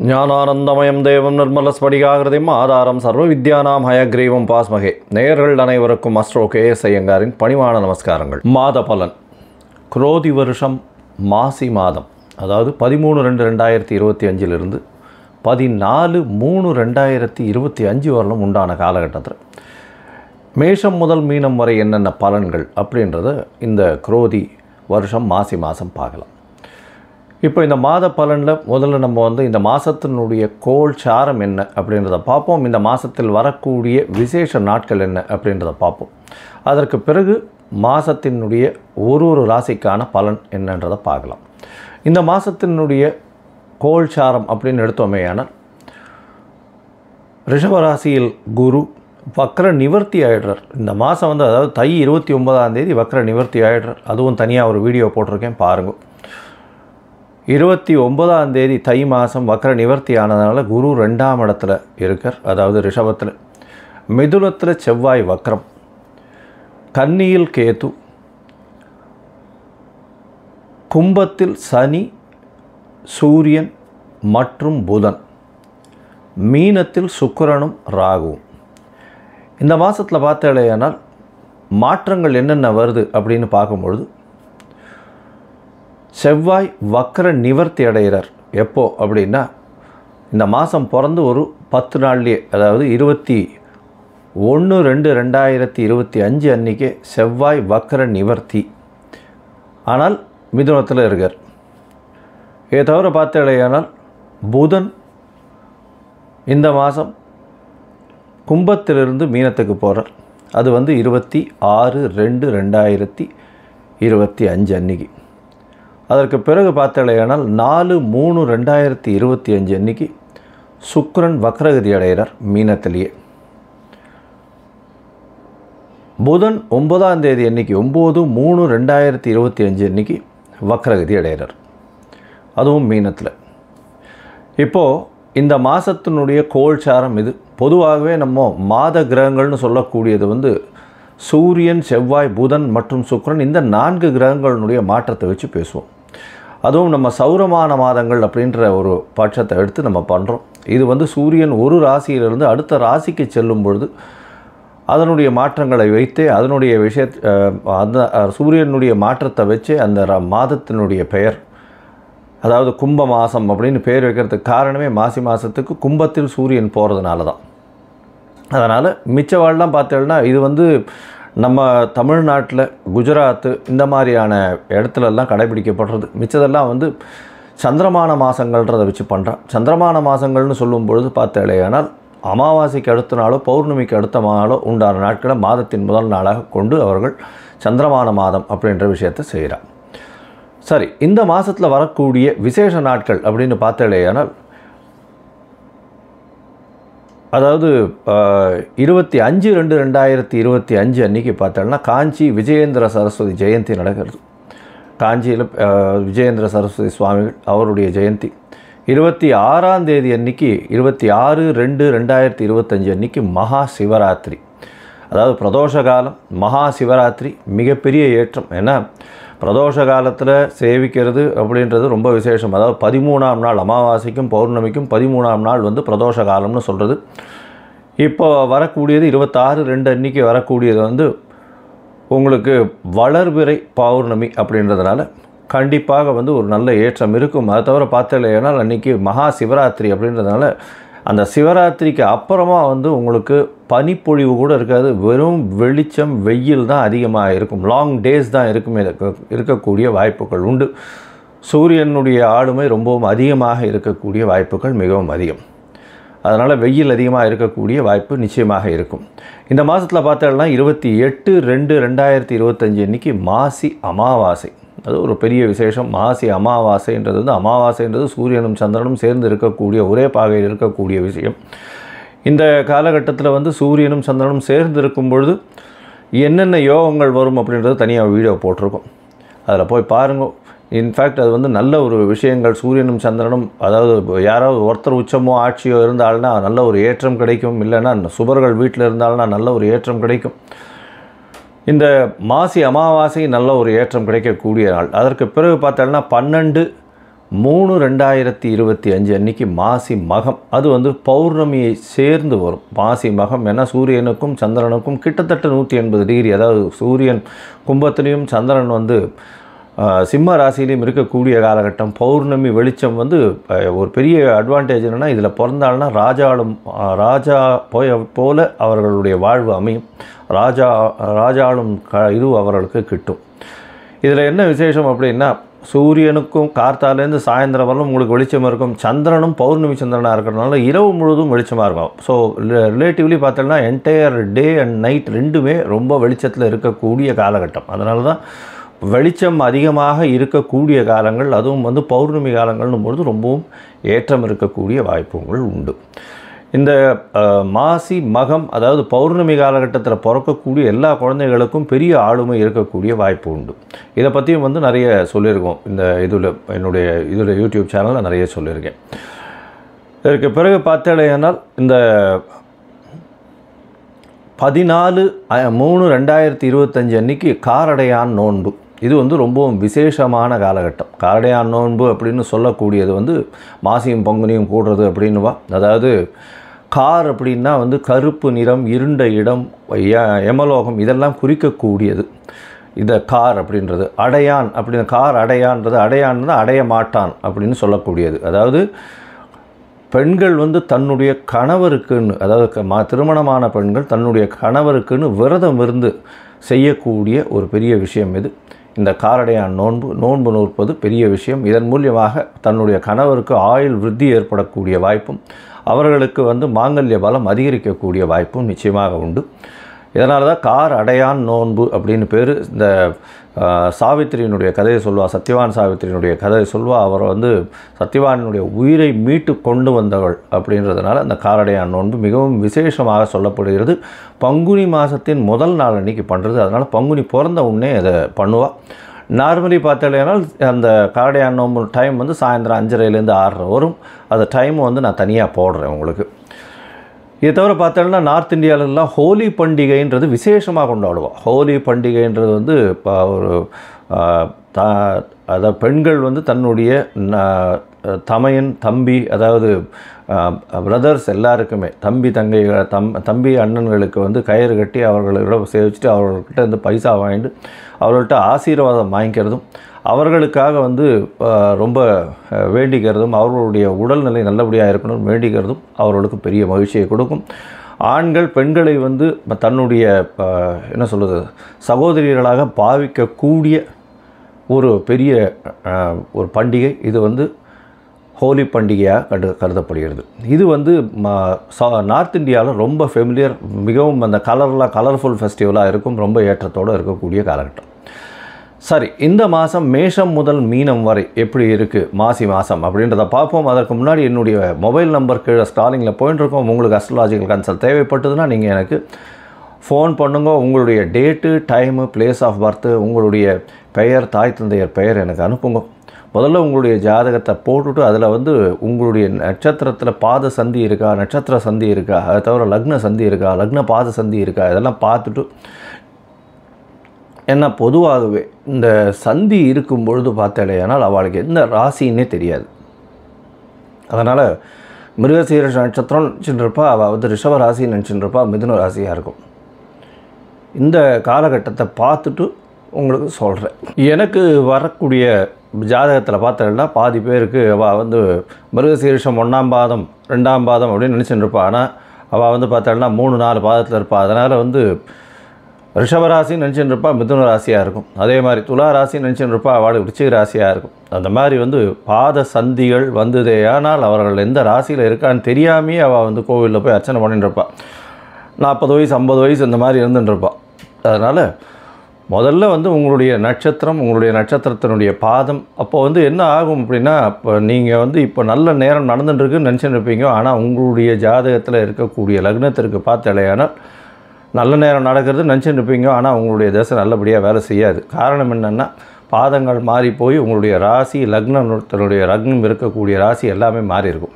ஞானானந்தமயம் தேவம் நிர்மலஸ்படிகாகிருதிம் ஆதாரம் சர்வ வித்யானாம் ஹயக்ரீவம் பாஸ்மகே. நேயர்கள் அனைவருக்கும் அஸ்ட்ரோ KS ஐயங்காரின் பணிவான நமஸ்காரங்கள். மாத பலன். குரோதி வருஷம் மாசி மாதம், அதாவது 13/2/2025 14/3/2025 வரலும் உண்டான காலகட்டத்தில் மேஷம் முதல் மீனம் வரை என்னென்ன பலன்கள் அப்படின்றத இந்த குரோதி வருஷம் மாசி மாதம் பார்க்கலாம். இப்போ இந்த மாத பலனில் முதல்ல நம்ம இந்த மாதத்தினுடைய கோள் சாரம் என்ன அப்படின்றத பார்ப்போம். இந்த மாதத்தில் வரக்கூடிய விசேஷ நாட்கள் என்ன அப்படின்றத பார்ப்போம். அதற்கு பிறகு மாதத்தினுடைய ஒரு ராசிக்கான பலன் என்னன்றதை பார்க்கலாம். இந்த மாதத்தினுடைய கோள் சாரம் அப்படின்னு எடுத்தோமேயானால், ரிஷபராசியில் குரு வக்ர நிவர்த்தி ஆகிடுறார். இந்த மாதம் அதாவது தை 29ஆம் தேதி வக்ர நிவர்த்தி ஆகிடுறார். அதுவும் தனியாக ஒரு வீடியோ போட்டிருக்கேன், பாருங்கள். 29ஆம் தேதி தை மாதம் வக்ர நிவர்த்தி ஆனதுனால குரு 2ஆம் இடத்துல இருக்கார், அதாவது ரிஷபத்தில். மிதுனத்தில் செவ்வாய் வக்ரம், கன்னியில் கேது, கும்பத்தில் சனி, சூரியன் மற்றும் புதன், மீனத்தில் சுக்கிரனும் ராகுவும். இந்த மாதத்தில் பார்த்தாலேயானால் மாற்றங்கள் என்னென்ன வருது அப்படின்னு பார்க்கும்பொழுது, செவ்வாய் வக்ர நிவர்த்தி அடைகிறார். எப்போ அப்படின்னா, இந்த மாதம் பிறந்து ஒரு 10 நாள்லேயே, அதாவது 21/2/2025 அன்றைக்கே செவ்வாய் வக்ர நிவர்த்தி. ஆனால் மிதுனத்தில் இருக்கார். இதை தவிர பார்த்தாலேயானால் புதன் இந்த மாதம் கும்பத்திலிருந்து மீனத்துக்கு போகிறார். அது 26/2/2025 அன்றைக்கி. அதற்கு பிறகு பார்த்தாலேயானால் 4/3/2025 அன்றைக்கி சுக்கிரன் வக்ரகதி அடைகிறார் மீனத்திலேயே. புதன் 9ஆம் தேதி அன்றைக்கி 9/3/2025 அன்றைக்கி வக்ரகதி அடைகிறார், அதுவும் மீனத்தில். இப்போது இந்த மாதத்தினுடைய கோள்சாரம் இது. பொதுவாகவே நம்ம மாத கிரகங்கள்னு சொல்லக்கூடியது சூரியன், செவ்வாய், புதன் மற்றும் சுக்கிரன், இந்த 4 கிரகங்களுடைய மாற்றத்தை வச்சு பேசுவோம். அதுவும் நம்ம சௌரமான மாதங்கள் அப்படின்ற ஒரு பட்சத்தை எடுத்து நம்ம பண்ணுறோம். இது சூரியன் ஒரு ராசியிலிருந்து அடுத்த ராசிக்கு செல்லும் பொழுது அதனுடைய மாற்றங்களை வைத்தே, அதனுடைய அந்த சூரியனுடைய மாற்றத்தை வச்சே அந்த மாதத்தினுடைய பெயர், அதாவது கும்ப மாதம் அப்படின்னு பேர் வைக்கிறதுக்கு காரணமே மாசி மாதத்துக்கு கும்பத்தில் சூரியன் போகிறதுனால தான். அதனால் மிச்சவாழ்லாம் பார்த்தேன்னா இது நம்ம தமிழ்நாட்டில், குஜராத்து இந்த மாதிரியான இடத்துலலாம் கடைபிடிக்கப்படுறது. மிச்சதெல்லாம் சந்திரமான மாதங்கள்ன்றதை வச்சு பண்ணுறான். சந்திரமான மாதங்கள்னு சொல்லும் பொழுது பார்த்தாலேயானால் அமாவாசைக்கு அடுத்த நாளோ பௌர்ணமிக்கு அடுத்த நாளோ உண்டான நாட்களை மாதத்தின் முதல் நாளாக கொண்டு அவர்கள் சந்திரமான மாதம் அப்படின்ற விஷயத்தை செய்கிறார். சரி, இந்த மாதத்தில் வரக்கூடிய விசேஷ நாட்கள் அப்படின்னு பார்த்தாலேயானால், அதாவது 25/2/2025 அன்றைக்கி பார்த்தோம்னா காஞ்சி விஜயேந்திர சரஸ்வதி ஜெயந்தி நடக்கிறது. காஞ்சியில் விஜயேந்திர சரஸ்வதி சுவாமிகள் அவருடைய ஜெயந்தி. 26ஆம் தேதி அன்றைக்கி 26/2/2025 அன்றைக்கி மகா சிவராத்திரி, அதாவது பிரதோஷ காலம். மகா சிவராத்திரி மிகப்பெரிய ஏற்றம். ஏன்னா பிரதோஷ காலத்தில் சேவிக்கிறது அப்படின்றது ரொம்ப விசேஷம். அதாவது 13ஆம் நாள் அமாவாசைக்கும் பௌர்ணமிக்கும் 13ஆம் நாள் பிரதோஷ காலம்னு சொல்கிறது. இப்போ வரக்கூடியது 26/2 அன்றைக்கி வரக்கூடியது உங்களுக்கு வளர்பிறை பௌர்ணமி அப்படின்றதுனால கண்டிப்பாக ஒரு நல்ல ஏற்றம் இருக்கும். அதை தவிர பார்த்தாலேனால் அன்றைக்கி மகா சிவராத்திரி அப்படின்றதுனால அந்த சிவராத்திரிக்கு அப்புறமா உங்களுக்கு பனிப்பொழிவு கூட இருக்காது. வெறும் வெளிச்சம், வெயில் தான் அதிகமாக இருக்கும். லாங் டேஸ் தான் இருக்கக்கூடிய வாய்ப்புகள் உண்டு. சூரியனுடைய ஆளுமை ரொம்பவும் அதிகமாக இருக்கக்கூடிய வாய்ப்புகள் மிகவும் அதிகம். அதனால் வெயில் அதிகமாக இருக்கக்கூடிய வாய்ப்பு நிச்சயமாக இருக்கும். இந்த மாதத்தில் பார்த்தோம்னா 28/2/2025 அன்றைக்கி மாசி அமாவாசை. அது ஒரு பெரிய விசேஷம். மாசி அமாவாசைன்றது அமாவாசைன்றது சூரியனும் சந்திரனும் சேர்ந்து இருக்கக்கூடிய, ஒரே பாகையில் இருக்கக்கூடிய விஷயம். இந்த காலகட்டத்தில் சூரியனும் சந்திரனும் சேர்ந்து இருக்கும் பொழுது என்னென்ன யோகங்கள் வரும் அப்படின்றது தனியாக வீடியோ போட்டிருக்கோம், அதில் போய் பாருங்கள். இன்ஃபேக்ட் அது நல்ல ஒரு விஷயங்கள். சூரியனும் சந்திரனும், அதாவது யாராவது ஒருத்தர் உச்சமோ ஆட்சியோ இருந்தால்னா நல்ல ஒரு ஏற்றம் கிடைக்கும். இல்லைன்னா சுபர்கள் வீட்டில் இருந்தால்னா நல்ல ஒரு ஏற்றம் கிடைக்கும். இந்த மாசி அமாவாசை நல்ல ஒரு ஏற்றம் கிடைக்கக்கூடிய நாள். அதற்கு பிறகு பார்த்தோம்னா 12 3/2025 அன்னைக்கு மாசி மகம். அது வந்து பௌர்ணமியை சேர்ந்து வரும். மாசி மகம் ஏன்னா சூரியனுக்கும் சந்திரனுக்கும் கிட்டத்தட்ட 180 டிகிரி, அதாவது சூரியன் கும்பத்திலையும் சந்திரன் வந்து சிம்ம ராசியிலையும் இருக்கக்கூடிய காலகட்டம். பௌர்ணமி வெளிச்சம் வந்து ஒரு பெரிய அட்வான்டேஜ் என்னென்னா, இதில் பிறந்தாள்னா ராஜா போல அவர்களுடைய வாழ்வு அமையும். ராஜாளும் இது அவர்களுக்கு கிட்டும். இதில் என்ன விசேஷம் அப்படின்னா, சூரியனுக்கும் கார்த்தாலேருந்து சாயந்தரம் வரலும் உங்களுக்கு வெளிச்சம் இருக்கும். சந்திரனும் பௌர்ணமி சந்திரனாக இருக்கிறதுனால இரவு முழுவதும் வெளிச்சமாக இருக்கும். ஸோ ரிலேட்டிவ்லி பார்த்தோம்னா என்டையர் டே அண்ட் நைட் ரெண்டுமே ரொம்ப வெளிச்சத்தில் இருக்கக்கூடிய காலகட்டம். அதனால தான் வெளிச்சம் அதிகமாக இருக்கக்கூடிய காலங்கள், அதுவும் வந்து பௌர்ணமி காலங்கள்னும் பொழுது ரொம்பவும் ஏற்றம் இருக்கக்கூடிய வாய்ப்புகள் உண்டு. இந்த மாசி மகம், அதாவது பௌர்ணமி காலகட்டத்தில் பிறக்கக்கூடிய எல்லா குழந்தைகளுக்கும் பெரிய ஆளுமை இருக்கக்கூடிய வாய்ப்பு உண்டு. இதை பற்றியும் வந்து நிறைய சொல்லியிருக்கோம். இந்த என்னுடைய யூடியூப் சேனலில் நிறைய சொல்லியிருக்கேன். இதற்கு பிறகு பார்த்தேனால் இந்த 14/3/2025 அன்னைக்கு காரடையான் நோன்பு. இது வந்து ரொம்பவும் விசேஷமான காலகட்டம். காரடையான் நோன்பு அப்படின்னு சொல்லக்கூடியது வந்து மாசியும் பங்குனியும் கூடுறது அப்படின்னுவா. அதாவது கார் அப்படின்னா வந்து கருப்பு நிறம், இருண்ட இடம், யமலோகம் இதெல்லாம் குறிக்கக்கூடியது இந்த கார் அப்படின்றது. அடையான் அப்படின்னு கார் அடையான்றது, அடையான்றது அடைய மாட்டான் அப்படின்னு சொல்லக்கூடியது. அதாவது பெண்கள் வந்து தன்னுடைய கணவருக்குன்னு, அதாவது திருமணமான பெண்கள் தன்னுடைய கணவருக்குன்னு விரதம் இருந்து செய்யக்கூடிய ஒரு பெரிய விஷயம் இது. இந்த காரடையான் நோன்பு நோற்பது பெரிய விஷயம். இதன் மூலியமாக தன்னுடைய கணவருக்கு ஆயுள் விருத்தி ஏற்படக்கூடிய வாய்ப்பும், அவர்களுக்கு வந்து மாங்கல்ய பலம் அதிகரிக்கக்கூடிய வாய்ப்பும் நிச்சயமாக உண்டு. இதனால தான் கார் அடையான் நோன்பு அப்படின்னு பேர். இந்த சாவித்திரியினுடைய கதையை சொல்வா, சத்யவான் சாவித்திரியினுடைய கதையை சொல்வா. அவர் வந்து சத்யவானுடைய உயிரை மீட்டு கொண்டு வந்தவள் அப்படின்றதுனால அந்த காரடையான் நோன்பு மிகவும் விசேஷமாக சொல்லப்படுகிறது. பங்குனி மாதத்தின் முதல் நாள் அன்றைக்கி பண்ணுறது. அதனால் பங்குனி பிறந்த உடனே அதை பண்ணுவாள். நார்மலி பார்த்தாலேனால் அந்த காரடையான் நோன்பு டைம் வந்து சாயந்தரம் 5:30லேருந்து 6:30 வரும். அந்த டைம் வந்து நான் தனியாக போடுறேன் உங்களுக்கு. இதை தவிர பார்த்தோம்னா நார்த் இந்தியாவிலலாம் ஹோலி பண்டிகைன்றது விசேஷமாக கொண்டாடுவோம். ஹோலி பண்டிகைன்றது வந்து இப்போ ஒரு அதாவது பெண்கள் வந்து தன்னுடைய தமையன் தம்பி, அதாவது பிரதர்ஸ் எல்லாருக்குமே தம்பி அண்ணன்களுக்கு வந்து கயிறு கட்டி அவர்களிடம் சேவிச்சுட்டு அவர்கள்கிட்ட வந்து பைசா வாங்கிட்டு அவர்கள்ட்ட ஆசீர்வாதம் வாங்கிக்கிறதும், அவர்களுக்காக வந்து ரொம்ப வேண்டிக்கிறதும், அவர்களுடைய உடல்நிலை நல்லபடியாக இருக்கணும்னு வேண்டிக்கிறதும் அவர்களுக்கு பெரிய மகிழ்ச்சியை கொடுக்கும். ஆண்கள் பெண்களை வந்து தன்னுடைய என்ன சொல்கிறது சகோதரிகளாக பாவிக்கக்கூடிய ஒரு பெரிய ஒரு பண்டிகை இது வந்து ஹோலி பண்டிகையாக கருதப்படுகிறது. இது வந்து நார்த் இந்தியாவில் ரொம்ப ஃபெமிலியர், மிகவும் அந்த கலர்ஃபுல் ஃபெஸ்டிவலாக இருக்கும், ரொம்ப ஏற்றத்தோடு இருக்கக்கூடிய காலகட்டம். சரி, இந்த மாதம் மேஷம் முதல் மீனம் வரை எப்படி இருக்குது மாசி மாதம் அப்படின்றத பார்ப்போம். அதற்கு முன்னாடி என்னுடைய மொபைல் நம்பர் கீழே ஸ்டாலிங்கில் போயிட்டுருக்கோம். உங்களுக்கு அஸ்ட்ராலாஜிக்கல் கன்சல்ட் தேவைப்பட்டதுன்னா நீங்கள் எனக்கு ஃபோன் பண்ணுங்க. உங்களுடைய date, time, place of birth, உங்களுடைய பெயர், தாய் தந்தையர் பெயர் எனக்கு அனுப்புங்க. முதல்ல உங்களுடைய ஜாதகத்தை போட்டுவிட்டு அதில் வந்து உங்களுடைய நட்சத்திரத்தில் பாத சந்தி இருக்கா, நட்சத்திர சந்தி இருக்கா, அதை தவிர லக்ன சந்தி இருக்கா, லக்ன பாத சந்தி இருக்கா, இதெல்லாம் பார்த்துட்டு, ஏன்னா பொதுவாகவே இந்த சந்தி இருக்கும் பொழுது பார்த்தாலேயானால் அவளுக்கு எந்த ராசின்னே தெரியாது. அதனால் மிருகசீரிஷ நட்சத்திரம் நினச்சிட்டுருப்பா, அவள் வந்து ரிஷப ராசி நினச்சிட்டுருப்பா, மிதுன ராசியாக இருக்கும். இந்த காலகட்டத்தை பார்த்துட்டு உங்களுக்கு சொல்கிறேன். எனக்கு வரக்கூடிய ஜாதகத்தில் பார்த்தா பாதி பேருக்கு அவள் வந்து மிருகசீரிஷம் 1ஆம் பாதம் 2ஆம் பாதம் அப்படின்னு நினச்சிட்டு இருப்பாள். ஆனால் அவள் வந்து பார்த்தாள்னா 3-4 பாதத்தில் இருப்பாள். அதனால் வந்து ரிஷபராசின்னு நினச்சிட்டு இருப்பாள், மிதுன ராசியாக இருக்கும். அதே மாதிரி துலா ராசின்னு நினச்சிட்டு இருப்பாள், அவளுக்கு விருச்சிக ராசியாக இருக்கும். அந்த மாதிரி வந்து பாத சந்திகள் வந்ததே ஆனால் அவர்கள் எந்த ராசியில் இருக்கான்னு தெரியாமையே அவள் வந்து கோவிலில் போய் அர்ச்சனை பண்ணிட்டு இருப்பாள். 40 வயசு 50 வயசு இந்த மாதிரி இருந்துட்டு இருப்பாள். அதனால் முதல்ல வந்து உங்களுடைய நட்சத்திரம், உங்களுடைய நட்சத்திரத்தினுடைய பாதம், அப்போ வந்து என்ன ஆகும் அப்படின்னா, இப்போ நீங்கள் வந்து இப்போ நல்ல நேரம் நடந்துட்டுருக்குன்னு நினச்சிட்டு இருப்பீங்க. ஆனால் உங்களுடைய ஜாதகத்தில் இருக்கக்கூடிய லக்னத்திற்கு பார்த்தாலேயானால் நல்ல நேரம் நடக்கிறது நினச்சிட்டு இருப்பீங்க. ஆனால் உங்களுடைய தசை நல்லபடியாக வேலை செய்யாது. காரணம் என்னென்னா, பாதங்கள் மாறி போய் உங்களுடைய ராசி லக்னத்தினுடைய லக்னம் இருக்கக்கூடிய ராசி எல்லாமே மாறி இருக்கும்.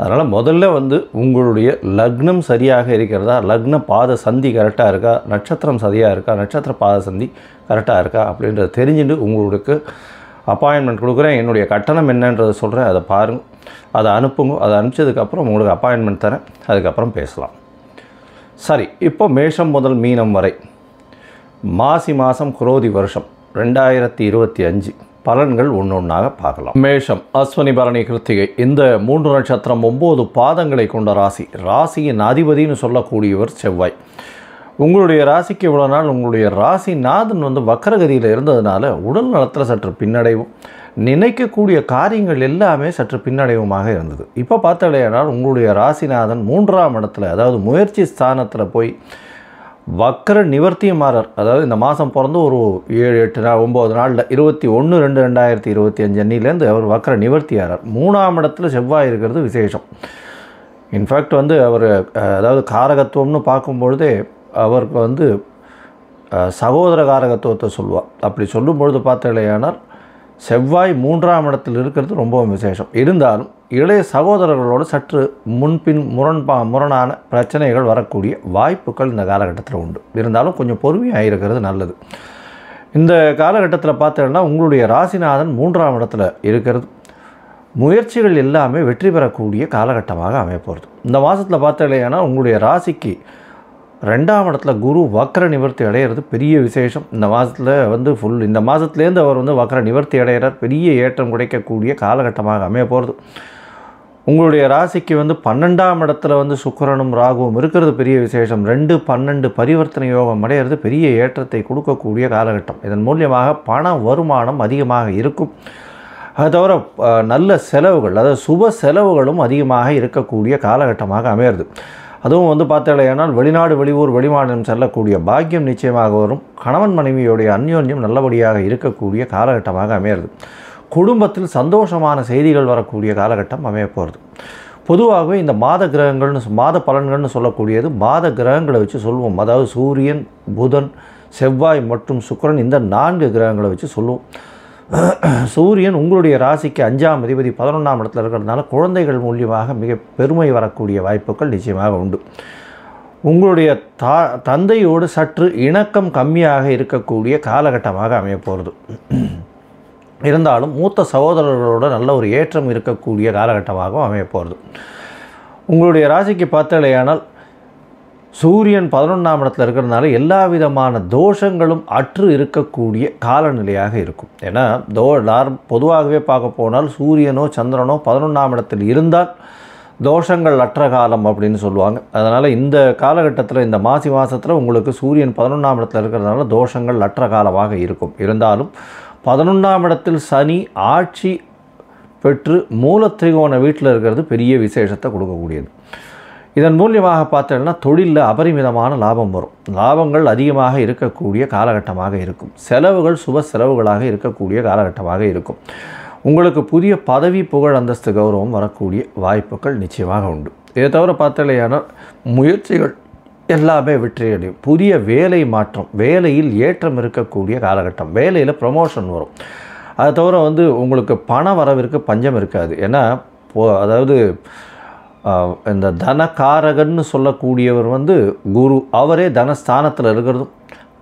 அதனால் முதல்ல வந்து உங்களுடைய லக்னம் சரியாக இருக்கிறதா, லக்ன பாத சந்தி கரெக்டாக இருக்கா, நட்சத்திரம் சரியாக இருக்கா, நட்சத்திர பாத சந்தி கரெக்டாக இருக்கா அப்படின்றத தெரிஞ்சுட்டு உங்களுக்கு அப்பாயின்மெண்ட் கொடுக்குறேன், என்னுடைய கட்டணம் என்னன்றதை சொல்கிறேன், அதை பாருங்கள், அதை அனுப்புங்க. அதை அனுப்பிச்சதுக்கப்புறம் உங்களுக்கு அப்பாயின்மெண்ட் தரேன், அதுக்கப்புறம் பேசலாம். சரி, இப்போ மேஷம் முதல் மீனம் வரை மாசி மாதம் குரோதி வருஷம் 2025 பலன்கள் ஒன்றொன்றாக பார்க்கலாம். மேஷம், அஸ்வினி, பரணி, கிருத்திகை இந்த 3 நட்சத்திரம் 9 பாதங்களை கொண்ட ராசி. ராசியின் அதிபதினு சொல்லக்கூடியவர் செவ்வாய். உங்களுடைய ராசிக்கு இவ்வளோ நாள் உங்களுடைய ராசிநாதன் வக்கரகதியில் இருந்ததுனால உடல் நலத்தில் சற்று பின்னடைவும், நினைக்கக்கூடிய காரியங்கள் எல்லாமே சற்று பின்னடைவுமாக இருந்தது. இப்போ பார்த்தாலேனால் உங்களுடைய ராசிநாதன் 3ஆம் இடத்துல, அதாவது முயற்சி ஸ்தானத்தில் போய் வக்கர நிவர்த்தியமாறார். அதாவது இந்த மாதம் பிறந்து ஒரு 7-8-9 நாளில் 21/2/2025 அன்னிலேருந்து அவர் வக்கர நிவர்த்தியாரார். 3ஆம் இடத்துல செவ்வாய் இருக்கிறது விசேஷம். இன்ஃபேக்ட் அவர் அதாவது காரகத்துவம்னு பார்க்கும்பொழுதே அவருக்கு சகோதர காரகத்துவத்தை சொல்லுவார். அப்படி சொல்லும்பொழுது பார்த்தாலேயானால் செவ்வாய் 3ஆம் இடத்தில் இருக்கிறது ரொம்பவும் விசேஷம். இருந்தாலும் இளைய சகோதரர்களோடு சற்று முன்பின் முரணான பிரச்சனைகள் வரக்கூடிய வாய்ப்புகள் இந்த காலகட்டத்தில் உண்டு. இருந்தாலும் கொஞ்சம் பொறுமையாக இருக்கிறது நல்லது. இந்த காலகட்டத்தில் பார்த்தோன்னா உங்களுடைய ராசிநாதன் 3ஆம் இடத்துல இருக்கிறது. முயற்சிகள் எல்லாமே வெற்றி பெறக்கூடிய காலகட்டமாக அமையப்போகிறது. இந்த மாதத்தில் பார்த்தோன்னா உங்களுடைய ராசிக்கு 2ஆம் இடத்துல குரு வக்கர நிவர்த்தி அடைகிறது பெரிய விசேஷம். இந்த மாதத்தில் இந்த மாதத்துலேருந்து அவர் வக்கர நிவர்த்தி அடைகிறார். பெரிய ஏற்றம் கிடைக்கக்கூடிய காலகட்டமாக அமைய போகிறது. உங்களுடைய ராசிக்கு 12ஆம் இடத்துல சுக்கிரனும் ராகுவும் இருக்கிறது பெரிய விசேஷம். 2-12 பரிவர்த்தனை யோகம் அடைகிறது பெரிய ஏற்றத்தை கொடுக்கக்கூடிய காலகட்டம். இதன் மூலியமாக பண வருமானம் அதிகமாக இருக்கும். அது தவிர நல்ல செலவுகள், அதாவது சுப செலவுகளும் அதிகமாக இருக்கக்கூடிய காலகட்டமாக அமையிறது. அதுவும் பார்த்தாலேயானால் வெளிநாடு, வெளியூர், வெளிமாநிலம் செல்லக்கூடிய பாக்கியம் நிச்சயமாக வரும். கணவன் மனைவியோடைய அந்யோன்யம் நல்லபடியாக இருக்கக்கூடிய காலகட்டமாக அமையிறது. குடும்பத்தில் சந்தோஷமான செய்திகள் வரக்கூடிய காலகட்டம் அமைய போகிறது. பொதுவாகவே இந்த மாத பலன்கள்னு சொல்லக்கூடியது மாத கிரகங்களை வச்சு சொல்லுவோம். அதாவது சூரியன், புதன், செவ்வாய் மற்றும் சுக்கிரன் இந்த 4 கிரகங்களை வச்சு சொல்லுவோம். சூரியன் உங்களுடைய ராசிக்கு 5ஆம் அதிபதி 11ஆம் இடத்துல இருக்கிறதுனால குழந்தைகள் மூலியமாக மிக பெருமை வரக்கூடிய வாய்ப்புகள் நிச்சயமாக உண்டு. உங்களுடைய தந்தையோடு சற்று இணக்கம் கம்மியாக இருக்கக்கூடிய காலகட்டமாக அமைய போகிறது. இருந்தாலும் மூத்த சகோதரர்களோட நல்ல ஒரு ஏற்றம் இருக்கக்கூடிய காலகட்டமாகவும் அமைய போகிறது. உங்களுடைய ராசிக்கு பார்த்தாலேயானால் சூரியன் 11ஆம் இடத்துல இருக்கிறதுனால எல்லா விதமான தோஷங்களும் அற்று இருக்கக்கூடிய காலநிலையாக இருக்கும். ஏன்னா பொதுவாகவே பார்க்க போனால் சூரியனோ சந்திரனோ 11ஆம் இடத்தில் இருந்தால் தோஷங்கள் அற்ற காலம் அப்படின்னு சொல்லுவாங்க. அதனால் இந்த காலகட்டத்தில் இந்த மாசி மாதத்தில் உங்களுக்கு சூரியன் 11ஆம் இடத்துல இருக்கிறதுனால தோஷங்கள் அற்ற காலமாக இருக்கும். இருந்தாலும் 11ஆம் இடத்தில் சனி ஆட்சி பெற்று மூலத்திரிகோண வீட்டில் இருக்கிறது பெரிய விசேஷத்தை கொடுக்கக்கூடியது. இதன் மூலியமாக பார்த்தோம்னா தொழிலில் அபரிமிதமான லாபம் வரும். லாபங்கள் அதிகமாக இருக்கக்கூடிய காலகட்டமாக இருக்கும். செலவுகள் சுப செலவுகளாக இருக்கக்கூடிய காலகட்டமாக இருக்கும். உங்களுக்கு புதிய பதவி, புகழ், அந்தஸ்து, கௌரவம் வரக்கூடிய வாய்ப்புகள் நிச்சயமாக உண்டு. இதை தவிர பார்த்தாலேயானால் முயற்சிகள் எல்லாமே வெற்றியடையும். புதிய வேலை மாற்றம், வேலையில் ஏற்றம் இருக்கக்கூடிய காலகட்டம். வேலையில் ப்ரமோஷன் வரும். அதை தவிர உங்களுக்கு பண வரவிற்கு பஞ்சம் இருக்காது. ஏன்னா அதாவது இந்த தனகாரகன்னு சொல்லக்கூடியவர் குரு, அவரே தனஸ்தானத்தில் இருக்கிறதும்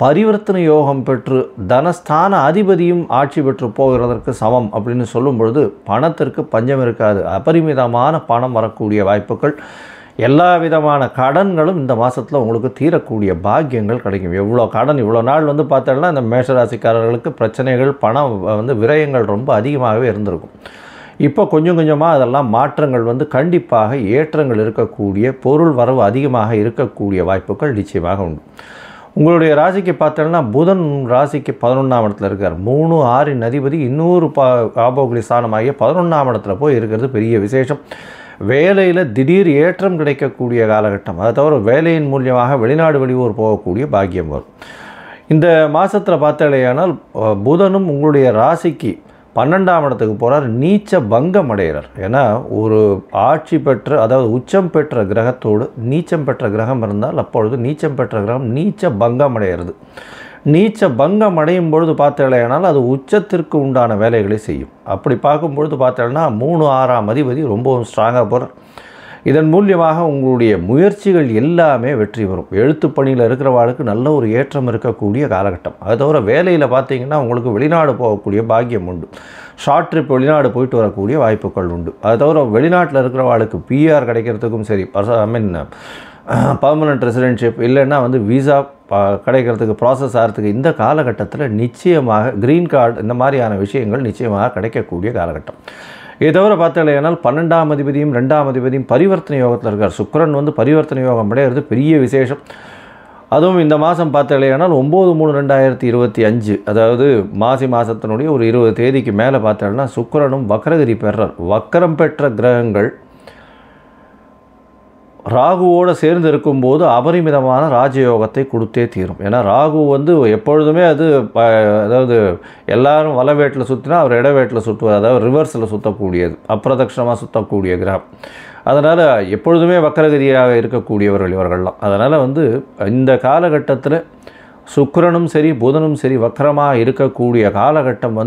பரிவர்த்தனை யோகம் பெற்று தனஸ்தான அதிபதியும் ஆட்சி பெற்று போகிறதற்கு சமம் அப்படின்னு சொல்லும் பொழுது பணத்திற்கு பஞ்சம் இருக்காது. அபரிமிதமான பணம் வரக்கூடிய வாய்ப்புகள், எல்லா விதமான கடன்களும் இந்த மாதத்தில் உங்களுக்கு தீரக்கூடிய பாக்கியங்கள் கிடைக்கும். எவ்வளோ கடன் இவ்வளோ நாள் பார்த்தோம்னா இந்த மேஷராசிக்காரர்களுக்கு பிரச்சனைகள், பணம் விரயங்கள் ரொம்ப அதிகமாகவே இருந்திருக்கும். இப்போ கொஞ்சம் கொஞ்சமாக அதெல்லாம் மாற்றங்கள் கண்டிப்பாக ஏற்றங்கள் இருக்கக்கூடிய, பொருள் வரவு அதிகமாக இருக்கக்கூடிய வாய்ப்புகள் நிச்சயமாக உண்டு. உங்களுடைய ராசிக்கு பார்த்தோம்னா புதன் ராசிக்கு 11ஆம் இடத்துல இருக்கார். 3-6 அதிபதி இன்னொரு காபோகுலி ஸ்தானமாகிய 11ஆம் இடத்துல போய் இருக்கிறது பெரிய விசேஷம். வேலையில் திடீர் ஏற்றம் கிடைக்கக்கூடிய காலகட்டம். அதை தவிர வேலையின் மூலியமாக வெளிநாடு, வெளியூர் போகக்கூடிய பாக்கியம் வரும். இந்த மாதத்தில் பார்த்தாலேயானால் புதனும் உங்களுடைய ராசிக்கு 12ஆம் இடத்துக்கு போகிறார். நீச்ச பங்கம் அடைகிறார். ஏன்னா ஒரு ஆட்சி பெற்ற, அதாவது உச்சம் பெற்ற கிரகத்தோடு நீச்சம் பெற்ற கிரகம் இருந்தால் அப்பொழுது நீச்சம் பெற்ற கிரகம் நீச்ச பங்கம் அடைகிறது. நீச்ச பங்கம் அடையும் பொழுது பார்த்தாலேயானால் அது உச்சத்திற்கு உண்டான வேலைகளை செய்யும். அப்படி பார்க்கும்பொழுது பார்த்தோம்னா 3-6ஆம் அதிபதி ரொம்பவும் ஸ்ட்ராங்காக போகிறார். இதன் மூலியமாக உங்களுடைய முயற்சிகள் எல்லாமே வெற்றி பெறும். எழுத்துப் பணியில் இருக்கிறவாளுக்கு நல்ல ஒரு ஏற்றம் இருக்கக்கூடிய காலகட்டம். அது தவிர வேலையில் பார்த்தீங்கன்னா உங்களுக்கு வெளிநாடு போகக்கூடிய பாக்கியம் உண்டு. ஷார்ட் ட்ரிப் வெளிநாடு போயிட்டு வரக்கூடிய வாய்ப்புகள் உண்டு. அது தவிர வெளிநாட்டில் இருக்கிறவாளுக்கு பிஆர் கிடைக்கிறதுக்கும் சரி, பர்மனெண்ட் ரெசிடென்ஷிப் இல்லைன்னா விசா கிடைக்கிறதுக்கு ப்ராசஸ் ஆகிறதுக்கு இந்த காலகட்டத்தில் நிச்சயமாக க்ரீன் கார்டு இந்த மாதிரியான விஷயங்கள் நிச்சயமாக கிடைக்கக்கூடிய காலகட்டம். இதை தவிர பார்த்தாலேனால் 12ஆம் அதிபதியும் 2ஆம் அதிபதியும் பரிவர்த்தனை யோகத்தில் இருக்கார். சுக்கிரன் பரிவர்த்தனை யோகம் அடைகிறது பெரிய விசேஷம். அதுவும் இந்த மாதம் பார்த்தாலேனால் 9/3/2025 அதாவது மாசி மாதத்தினுடைய ஒரு 20 தேதிக்கு மேலே பார்த்தாலேனா சுக்கிரனும் வக்ரகதி பெறார். வக்ரம் பெற்ற கிரகங்கள் ராகுவோடு சேர்ந்து இருக்கும்போது அபரிமிதமான ராஜயோகத்தை கொடுத்தே தீரும். ஏன்னா ராகு எப்பொழுதுமே அதாவது எல்லாரும் வலவேட்டில் சுற்றினா அவர் இடவேட்டில் சுற்றுவார், அதாவது ரிவர்ஸில் சுற்றக்கூடியது, அப்பிரதட்சணமாக சுற்றக்கூடிய கிரகம். அதனால் எப்பொழுதுமே வக்கரகதியாக இருக்கக்கூடியவர்கள் இவர்கள்லாம். அதனால் இந்த காலகட்டத்தில் சுக்கிரனும் சரி புதனும் சரி வக்கரமாக இருக்கக்கூடிய காலகட்டம்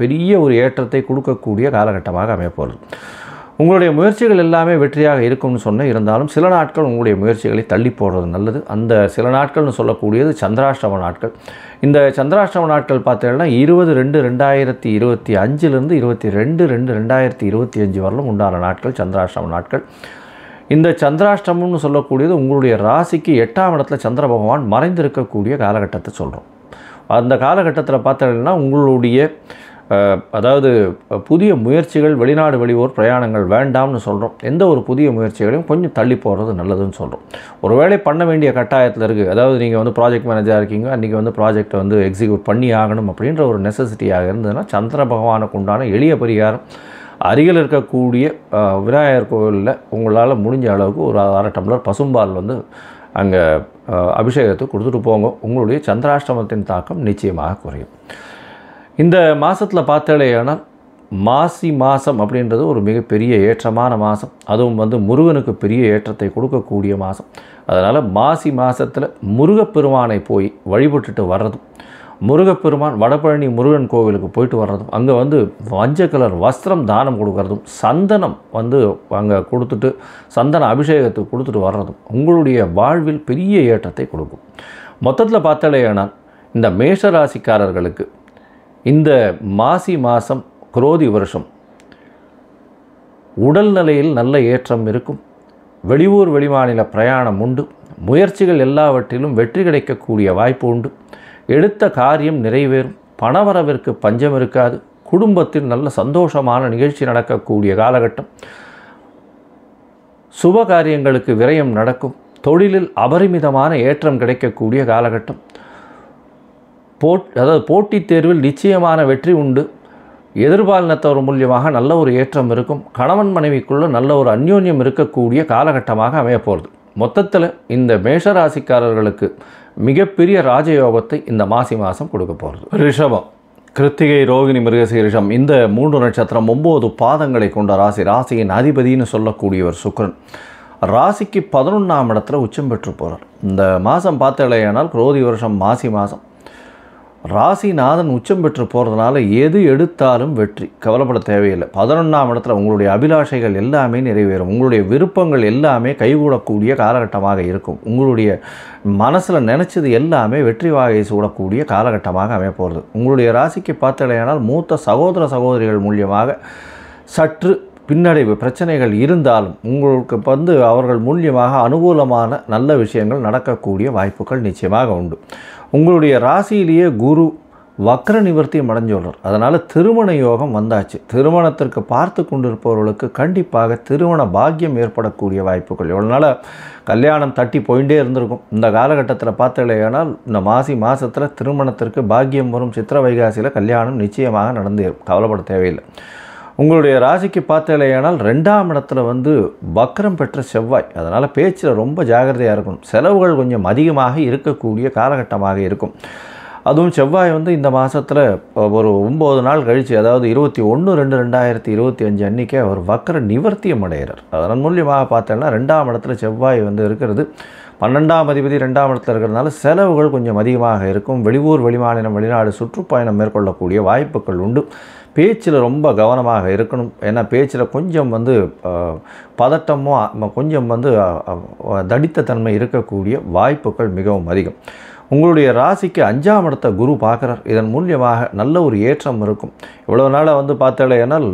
பெரிய ஒரு ஏற்றத்தை கொடுக்கக்கூடிய காலகட்டமாக அமையப்போகிறது. உங்களுடைய முயற்சிகள் எல்லாமே வெற்றியாக இருக்கும்னு சொன்ன இருந்தாலும் சில நாட்கள் உங்களுடைய முயற்சிகளை தள்ளி போடுறது நல்லது. அந்த சில நாட்கள்னு சொல்லக்கூடியது சந்திராஷ்டம நாட்கள். இந்த சந்திராஷ்டம நாட்கள் பார்த்தீங்கன்னா 20/2/2025 22/2/2025 வரலும் உண்டான நாட்கள் சந்திராஷ்டம நாட்கள். இந்த சந்திராஷ்டமம்னு சொல்லக்கூடியது உங்களுடைய ராசிக்கு 8ஆம் இடத்துல சந்திர பகவான் மறைந்திருக்கக்கூடிய காலகட்டத்தை சொல்கிறோம். அந்த காலகட்டத்தில் பார்த்தீங்கன்னா உங்களுடைய அதாவது புதிய முயற்சிகள் வெளிநாடு வெளியூர் பிரயாணங்கள் வேண்டாம்னு சொல்கிறோம். எந்த ஒரு புதிய முயற்சிகளையும் கொஞ்சம் தள்ளி போடுறது நல்லதுன்னு சொல்கிறோம். ஒருவேளை பண்ண வேண்டிய கட்டாயத்தில் இருக்குது, அதாவது நீங்கள் ப்ராஜெக்ட் மேனேஜராக இருக்கீங்க, அன்றைக்கி ப்ராஜெக்டை எக்ஸிக்யூட் பண்ணி ஆகணும் அப்படின்ற ஒரு நெசசிட்டியாக இருந்ததுன்னா சந்திர பகவானுக்கு உண்டான எளிய பரிகாரம் அருகில் இருக்கக்கூடிய விநாயகர் கோவிலில் உங்களால் முடிஞ்ச அளவுக்கு ஒரு 1/2 டம்ளர் பசும்பால் அங்கே அபிஷேகத்தை கொடுத்துட்டு போங்க. உங்களுடைய சந்திராஷ்டமத்தின் தாக்கம் நிச்சயமாக குறையும். இந்த மாதத்தில் பார்த்தாலேயானால் மாசி மாதம் அப்படின்றது ஒரு மிகப்பெரிய ஏற்றமான மாதம். அதுவும் முருகனுக்கு பெரிய ஏற்றத்தை கொடுக்கக்கூடிய மாதம். அதனால் மாசி மாதத்தில் முருகப்பெருமானை போய் வழிபட்டுட்டு வர்றதும், முருகப்பெருமான் வடபழனி முருகன் கோவிலுக்கு போயிட்டு வர்றதும், அங்கே மஞ்சள் கலர் வஸ்திரம் தானம் கொடுக்கறதும், சந்தனம் அங்கே கொடுத்துட்டு சந்தன அபிஷேகத்துக்கு கொடுத்துட்டு வர்றதும் உங்களுடைய வாழ்வில் பெரிய ஏற்றத்தை கொடுக்கும். மொத்தத்தில் பார்த்தாலேயானால் இந்த மேஷராசிக்காரர்களுக்கு இந்த மாசி மாதம் குரோதி வருஷம் உடல்நிலையில் நல்ல ஏற்றம் இருக்கும். வெளியூர் வெளிமாநில பிரயாணம் உண்டு. முயற்சிகள் எல்லாவற்றிலும் வெற்றி கிடைக்கக்கூடிய வாய்ப்பு உண்டு. எடுத்த காரியம் நிறைவேறும். பணவரவிற்கு பஞ்சம் இருக்காது. குடும்பத்தில் நல்ல சந்தோஷமான நிகழ்ச்சி நடக்கக்கூடிய காலகட்டம். சுப காரியங்களுக்கு விரயம் நடக்கும். தொழிலில் அபரிமிதமான ஏற்றம் கிடைக்கக்கூடிய காலகட்டம். அதாவது போட்டித் தேர்வில் நிச்சயமான வெற்றி உண்டு. எதிர்பாலினத்தவர் மூலியமாக நல்ல ஒரு ஏற்றம் இருக்கும். கணவன் மனைவிக்குள்ள நல்ல ஒரு அந்யோன்யம் இருக்கக்கூடிய காலகட்டமாக அமையப்போகிறது. மொத்தத்தில் இந்த மேஷராசிக்காரர்களுக்கு மிகப்பெரிய ராஜயோகத்தை இந்த மாசி மாதம் கொடுக்க போகிறது. ரிஷபம், கிருத்திகை, ரோகிணி, மிருகசீரிஷம் இந்த 3 நட்சத்திரம் 9 பாதங்களை கொண்ட ராசி. ராசியின் அதிபதினு சொல்லக்கூடியவர் சுக்கிரன். ராசிக்கு 11ஆம் இடத்துல உச்சம் பெற்று போகிறார். இந்த மாதம் பார்த்தாலேயானால் குரோதி வருஷம் மாசி மாதம் ராசிநாதன் உச்சம் பெற்று போகிறதுனால எது எடுத்தாலும் வெற்றி, கவலைப்பட தேவையில்லை. 11ஆம் இடத்துல உங்களுடைய அபிலாஷைகள் எல்லாமே நிறைவேறும். உங்களுடைய விருப்பங்கள் எல்லாமே கைகூடக்கூடிய காலகட்டமாக இருக்கும். உங்களுடைய மனசில் நினச்சது எல்லாமே வெற்றி வாகை சூடக்கூடிய காலகட்டமாக அமையப்போகிறது. உங்களுடைய ராசிக்கு பார்த்தாலேயானால் மூத்த சகோதர சகோதரிகள் மூலியமாக சற்று பின்னடைவு பிரச்சனைகள் இருந்தாலும் உங்களுக்கு அவர்கள் மூலியமாக அனுகூலமான நல்ல விஷயங்கள் நடக்கக்கூடிய வாய்ப்புகள் நிச்சயமாக உண்டு. உங்களுடைய ராசியிலேயே குரு வக்ர நிவர்த்தியம் அடைஞ்சுள்ளார். அதனால் திருமண யோகம் வந்தாச்சு. திருமணத்திற்கு பார்த்து கொண்டிருப்பவர்களுக்கு கண்டிப்பாக திருமண பாக்கியம் ஏற்படக்கூடிய வாய்ப்புகள். இவ்வளோ நாள் கல்யாணம் தட்டி போயிட்டே இருந்திருக்கும். இந்த காலகட்டத்தில் பார்த்தாலேயானால் இந்த மாசி மாதத்தில் திருமணத்திற்கு பாக்கியம் வரும். சித்திர வைகாசியில் கல்யாணம் நிச்சயமாக நடந்தேறும். கவலைப்பட தேவையில்லை. உங்களுடைய ராசிக்கு பார்த்தாலேயானால் 2ஆம் இடத்துல வக்ரம் பெற்ற செவ்வாய். அதனால் பேச்சில் ரொம்ப ஜாகிரதையாக இருக்கணும். செலவுகள் கொஞ்சம் அதிகமாக இருக்கக்கூடிய காலகட்டமாக இருக்கும். அதுவும் செவ்வாய் இந்த மாதத்தில் ஒரு 9 நாள் கழித்து, அதாவது 21/2/2025 அன்றைக்கே அவர் வக்ர நிவர்த்தியம் அடைகிறார். அதன் மூலியமாக பார்த்தோன்னா 2ஆம் இடத்துல செவ்வாய் இருக்கிறது. 12ஆம் அதிபதி 2ஆம் இடத்துல இருக்கிறதுனால செலவுகள் கொஞ்சம் அதிகமாக இருக்கும். வெளியூர் வெளிமாநிலம் வெளிநாடு சுற்றுப்பயணம் மேற்கொள்ளக்கூடிய வாய்ப்புகள் உண்டு. பேச்சில் ரொம்ப கவனமாக இருக்கணும். ஏன்னா பேச்சில் கொஞ்சம் வந்து பதட்டமோ கொஞ்சம் வந்து தடித்த தன்மை இருக்கக்கூடிய வாய்ப்புகள் மிகவும் அதிகம். உங்களுடைய ராசிக்கு 5ஆம் இடத்தை குரு பார்க்குறார். இதன் மூலியமாக நல்ல ஒரு ஏற்றம் இருக்கும். இவ்வளோ நாளாக வந்து பார்த்தாலேனால்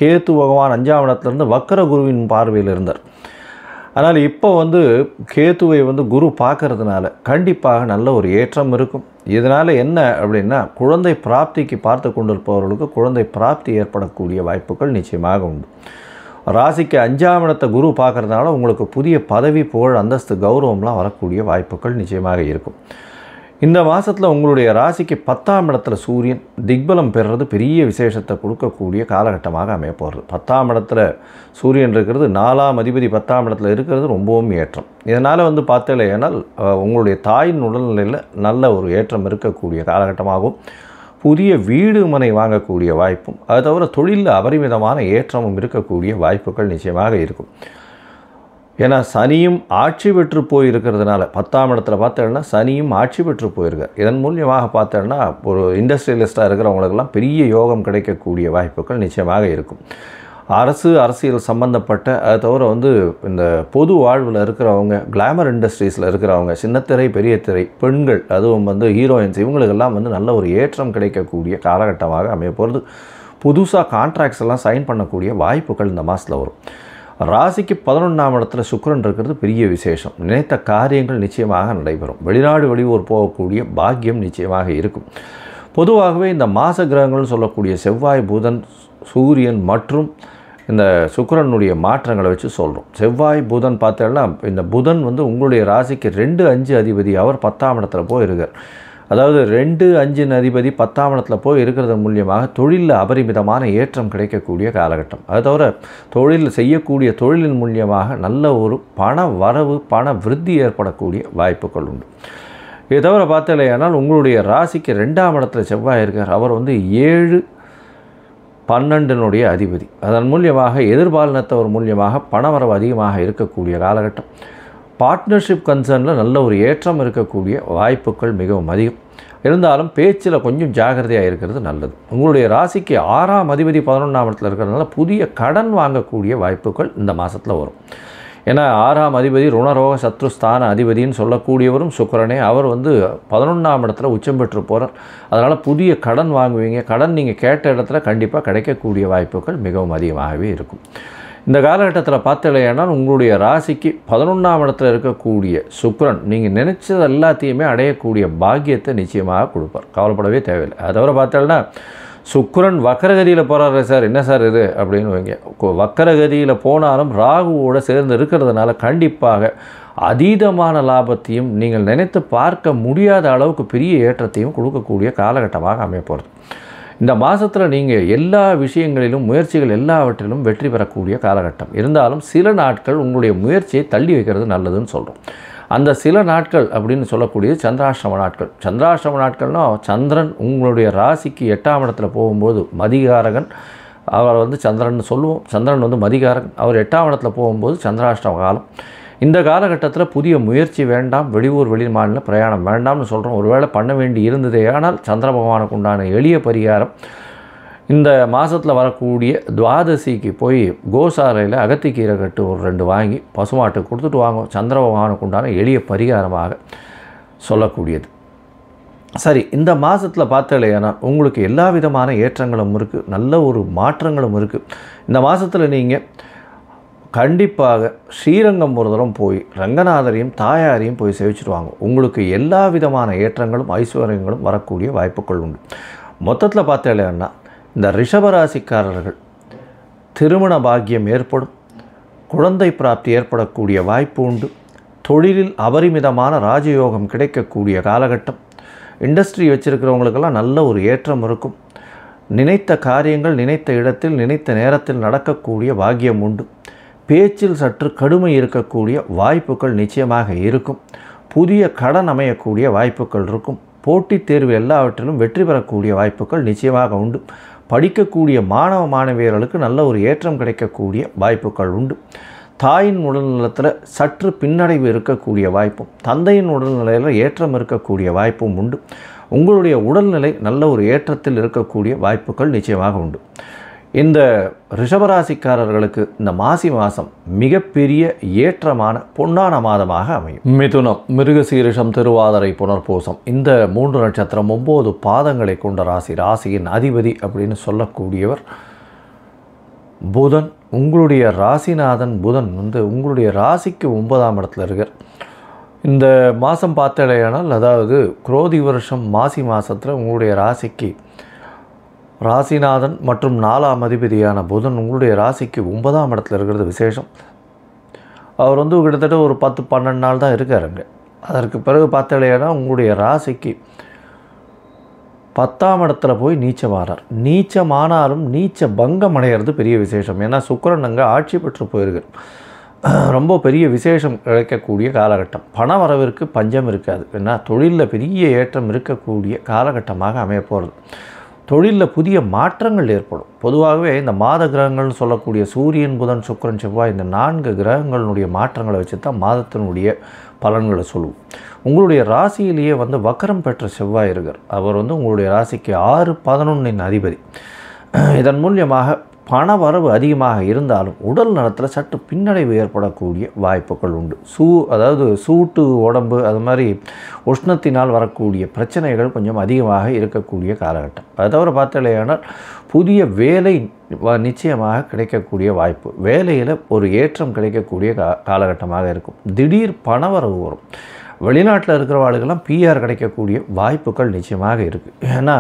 கேத்து பகவான் 5ஆம் இடத்துலேருந்து வக்கர குருவின் பார்வையில் இருந்தார். ஆனால் இப்போ வந்து கேத்துவை வந்து குரு பார்க்கறதுனால கண்டிப்பாக நல்ல ஒரு ஏற்றம் இருக்கும். இதனால் என்ன அப்படின்னா, குழந்தை பிராப்திக்கு பார்த்து கொண்டிருப்பவர்களுக்கு குழந்தை பிராப்தி ஏற்படக்கூடிய வாய்ப்புகள் நிச்சயமாக உண்டு. ராசிக்கு 5ஆம் இடத்தை குரு பார்க்கறதுனால உங்களுக்கு புதிய பதவி, புகழ், அந்தஸ்து, கௌரவம்லாம் வரக்கூடிய வாய்ப்புகள் நிச்சயமாக இருக்கும். இந்த மாதத்தில் உங்களுடைய ராசிக்கு 10ஆம் இடத்துல சூரியன் திக்பலம் பெறுறது பெரிய விசேஷத்தை கொடுக்கக்கூடிய காலகட்டமாக அமைய போகிறது. 10ஆம் இடத்துல சூரியன் இருக்கிறது, 4ஆம் அதிபதி 10ஆம் இடத்துல இருக்கிறது ரொம்பவும் ஏற்றம். இதனால் வந்து பார்த்தேனால் உங்களுடைய தாயின் உடல்நிலையில் நல்ல ஒரு ஏற்றம் இருக்கக்கூடிய காலகட்டமாகவும், புதிய வீடு மனை வாங்கக்கூடிய வாய்ப்பும், அது தவிர தொழிலில் அபரிமிதமான ஏற்றமும் இருக்கக்கூடிய வாய்ப்புகள் நிச்சயமாக இருக்கும். ஏன்னா சனியும் ஆட்சி பெற்று போயிருக்கிறதுனால 10ஆம் இடத்துல பார்த்தோன்னா சனியும் ஆட்சி பெற்று போயிருக்கார். இதன் மூலியமாக பார்த்தோன்னா ஒரு இண்டஸ்ட்ரியலிஸ்ட்டாக இருக்கிறவங்களுக்கெல்லாம் பெரிய யோகம் கிடைக்கக்கூடிய வாய்ப்புகள் நிச்சயமாக இருக்கும். அரசியல் சம்பந்தப்பட்ட, அது தவிர வந்து இந்த பொது வாழ்வில் இருக்கிறவங்க, கிளாமர் இண்டஸ்ட்ரீஸில் இருக்கிறவங்க, சின்னத்திரை, பெரிய திரை, பெண்கள், அதுவும் வந்து ஹீரோயின்ஸ், இவங்களுக்கெல்லாம் வந்து நல்ல ஒரு ஏற்றம் கிடைக்கக்கூடிய காலகட்டமாக அமைய போகிறது. புதுசாக கான்ட்ராக்ட்ஸ் எல்லாம் சைன் பண்ணக்கூடிய வாய்ப்புகள் இந்த மாதத்தில் வரும். ராசிக்கு 11ஆம் இடத்துல சுக்கிரன் இருக்கிறது பெரிய விசேஷம். நினைத்த காரியங்கள் நிச்சயமாக நடைபெறும். வெளிநாடு வெளியூர் போகக்கூடிய பாக்கியம் நிச்சயமாக இருக்கும். பொதுவாகவே இந்த மாச கிரகங்கள்னு சொல்லக்கூடிய செவ்வாய், புதன், சூரியன் மற்றும் இந்த சுக்கிரனுடைய மாற்றங்களை வச்சு சொல்கிறோம். செவ்வாய், புதன் பார்த்தோன்னா இந்த புதன் வந்து உங்களுடைய ராசிக்கு 2, 5 அதிபதி, அவர் 10ஆம் இடத்துல போயிருக்கார். அதாவது 2, 5 அதிபதி 10ஆம் இடத்துல போய் இருக்கிறது மூலியமாக தொழிலில் அபரிமிதமான ஏற்றம் கிடைக்கக்கூடிய காலகட்டம். அது தவிர செய்யக்கூடிய தொழிலின் மூலியமாக நல்ல ஒரு பண வரவு, பண விருத்தி ஏற்படக்கூடிய வாய்ப்புகள் உண்டு. இதை தவிர பார்த்தலையானால் உங்களுடைய ராசிக்கு 2ஆம் இடத்துல செவ்வாய் இருக்கார். அவர் வந்து 7, 12 அதிபதி. அதன் மூலியமாக எதிர்பாலினத்தவர் மூலியமாக பணவரவு அதிகமாக இருக்கக்கூடிய காலகட்டம். பார்ட்னர்ஷிப் கன்சர்னில் நல்ல ஒரு ஏற்றம் இருக்கக்கூடிய வாய்ப்புகள் மிகவும் அதிகம். இருந்தாலும் பேச்சில் கொஞ்சம் ஜாகிரதையாக இருக்கிறது நல்லது. உங்களுடைய ராசிக்கு 6ஆம் அதிபதி 11ஆம் இடத்துல இருக்கிறதுனால புதிய கடன் வாங்கக்கூடிய வாய்ப்புகள் இந்த மாதத்தில் வரும். ஏன்னா 6ஆம் அதிபதி ருணரோக சத்ருஸ்தான அதிபதின்னு சொல்லக்கூடியவரும் சுக்கிரனே. அவர் வந்து 11ஆம் இடத்துல உச்சம் பெற்று போகிறார். அதனால் புதிய கடன் வாங்குவீங்க. கடன் நீங்கள் கேட்ட இடத்துல கண்டிப்பாக கிடைக்கக்கூடிய வாய்ப்புகள் மிகவும் அதிகமாகவே இருக்கும். இந்த காலகட்டத்தில் பார்த்தலையானால் உங்களுடைய ராசிக்கு 11ஆம் இடத்துல இருக்கக்கூடிய சுக்கிரன் நீங்கள் நினச்சது எல்லாத்தையுமே அடையக்கூடிய பாக்கியத்தை நிச்சயமாக கொடுப்பார். கவலைப்படவே தேவையில்லை. அதை தவிர பார்த்தோன்னா சுக்கிரன் வக்கரகதியில் போகிறாரு சார், என்ன சார் இது அப்படின்னு வைங்க. வக்கரகதியில் போனாலும் ராகுவோடு சேர்ந்து இருக்கிறதுனால கண்டிப்பாக அதீதமான லாபத்தையும் நீங்கள் நினைத்து பார்க்க முடியாத அளவுக்கு பெரிய ஏற்றத்தையும் கொடுக்கக்கூடிய காலகட்டமாக அமைய போகிறது. இந்த மாதத்தில் நீங்கள் எல்லா விஷயங்களிலும், முயற்சிகள் எல்லாவற்றிலும் வெற்றி பெறக்கூடிய காலகட்டம். இருந்தாலும் சில நாட்கள் உங்களுடைய முயற்சியை தள்ளி வைக்கிறது நல்லதுன்னு சொல்கிறோம். அந்த சில நாட்கள் அப்படின்னு சொல்லக்கூடியது சந்திராஷ்டம நாட்கள். சந்திராஷ்டம நாட்கள்னால் சந்திரன் உங்களுடைய ராசிக்கு 8ஆம் இடத்துல போகும்போது மதிகாரகன், அவர் வந்து சந்திரன் சொல்லுவோம். சந்திரன் வந்து மதிகாரகன், அவர் 8ஆம் இடத்துல போகும்போது சந்திராஷ்டம காலம். இந்த காலகட்டத்தில் புதிய முயற்சி வேண்டாம், வெளியூர் வெளிமாநில பிரயாணம் வேண்டாம்னு சொல்கிறோம். ஒருவேளை பண்ண வேண்டி இருந்ததே ஆனால் சந்திர பகவானுக்கு உண்டான எளிய பரிகாரம் இந்த மாதத்தில் வரக்கூடிய துவாதசிக்கு போய் கோசாலையில் அகத்திக்கீரை கட்டு ஒரு 2 வாங்கி பசுமாட்டுக்கு கொடுத்துட்டு வாங்க. சந்திர பகவானுக்கு உண்டான எளிய பரிகாரமாக சொல்லக்கூடியது. சரி, இந்த மாதத்தில் பார்த்தலையானா உங்களுக்கு எல்லா விதமான ஏற்றங்களும் இருக்குது, நல்ல ஒரு மாற்றங்களும் இருக்குது. இந்த மாதத்தில் நீங்கள் கண்டிப்பாக ஸ்ரீரங்கம் ஒரு தரம் போய் ரங்கநாதரையும் தாயாரையும் போய் சேவிச்சுட்டு வாங்க. உங்களுக்கு எல்லா விதமான ஏற்றங்களும் ஐஸ்வர்யங்களும் வரக்கூடிய வாய்ப்புகள் உண்டு. மொத்தத்தில் பார்த்தேன்னா இந்த ரிஷபராசிக்காரர்கள் திருமண பாக்கியம் ஏற்படும், குழந்தை பிராப்தி ஏற்படக்கூடிய வாய்ப்பு உண்டு, தொழிலில் அபரிமிதமான ராஜயோகம் கிடைக்கக்கூடிய காலகட்டம். இண்டஸ்ட்ரி வச்சுருக்கிறவங்களுக்கெல்லாம் நல்ல ஒரு ஏற்றம் இருக்கும். நினைத்த காரியங்கள் நினைத்த இடத்தில் நினைத்த நேரத்தில் நடக்கக்கூடிய பாக்கியம் உண்டு. பேச்சில் சற்று கடுமை இருக்கக்கூடிய வாய்ப்புகள் நிச்சயமாக இருக்கும். புதிய கடன் அமையக்கூடிய வாய்ப்புகள் இருக்கும். போட்டித் தேர்வு எல்லாவற்றிலும் வெற்றி பெறக்கூடிய வாய்ப்புகள் நிச்சயமாக உண்டு. படிக்கக்கூடிய மாணவ மாணவியர்களுக்கு நல்ல ஒரு ஏற்றம் கிடைக்கக்கூடிய வாய்ப்புகள் உண்டு. தாயின் உடல்நலத்தில் சற்று பின்னடைவு இருக்கக்கூடிய வாய்ப்பும், தந்தையின் உடல்நிலையில் ஏற்றம் இருக்கக்கூடிய வாய்ப்பும் உண்டு. உங்களுடைய உடல்நிலை நல்ல ஒரு ஏற்றத்தில் இருக்கக்கூடிய வாய்ப்புகள் நிச்சயமாக உண்டு. இந்த ரிஷபராசிக்காரர்களுக்கு இந்த மாசி மாதம் மிகப்பெரிய ஏற்றமான பொன்னான மாதமாக அமையும். மிதுனம், மிருகசீரிஷம், திருவாதிரை, புனர்பூசம் இந்த 3 நட்சத்திரம் 9 பாதங்களை கொண்ட ராசி. ராசியின் அதிபதி அப்படின்னு சொல்லக்கூடியவர் புதன். உங்களுடைய ராசிநாதன் புதன் உங்களுடைய ராசிக்கு 9ஆம் இடத்துல இருக்கார். இந்த மாதம் பார்த்தலையானால், அதாவது குரோதி வருஷம் மாசி மாதத்தில் உங்களுடைய ராசிக்கு ராசிநாதன் மற்றும் 4ஆம் அதிபதியான புதன் உங்களுடைய ராசிக்கு 9ஆம் இடத்துல இருக்கிறது விசேஷம். அவர் கிட்டத்தட்ட ஒரு 10-12 நாள் தான் இருக்காருங்க. அதற்கு பிறகு பார்த்தலையானா உங்களுடைய ராசிக்கு 10ஆம் இடத்துல போய் நீச்சமானார். நீச்சமானாலும் நீச்ச பங்கம் அடைகிறது பெரிய விசேஷம். ஏன்னா சுக்கிரன் அங்கே ஆட்சி பெற்று போயிருக்கார். ரொம்ப பெரிய விசேஷம் கிடைக்கக்கூடிய காலகட்டம். பண வரவிற்கு பஞ்சம் இருக்காது. ஏன்னா தொழிலில் பெரிய ஏற்றம் இருக்கக்கூடிய காலகட்டமாக அமைய போகிறது. தொழிலில் புதிய மாற்றங்கள் ஏற்படும். பொதுவாகவே இந்த மாத கிரகங்கள்னு சொல்லக்கூடிய சூரியன், புதன், சுக்கிரன், செவ்வாய் இந்த 4 கிரகங்களுடைய மாற்றங்களை வச்சு தான் மாதத்தினுடைய பலன்களை சொல்லுவோம். உங்களுடைய ராசியிலேயே வக்கரம் பெற்ற செவ்வாய் இருக்கார். அவர் உங்களுடைய ராசிக்கு 6-11 அதிபதி. இதன் மூலியமாக பண வரவு அதிகமாக இருந்தாலும் உடல் நலத்தில் சற்று பின்னடைவு ஏற்படக்கூடிய வாய்ப்புகள் உண்டு. அதாவது சூட்டு உடம்பு, அது மாதிரி உஷ்ணத்தினால் வரக்கூடிய பிரச்சனைகள் கொஞ்சம் அதிகமாக இருக்கக்கூடிய காலகட்டம். அதை தவிர பார்த்தலையானால் புதிய வேலை நிச்சயமாக கிடைக்கக்கூடிய வாய்ப்பு, வேலையில் ஒரு ஏற்றம் கிடைக்கக்கூடிய காலகட்டமாக இருக்கும். திடீர் பணவரவு வரும். வெளிநாட்டில் இருக்கிறவாளுக்கெல்லாம் பிஆர் கிடைக்கக்கூடிய வாய்ப்புகள் நிச்சயமாக இருக்குது. ஏன்னா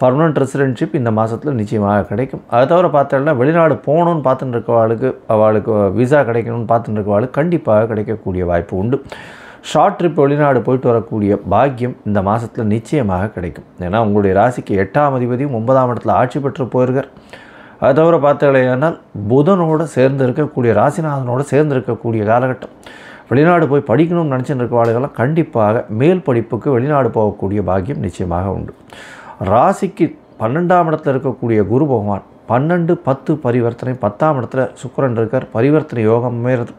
பர்மனெண்ட் ரெசிடென்ட்ஷிப் இந்த மாதத்தில் நிச்சயமாக கிடைக்கும். அதை தவிர பார்த்தோம்னா வெளிநாடு போகணுன்னு பார்த்துட்டு இருக்கவாளுக்கு, அவளுக்கு விசா கிடைக்கணும்னு பார்த்துட்டு இருக்கவாளுக்கு கண்டிப்பாக கிடைக்கக்கூடிய வாய்ப்பு உண்டு. ஷார்ட் ட்ரிப் வெளிநாடு போயிட்டு வரக்கூடிய பாக்கியம் இந்த மாதத்தில் நிச்சயமாக கிடைக்கும். ஏன்னா உங்களுடைய ராசிக்கு 8ஆம் அதிபதியும் 9ஆம் இடத்துல ஆட்சி பெற்று போயிருக்கார். அதை தவிர பார்த்தீங்கன்னா புதனோடு சேர்ந்து இருக்கக்கூடிய, ராசிநாதனோடு சேர்ந்து இருக்கக்கூடிய காலகட்டம். வெளிநாடு போய் படிக்கணும்னு நினச்சிட்டு இருக்கவாளுக்கெல்லாம் கண்டிப்பாக மேல் படிப்புக்கு வெளிநாடு போகக்கூடிய பாக்கியம் நிச்சயமாக உண்டு. ராசிக்கு 12ஆம் இடத்துல இருக்கக்கூடிய குரு பகவான் 12-10 பரிவர்த்தனை, 10ஆம் இடத்துல சுக்கிரன் இருக்கார். பரிவர்த்தனை யோகம் அமைகிறது.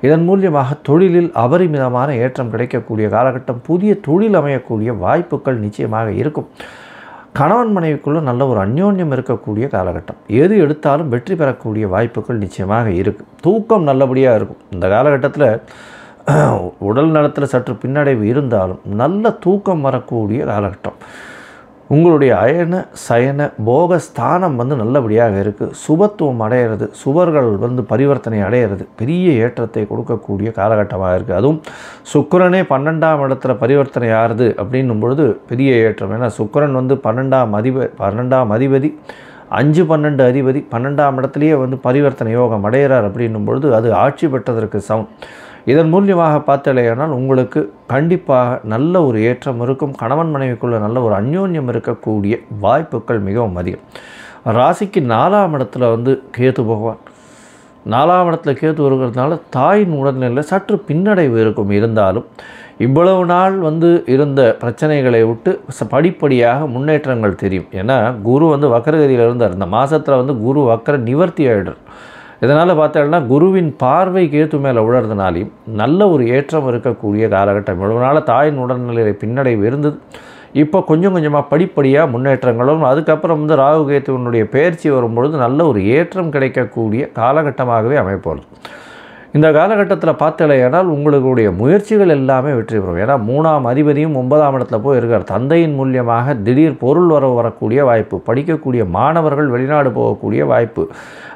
இதன் மூலியமாக தொழிலில் அபரிமிதமான ஏற்றம் கிடைக்கக்கூடிய காலகட்டம். புதிய தொழில் அமையக்கூடிய வாய்ப்புகள் நிச்சயமாக இருக்கும். கணவன் மனைவிக்குள்ள நல்ல ஒரு அந்யோன்யம் இருக்கக்கூடிய காலகட்டம். எது எடுத்தாலும் வெற்றி பெறக்கூடிய வாய்ப்புகள் நிச்சயமாக இருக்குது. தூக்கம் நல்லபடியாக இருக்கும். இந்த காலகட்டத்தில் உடல் நலத்தில் சற்று பின்னடைவு இருந்தாலும் நல்ல தூக்கம் வரக்கூடிய காலகட்டம். உங்களுடைய அயன சயன போக ஸ்தானம் நல்லபடியாக இருக்குது. சுபத்துவம் அடையிறது, சுவர்கள் பரிவர்த்தனை அடையிறது பெரிய ஏற்றத்தை கொடுக்கக்கூடிய காலகட்டமாக இருக்குது. அதுவும் சுக்கிரனே 12ஆம் இடத்துல பரிவர்த்தனை ஆறுது அப்படின்னும் பொழுது பெரிய ஏற்றம். ஏன்னா சுக்கிரன் 12ஆம் அதிபதி 5-12 அதிபதி 12ஆம் இடத்துலையே பரிவர்த்தனை யோகம் அடைகிறார் அப்படின்னும் பொழுது அது ஆட்சி பெற்றதற்கு சமம். இதன் மூலியமாக பார்த்தலையானால் உங்களுக்கு கண்டிப்பாக நல்ல ஒரு ஏற்றம் இருக்கும். கணவன் மனைவிக்குள்ள நல்ல ஒரு அந்யோன்யம் இருக்கக்கூடிய வாய்ப்புகள் மிகவும் அதிகம். ராசிக்கு 4ஆம் இடத்துல கேது பகவான், 4ஆம் இடத்துல கேது இருக்கிறதுனால தாயின் உடல்நிலையில் சற்று பின்னடைவு இருக்கும். இருந்தாலும் இவ்வளவு நாள் இருந்த பிரச்சனைகளை விட்டு படிப்படியாக முன்னேற்றங்கள் தெரியும். ஏன்னா குரு வக்கரகதியில் இருந்தார். இந்த மாதத்தில் குரு வக்கர நிவர்த்தி ஆகிடுறார். இதனால் பார்த்தோம்னா குருவின் பார்வை கேத்து மேலே விழுறதுனாலையும் நல்ல ஒரு ஏற்றம் இருக்கக்கூடிய காலகட்டம். இவ்வளவு நாள் தாயின் உடல்நிலை பின்னடைவு இருந்தது. இப்போ கொஞ்சம் கொஞ்சமாக படிப்படியாக முன்னேற்றங்களும், அதுக்கப்புறம் ராகு கேத்துவனுடைய பயிற்சி வரும்பொழுது நல்ல ஒரு ஏற்றம் கிடைக்கக்கூடிய காலகட்டமாகவே அமைப்போம். இந்த காலகட்டத்தில் பார்த்தலையானால் உங்களுடைய முயற்சிகள் எல்லாமே வெற்றி பெறும். ஏன்னா 3ஆம் அதிபதியும் 9ஆம் இடத்துல போய் இருக்கார். தந்தையின் மூலியமாக திடீர் பொருள் வரக்கூடிய வாய்ப்பு, படிக்கக்கூடிய மாணவர்கள் வெளிநாடு போகக்கூடிய வாய்ப்பு,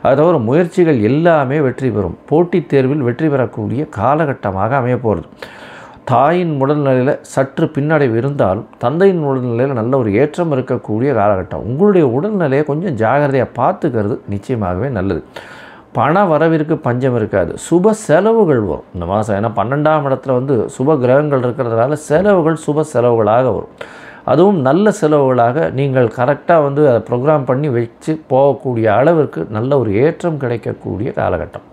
அது தவிர முயற்சிகள் எல்லாமே வெற்றி பெறும். போட்டித் தேர்வில் வெற்றி பெறக்கூடிய காலகட்டமாக அமையப்போகிறது. தாயின் உடல்நிலையில் சற்று பின்னடைவு இருந்தாலும் தந்தையின் உடல்நிலையில் நல்ல ஒரு ஏற்றம் இருக்கக்கூடிய காலகட்டம். உங்களுடைய உடல்நிலையை கொஞ்சம் ஜாகிரதையாக பார்த்துக்கிறது நிச்சயமாகவே நல்லது. பண வரவிற்கு பஞ்சம் இருக்காது. சுப செலவுகள் வரும் இந்த மாதம். ஏன்னா 12ஆம் இடத்துல சுப கிரகங்கள் இருக்கிறதுனால செலவுகள் சுப செலவுகளாக வரும். அதுவும் நல்ல செலவுகளாக நீங்கள் கரெக்டாக அதை ப்ரோக்ராம் பண்ணி வச்சு போகக்கூடிய அளவிற்கு நல்ல ஒரு ஏற்றம் கிடைக்கக்கூடிய காலகட்டம்.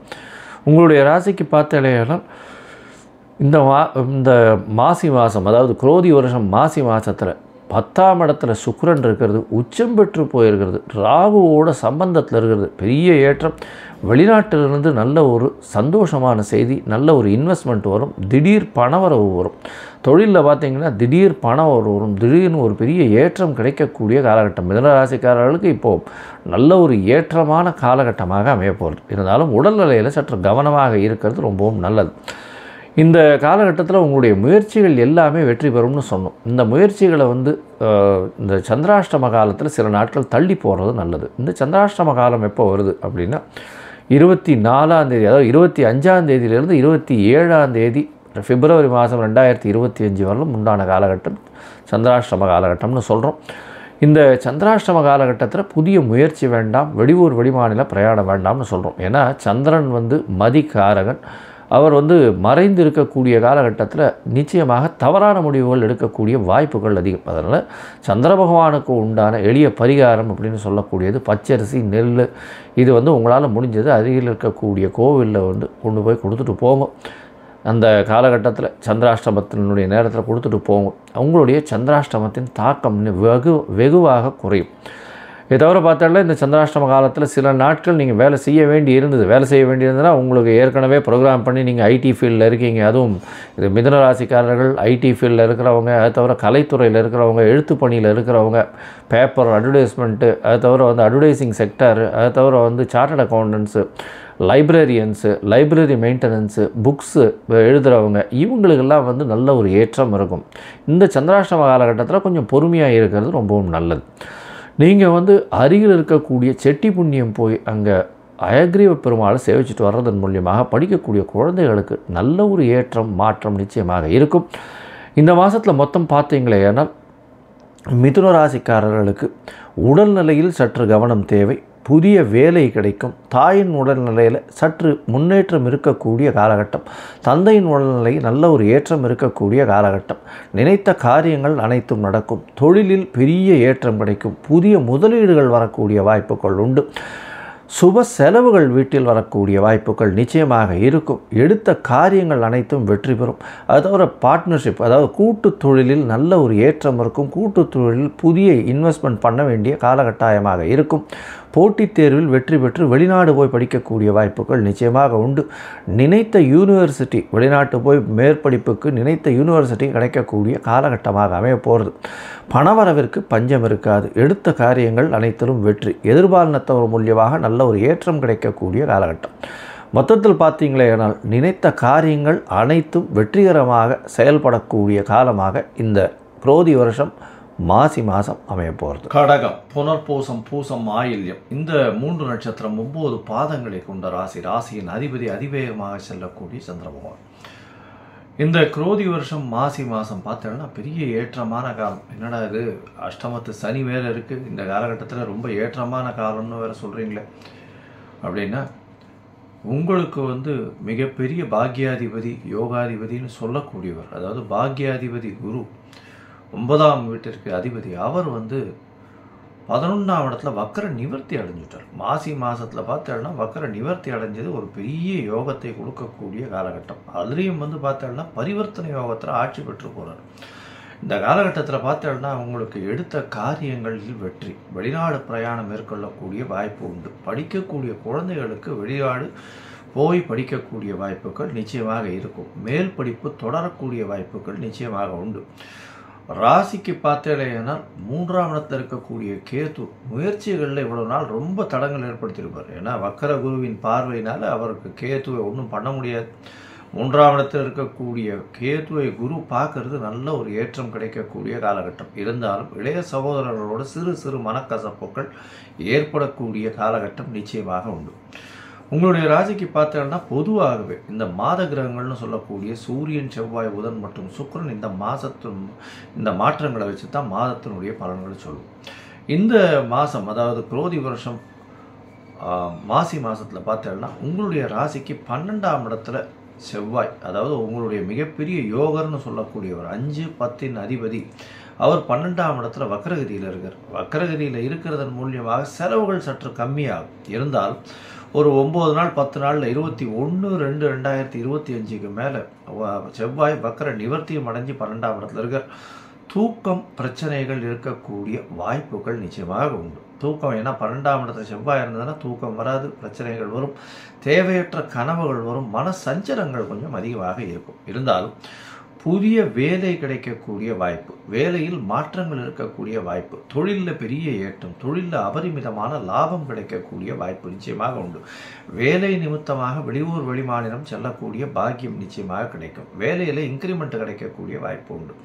உங்களுடைய ராசிக்கு பார்த்தலையானால் இந்த மாசி மாதம், அதாவது குரோதி வருஷம் மாசி மாதத்தில் 10ஆம் இடத்துல சுக்கிரன் இருக்கிறது, உச்சம் பெற்று போயிருக்கிறது, ராகுவோட சம்பந்தத்தில் இருக்கிறது, பெரிய ஏற்றம். வெளிநாட்டிலிருந்து நல்ல ஒரு சந்தோஷமான செய்தி, நல்ல ஒரு இன்வெஸ்ட்மெண்ட் வரும், திடீர் பணவரவு வரும். தொழிலில் பார்த்திங்கன்னா திடீர் பணவரவு வரும், திடீர்னு ஒரு பெரிய ஏற்றம் கிடைக்கக்கூடிய காலகட்டம். மிதுன ராசிக்காரர்களுக்கு இப்போது நல்ல ஒரு ஏற்றமான காலகட்டமாக அமைய போகிறது. இருந்தாலும் உடல்நிலையில் சற்று கவனமாக இருக்கிறது ரொம்பவும் நல்லது. இந்த காலகட்டத்தில் உங்களுடைய முயற்சிகள் எல்லாமே வெற்றி பெறும்னு சொன்னோம். இந்த முயற்சிகளை இந்த சந்திராஷ்டம காலத்தில் சில நாட்கள் தள்ளி போகிறது நல்லது. இந்த சந்திராஷ்டம காலம் எப்போ வருது அப்படின்னா 24ஆம் தேதி, அதாவது 25ஆம் தேதியிலிருந்து 27ஆம் தேதி பிப்ரவரி மாதம் 2025 வரலும் உண்டான காலகட்டம் சந்திராஷ்டம காலகட்டம்னு சொல்கிறோம். இந்த சந்திராஷ்டம காலகட்டத்தில் புதிய முயற்சி வேண்டாம், வெளியூர் வெளிமாநில பிரயாணம் வேண்டாம்னு சொல்கிறோம். ஏன்னா சந்திரன் மதிகாரகன், அவர் மறைந்து இருக்கக்கூடிய காலகட்டத்தில் நிச்சயமாக தவறான முடிவுகள் எடுக்கக்கூடிய வாய்ப்புகள் அதிகம். அதனால் சந்திர பகவானுக்கு உண்டான எளிய பரிகாரம் அப்படின்னு சொல்லக்கூடியது பச்சரிசி, நெல், இது உங்களால் முடிஞ்சது அருகில் இருக்கக்கூடிய கோவிலில் கொண்டு போய் கொடுத்துட்டு போங்க. அந்த காலகட்டத்தில் சந்திராஷ்டமத்தினுடைய நேரத்தில் கொடுத்துட்டு போங்க. உங்களுடைய சந்திராஷ்டமத்தின் தாக்கம் வெகுவாக குறையும். இதை தவிர பார்த்தால இந்த சந்திராஷ்டம காலத்தில் சில நாட்கள் நீங்கள் வேலை செய்ய வேண்டியிருந்ததுன்னா உங்களுக்கு ஏற்கனவே ப்ரோக்ராம் பண்ணி நீங்கள் ஐடி ஃபீல்டில் இருக்கீங்க. அதுவும் இது மிதுன ராசிக்காரர்கள் ஐடி ஃபீல்டில் இருக்கிறவங்க, அதை தவிர கலைத்துறையில் இருக்கிறவங்க, எழுத்து பணியில் இருக்கிறவங்க, பேப்பர் அட்வர்டைஸ்மெண்ட்டு, அதை தவிர அட்வர்டைஸிங் செக்டர், அதை தவிர chartered accountants, librarians, library maintenance, books எழுதுகிறவங்க, இவங்களுக்கெல்லாம் நல்ல ஒரு ஏற்றம் இருக்கும். இந்த சந்திராஷ்டம காலகட்டத்தில் கொஞ்சம் பொறுமையாக இருக்கிறது ரொம்பவும் நல்லது. நீங்கள் அருகில் இருக்கக்கூடிய செட்டி புண்ணியம் போய் அங்கே அயக்ரீவ பெருமாளை சேவிச்சுட்டு வர்றதன் மூலியமாக படிக்கக்கூடிய குழந்தைகளுக்கு நல்ல ஒரு ஏற்றம் மாற்றம் நிச்சயமாக இருக்கும். இந்த மாதத்தில் மொத்தம் பார்த்தீங்களே ஆனால் மிதுன ராசிக்காரர்களுக்கு உடல்நிலையில் சற்று கவனம் தேவை. புதிய வேலை கிடைக்கும். தாயின் உடல்நிலையில் சற்று முன்னேற்றம் இருக்கக்கூடிய காலகட்டம். தந்தையின் உடல்நிலை நல்ல ஒரு ஏற்றம் இருக்கக்கூடிய காலகட்டம். நினைத்த காரியங்கள் அனைத்தும் நடக்கும். தொழிலில் பெரிய ஏற்றம் கிடைக்கும். புதிய முதலீடுகள் வரக்கூடிய வாய்ப்புகள் உண்டு. சுப செலவுகள் வீட்டில் வரக்கூடிய வாய்ப்புகள் நிச்சயமாக இருக்கும். எடுத்த காரியங்கள் அனைத்தும் வெற்றி பெறும். அது தவிர பார்ட்னர்ஷிப், அதாவது கூட்டு தொழிலில் நல்ல ஒரு ஏற்றம் இருக்கும். கூட்டு தொழிலில் புதிய இன்வெஸ்ட்மெண்ட் பண்ண வேண்டிய காலகட்டாயமாக இருக்கும். போட்டித் தேர்வில் வெற்றி பெற்று வெளிநாடு போய் படிக்கக்கூடிய வாய்ப்புகள் நிச்சயமாக உண்டு. நினைத்த யூனிவர்சிட்டி, வெளிநாட்டு போய் மேற்படிப்புக்கு நினைத்த யூனிவர்சிட்டி கிடைக்கக்கூடிய காலகட்டமாக அமைய போகிறது. பணவரவிற்கு பஞ்சம் இருக்காது. எடுத்த காரியங்கள் அனைத்திலும் வெற்றி. எதிர்பாலினத்தவர் மூலியமாக நல்ல ஒரு ஏற்றம் கிடைக்கக்கூடிய காலகட்டம். மொத்தத்தில் பார்த்தீங்களே ஆனால் நினைத்த காரியங்கள் அனைத்தும் வெற்றிகரமாக செயல்படக்கூடிய காலமாக இந்த குரோதி வருஷம் மாசி மாதம் அமைய போகிறது. கடகம், புனர்பூசம், பூசம், ஆயில்யம், இந்த 3 நட்சத்திரம் 9 பாதங்களை கொண்ட ராசி. ராசியின் அதிபதி அதிவேகமாக செல்லக்கூடிய சந்திர பகவான். இந்த குரோதி வருஷம் மாசி மாதம் பார்த்தோன்னா பெரிய ஏற்றமான காலம். என்னடா இது, அஷ்டமத்து சனி வேறு இருக்குது, இந்த காலகட்டத்தில் ரொம்ப ஏற்றமான காலம்னு வேறு சொல்கிறீங்களே அப்படின்னா, உங்களுக்கு மிகப்பெரிய பாக்யாதிபதி யோகாதிபதினு சொல்லக்கூடியவர், அதாவது பாக்யாதிபதி குரு, 9ஆம் வீட்டிற்கு அதிபதி, அவர் 11ஆம் இடத்துல வக்கர நிவர்த்தி அடைஞ்சிட்டார். மாசி மாதத்தில் பார்த்தோன்னா வக்கர நிவர்த்தி அடைஞ்சது ஒரு பெரிய யோகத்தை கொடுக்கக்கூடிய காலகட்டம். அதுலேயும் பார்த்தோன்னா பரிவர்த்தனை யோகத்தில் ஆட்சி பெற்று போகிறார். இந்த காலகட்டத்தில் பார்த்தோன்னா உங்களுக்கு எடுத்த காரியங்களில் வெற்றி. வெளிநாடு பிரயாணம் மேற்கொள்ளக்கூடிய வாய்ப்பு உண்டு. படிக்கக்கூடிய குழந்தைகளுக்கு வெளிநாடு போய் படிக்கக்கூடிய வாய்ப்புகள் நிச்சயமாக இருக்கும். மேல் படிப்பு தொடரக்கூடிய வாய்ப்புகள் நிச்சயமாக உண்டு. ராசிக்கு பார்த்தேன்னா 3ஆம் இடத்தில் இருக்கக்கூடிய கேது முயற்சிகளில் இவ்வளோ நாள் ரொம்ப தடங்கள் ஏற்படுத்தியிருப்பார். ஏன்னா வக்கர குருவின் பார்வையினால் அவருக்கு கேதுவை ஒன்றும் பண்ண முடியாது. 3ஆம் இடத்தில் இருக்கக்கூடிய கேதுவை குரு பார்க்கறது நல்ல ஒரு ஏற்றம் கிடைக்கக்கூடிய காலகட்டம். இருந்தாலும் இளைய சகோதரர்களோட சிறு சிறு மனக்கசப்புகள் ஏற்படக்கூடிய காலகட்டம் நிச்சயமாக உண்டு. உங்களுடைய ராசிக்கு பார்த்தோன்னா பொதுவாகவே இந்த மாத கிரகங்கள்னு சொல்லக்கூடிய சூரியன், செவ்வாய், புதன் மற்றும் சுக்கிரன் இந்த மாற்றங்களை வச்சு தான் மாதத்தினுடைய பலன்களை சொல்லுவோம். இந்த மாதம், அதாவது குரோதி வருஷம் மாசி மாதத்தில் பார்த்தோன்னா உங்களுடைய ராசிக்கு 12ஆம் இடத்துல செவ்வாய், அதாவது உங்களுடைய மிகப்பெரிய யோகர்னு சொல்லக்கூடியவர், 5, 10 அதிபதி, அவர் 12ஆம் இடத்துல வக்கரகதியில் இருக்கார். வக்கரகதியில் இருக்கிறதன் மூலியமாக செலவுகள் சற்று கம்மியாகும். இருந்தால் ஒரு 9 நாள் 10 நாளில் 21/2/2025க்கு மேலே செவ்வாய் வக்கர நிவர்த்தியும் அடைஞ்சு 12ஆம் இடத்துல இருக்கார். தூக்கம் பிரச்சனைகள் இருக்கக்கூடிய வாய்ப்புகள் நிச்சயமாக உண்டு. தூக்கம் ஏன்னா 12ஆம் இடத்துல செவ்வாய் இருந்ததுன்னா தூக்கம் வராது, பிரச்சனைகள் வரும், தேவையற்ற கனவுகள் வரும், மன சஞ்சலங்கள் கொஞ்சம் அதிகமாக இருக்கும். இருந்தாலும் புதிய வேலை கிடைக்கக்கூடிய வாய்ப்பு, வேலையில் மாற்றங்கள் இருக்கக்கூடிய வாய்ப்பு, தொழிலில் பெரிய ஏற்றம், தொழிலில் அபரிமிதமான லாபம் கிடைக்கக்கூடிய வாய்ப்பு நிச்சயமாக உண்டு. வேலை நிமித்தமாக வெளியூர் வெளிமாநிலம் செல்லக்கூடிய பாக்கியம் நிச்சயமாக கிடைக்கும். வேலையில் இன்க்ரிமெண்ட் கிடைக்கக்கூடிய வாய்ப்பு உண்டு.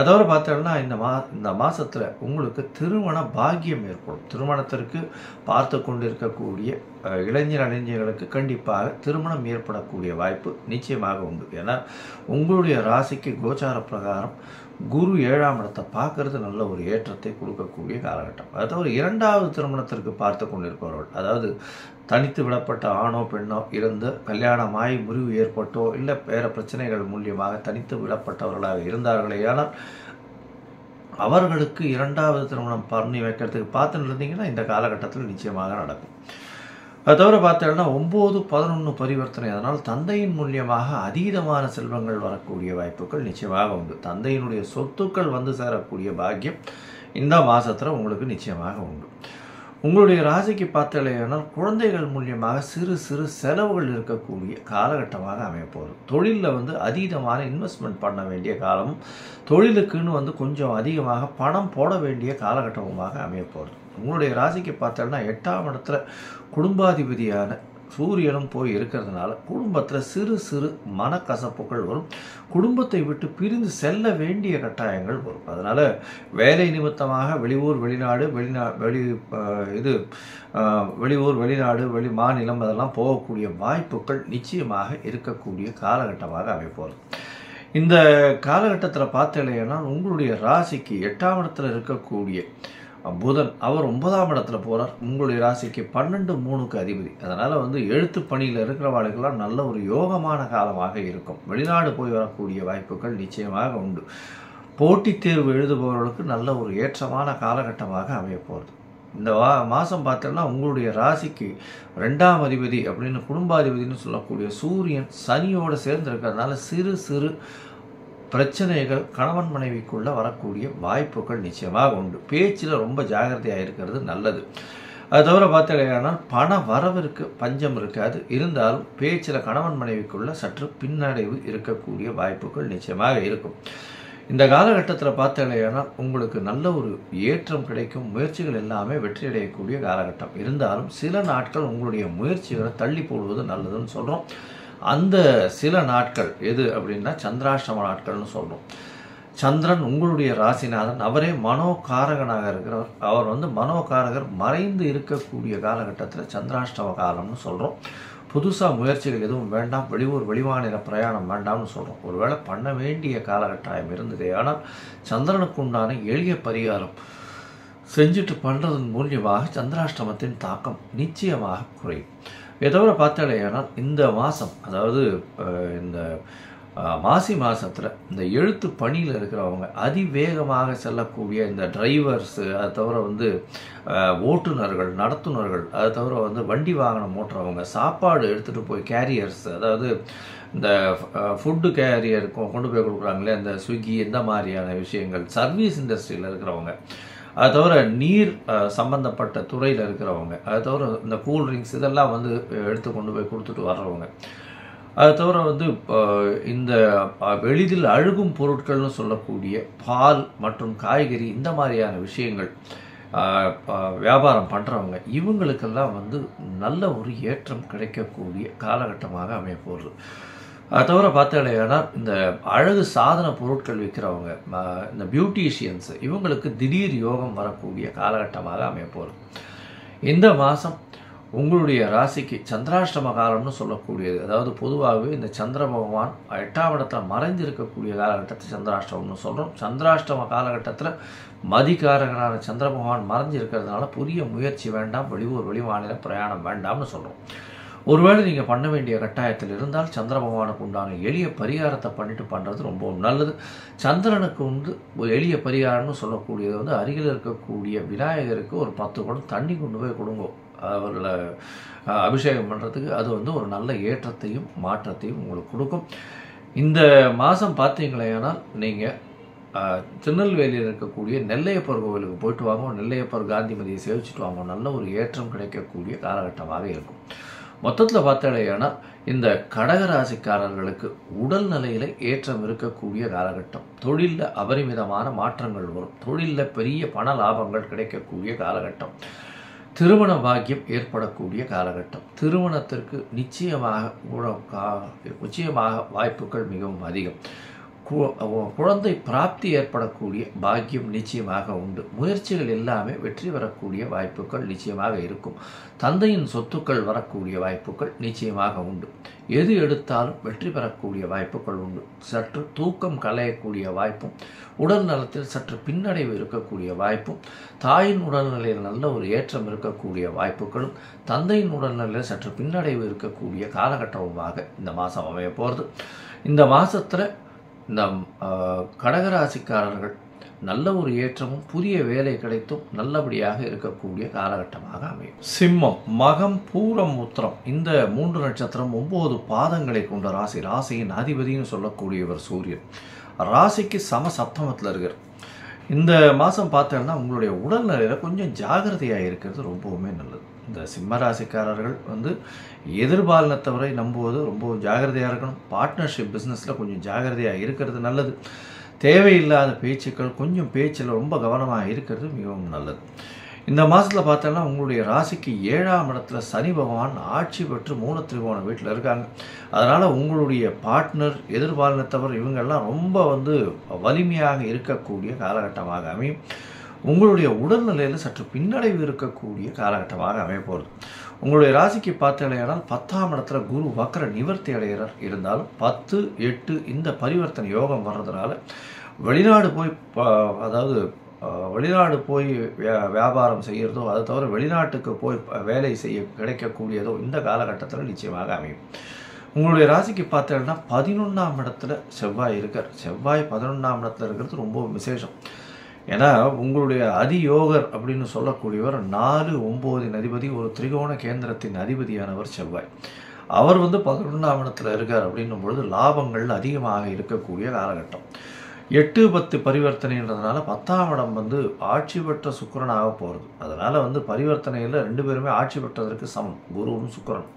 அதோடு பார்த்தோம்னா இந்த மாதத்தில் உங்களுக்கு திருமண பாக்கியம் ஏற்படும். திருமணத்திற்கு பார்த்து கொண்டிருக்கக்கூடிய இளைஞர்களுக்கு கண்டிப்பாக திருமணம் ஏற்படக்கூடிய வாய்ப்பு நிச்சயமாக உண்டு. ஏன்னா உங்களுடைய ராசிக்கு கோச்சார பிரகாரம் குரு 7ஆம் இடத்தை பார்க்கறது நல்ல ஒரு ஏற்றத்தை கொடுக்கக்கூடிய காலகட்டம். அதாவது 2வது திருமணத்திற்கு பார்த்து கொண்டிருப்பவர்கள், அதாவது தனித்து விடப்பட்ட ஆணோ பெண்ணோ இருந்து கல்யாணமாய் முறிவு ஏற்பட்டோ இல்லை வேறு பிரச்சனைகள் மூலியமாக தனித்து விடப்பட்டவர்களாக இருந்தார்களேயானால் அவர்களுக்கு 2வது திருமணம் பண்ணி வைக்கிறதுக்கு பார்த்துன்னு இருந்தீங்கன்னா இந்த காலகட்டத்தில் நிச்சயமாக நடக்கும். அது தவிர பார்த்தோம்னா 9, 11 பரிவர்த்தனை, அதனால் தந்தையின் மூலியமாக அதீதமான செல்வங்கள் வரக்கூடிய வாய்ப்புகள் நிச்சயமாக உண்டு. தந்தையினுடைய சொத்துக்கள் வந்து சேரக்கூடிய பாக்கியம் இந்த மாதத்தில் உங்களுக்கு நிச்சயமாக உண்டு. உங்களுடைய ராசிக்கு பார்த்தலையானால் குழந்தைகள் மூலியமாக சிறு சிறு செலவுகள் இருக்கக்கூடிய காலகட்டமாக அமையப்போகுது. தொழிலில் அதீதமான இன்வெஸ்ட்மெண்ட் பண்ண வேண்டிய காலமும் தொழிலுக்குன்னு கொஞ்சம் அதிகமாக பணம் போட வேண்டிய காலகட்டமுமாக அமையப்போகுது. உங்களுடைய ராசிக்கு பார்த்தோம்னா 8ஆம் இடத்துல குடும்பாதிபதியான சூரியனும் போய் இருக்கிறதுனால குடும்பத்தில் சிறு சிறு மனக்கசப்புகள் வரும், குடும்பத்தை விட்டு பிரிந்து செல்ல வேண்டிய கட்டாயங்கள் வரும். அதனால் வேலை நிமித்தமாக வெளியூர் வெளிநாடு வெளி மாநிலம் அதெல்லாம் போகக்கூடிய வாய்ப்புகள் நிச்சயமாக இருக்கக்கூடிய காலகட்டமாக அமைப்போம். இந்த காலகட்டத்தில் பார்த்தீங்கன்னா உங்களுடைய ராசிக்கு 8ஆம் இடத்துல இருக்கக்கூடிய புதன் அவர் 9ஆம் இடத்துல போகிறார். உங்களுடைய ராசிக்கு 12/3க்கு அதிபதி. அதனால் எழுத்து பணியில் இருக்கிறவர்களுக்கெல்லாம் நல்ல ஒரு யோகமான காலமாக இருக்கும். வெளிநாடு போய் வரக்கூடிய வாய்ப்புகள் நிச்சயமாக உண்டு. போட்டித் தேர்வு எழுதுபவர்களுக்கு நல்ல ஒரு ஏற்றமான காலகட்டமாக அமையப்போகுது. இந்த மாதம் பார்த்தோம்னா உங்களுடைய ராசிக்கு 2ஆம் அதிபதி அப்படின்னு குடும்பாதிபதினு சொல்லக்கூடிய சூரியன் சனியோடு சேர்ந்து இருக்கிறதுனால சிறு சிறு பிரச்சனைகள் கணவன் மனைவிக்குள்ளே வரக்கூடிய வாய்ப்புகள் நிச்சயமாக உண்டு. பேச்சில் ரொம்ப ஜாகிரதையாக இருக்கிறது நல்லது. அது தவிர பார்த்தீங்கன்னா பண வரவிற்கு பஞ்சம் இருக்காது. இருந்தாலும் பேச்சில் கணவன் மனைவிக்குள்ள சற்று பின்னடைவு இருக்கக்கூடிய வாய்ப்புகள் நிச்சயமாக இருக்கும். இந்த காலகட்டத்தில் பார்த்தீங்கன்னா உங்களுக்கு நல்ல ஒரு ஏற்றம் கிடைக்கும். முயற்சிகள் எல்லாமே வெற்றியடையக்கூடிய காலகட்டம். இருந்தாலும் சில நாட்கள் உங்களுடைய முயற்சிகளை தள்ளி போடுவது நல்லதுன்னு சொல்கிறோம். அந்த சில நாட்கள் எது அப்படின்னா சந்திராஷ்டம நாட்கள்னு சொல்கிறோம். சந்திரன் உங்களுடைய ராசிநாதன், அவரே மனோகாரகனாக இருக்கிறவர். அவர் மனோகாரகர் மறைந்து இருக்கக்கூடிய காலகட்டத்தில் சந்திராஷ்டம காலம்னு சொல்கிறோம். புதுசாக முயற்சிகள் எதுவும் வேண்டாம், வெளியூர் வெளிமாநில பிரயாணம் வேண்டாம்னு சொல்கிறோம். ஒருவேளை பண்ண வேண்டிய காலகட்டாயம் இருந்ததே, ஆனால் சந்திரனுக்கு உண்டான எளிய பரிகாரம் செஞ்சுட்டு பண்ணுறதன் மூலியமாக சந்திராஷ்டமத்தின் தாக்கம் நிச்சயமாக குறையும். எதோட பார்த்தாலேயானால் இந்த மாதம், அதாவது இந்த மாசி மாதத்தில் இந்த எழுத்து பணியில் இருக்கிறவங்க, அதிவேகமாக செல்லக்கூடிய இந்த டிரைவர்ஸு, அதை தவிர ஓட்டுநர்கள், நடத்துனர்கள், அதை தவிர வண்டி வாகனம் ஓட்டுறவங்க, சாப்பாடு எடுத்துகிட்டு போய் கேரியர்ஸ், அதாவது இந்த ஃபுட்டு கேரியர் கொண்டு போய் கொடுக்குறாங்களே இந்த ஸ்விக்கி, இந்த மாதிரியான விஷயங்கள், சர்வீஸ் இண்டஸ்ட்ரியில் இருக்கிறவங்க, அது தவிர நீர் சம்பந்தப்பட்ட துறையில் இருக்கிறவங்க, அது தவிர இந்த கூல்ட்ரிங்க்ஸ் இதெல்லாம் எடுத்து கொண்டு போய் கொடுத்துட்டு வர்றவங்க, அது தவிர இந்த எளிதில் அழுகும் பொருட்கள்னு சொல்லக்கூடிய பால் மற்றும் காய்கறி, இந்த மாதிரியான விஷயங்கள் வியாபாரம் பண்ணுறவங்க, இவங்களுக்கெல்லாம் நல்ல ஒரு ஏற்றம் கிடைக்கக்கூடிய காலகட்டமாக அமையப்போகுது. அது தவிர பார்த்தாலேனா இந்த அழகு சாதன பொருட்கள் விற்கிறவங்க, இந்த பியூட்டிஷியன்ஸ், இவங்களுக்கு திடீர் யோகம் வரக்கூடிய காலகட்டமாக அமையப்போகுது. இந்த மாதம் உங்களுடைய ராசிக்கு சந்திராஷ்டம காலம்னு சொல்லக்கூடியது, அதாவது பொதுவாகவே இந்த சந்திர பகவான் 8ஆம் இடத்துல மறைந்து இருக்கக்கூடிய காலகட்டத்தை சந்திராஷ்டமம்னு சொல்கிறோம். சந்திராஷ்டம காலகட்டத்தில் மதிகாரகனான சந்திர பகவான் மறைஞ்சு இருக்கிறதுனால புதிய முயற்சி வேண்டாம், வெளியூர் வெளிமாநில பிரயாணம் வேண்டாம்னு சொல்கிறோம். ஒருவேளை நீங்கள் பண்ண வேண்டிய கட்டாயத்தில் இருந்தால் சந்திர பகவானுக்கு உண்டான எளிய பரிகாரத்தை பண்ணிட்டு பண்ணுறது ரொம்ப நல்லது. சந்திரனுக்கு எளிய பரிகாரம்னு சொல்லக்கூடியது அருகில் இருக்கக்கூடிய விநாயகருக்கு ஒரு 10 குடம் தண்ணி கொண்டு போய் கொடுங்க, அவர்களை அபிஷேகம் பண்ணுறதுக்கு. அது ஒரு நல்ல ஏற்றத்தையும் மாற்றத்தையும் உங்களுக்கு கொடுக்கும். இந்த மாதம் பார்த்தீங்களேனால் நீங்கள் திருநெல்வேலியில் இருக்கக்கூடிய நெல்லையப்பர் கோவிலுக்கு போயிட்டு வாங்க, நெல்லையப்பர் காந்திமதியை சேவிச்சுட்டு வாங்க, நல்ல ஒரு ஏற்றம் கிடைக்கக்கூடிய காலகட்டமாக இருக்கும். மொத்தத்தில் பார்த்தாலேயானால் இந்த கடகராசிக்காரர்களுக்கு உடல் நிலையில் ஏற்றம் இருக்கக்கூடிய காலகட்டம். தொழிலில் அபரிமிதமான மாற்றங்கள் வரும். தொழிலில் பெரிய பண லாபங்கள் கிடைக்கக்கூடிய காலகட்டம். திருமண பாக்கியம் ஏற்படக்கூடிய காலகட்டம். திருமணத்திற்கு நிச்சயமாக வாய்ப்புகள் மிகவும் அதிகம். குழந்தை பிராப்தி ஏற்படக்கூடிய பாக்கியம் நிச்சயமாக உண்டு. முயற்சிகள் எல்லாமே வெற்றி பெறக்கூடிய வாய்ப்புகள் நிச்சயமாக இருக்கும். தந்தையின் சொத்துக்கள் வரக்கூடிய வாய்ப்புகள் நிச்சயமாக உண்டு. எது எடுத்தாலும் வெற்றி பெறக்கூடிய வாய்ப்புகள் உண்டு. சற்று தூக்கம் களையக்கூடிய வாய்ப்பும், உடல் நலத்தில் சற்று பின்னடைவு இருக்கக்கூடிய வாய்ப்பும், தாயின் உடல்நிலையில் நல்ல ஒரு ஏற்றம் இருக்கக்கூடிய வாய்ப்புகளும், தந்தையின் உடல்நிலையில் சற்று பின்னடைவு இருக்கக்கூடிய காலகட்டமாக இந்த மாதம் அமைய போகிறது. இந்த மாதத்தில் இந்த கடகராசிக்காரர்கள் நல்ல ஒரு ஏற்றமும் புதிய வேலை கிடைத்தும் நல்லபடியாக இருக்கக்கூடிய காலகட்டமாக அமையும். சிம்மம், மகம், பூரம், உத்திரம் இந்த 3 நட்சத்திரம் 9 பாதங்களை கொண்ட ராசி. ராசியின் அதிபதினு சொல்லக்கூடியவர் சூரியன். ராசிக்கு சம சப்தமத்தில் இருக்கிறார். இந்த மாதம் பார்த்தோம்னா உங்களுடைய உடல்நிலையில் கொஞ்சம் ஜாகிரதையாக இருக்கிறது ரொம்பவுமே நல்லது. இந்த சிம்ம ராசிக்காரர்கள் எதிர்பாலினத்தவரை நம்புவது ரொம்ப ஜாகிரதையாக இருக்கணும். பார்ட்னர்ஷிப் பிஸ்னஸில் கொஞ்சம் ஜாகிரதையாக இருக்கிறது நல்லது. தேவையில்லாத பேச்சுக்கள், கொஞ்சம் பேச்சில் ரொம்ப கவனமாக இருக்கிறது மிகவும் நல்லது. இந்த மாதத்தில் பார்த்தோம்னா உங்களுடைய ராசிக்கு 7ஆம் இடத்துல சனி பகவான் ஆட்சி பெற்று மூலத்திரிகோண வீட்டில் இருக்காங்க. அதனால் உங்களுடைய பார்ட்னர், எதிர்பாலினத்தவர் இவங்கெல்லாம் ரொம்ப வலிமையாக இருக்கக்கூடிய காலகட்டமாக அமையும். உங்களுடைய உடல்நிலையில் சற்று பின்னடைவு இருக்கக்கூடிய காலகட்டமாக அமைய போகிறது. உங்களுடைய ராசிக்கு பார்த்தீங்கன்னா 10ஆம் இடத்துல குரு வக்ர நிவர்த்தி அடைகிறார். இருந்தாலும் 10, 8 இந்த பரிவர்த்தனை யோகம் வர்றதுனால வெளிநாடு போய் வியாபாரம் செய்கிறதோ, அதை தவிர வெளிநாட்டுக்கு போய் வேலை செய்ய கிடைக்கக்கூடியதோ இந்த காலகட்டத்தில் நிச்சயமாக அமையும். உங்களுடைய ராசிக்கு பார்த்தீங்கன்னா 11ஆம் இடத்துல செவ்வாய் இருக்கார். செவ்வாய் 11ஆம் இடத்துல இருக்கிறது ரொம்ப விசேஷம். ஏன்னா உங்களுடைய அதியோகர் அப்படின்னு சொல்லக்கூடியவர் 4, 9 அதிபதி, ஒரு திரிகோண கேந்திரத்தின் அதிபதியானவர் செவ்வாய். அவர் 11ஆம் இடத்துல இருக்கார் அப்படின்னும் பொழுது லாபங்கள் அதிகமாக இருக்கக்கூடிய காலகட்டம். 8, 10 பரிவர்த்தனைன்றதுனால 10ஆம் இடம் ஆட்சி பெற்ற சுக்கிரனாக போகிறது. அதனால் பரிவர்த்தனையில் 2 பேருமே ஆட்சி பெற்றதற்கு சமம், குருவும் சுக்கிரனும்.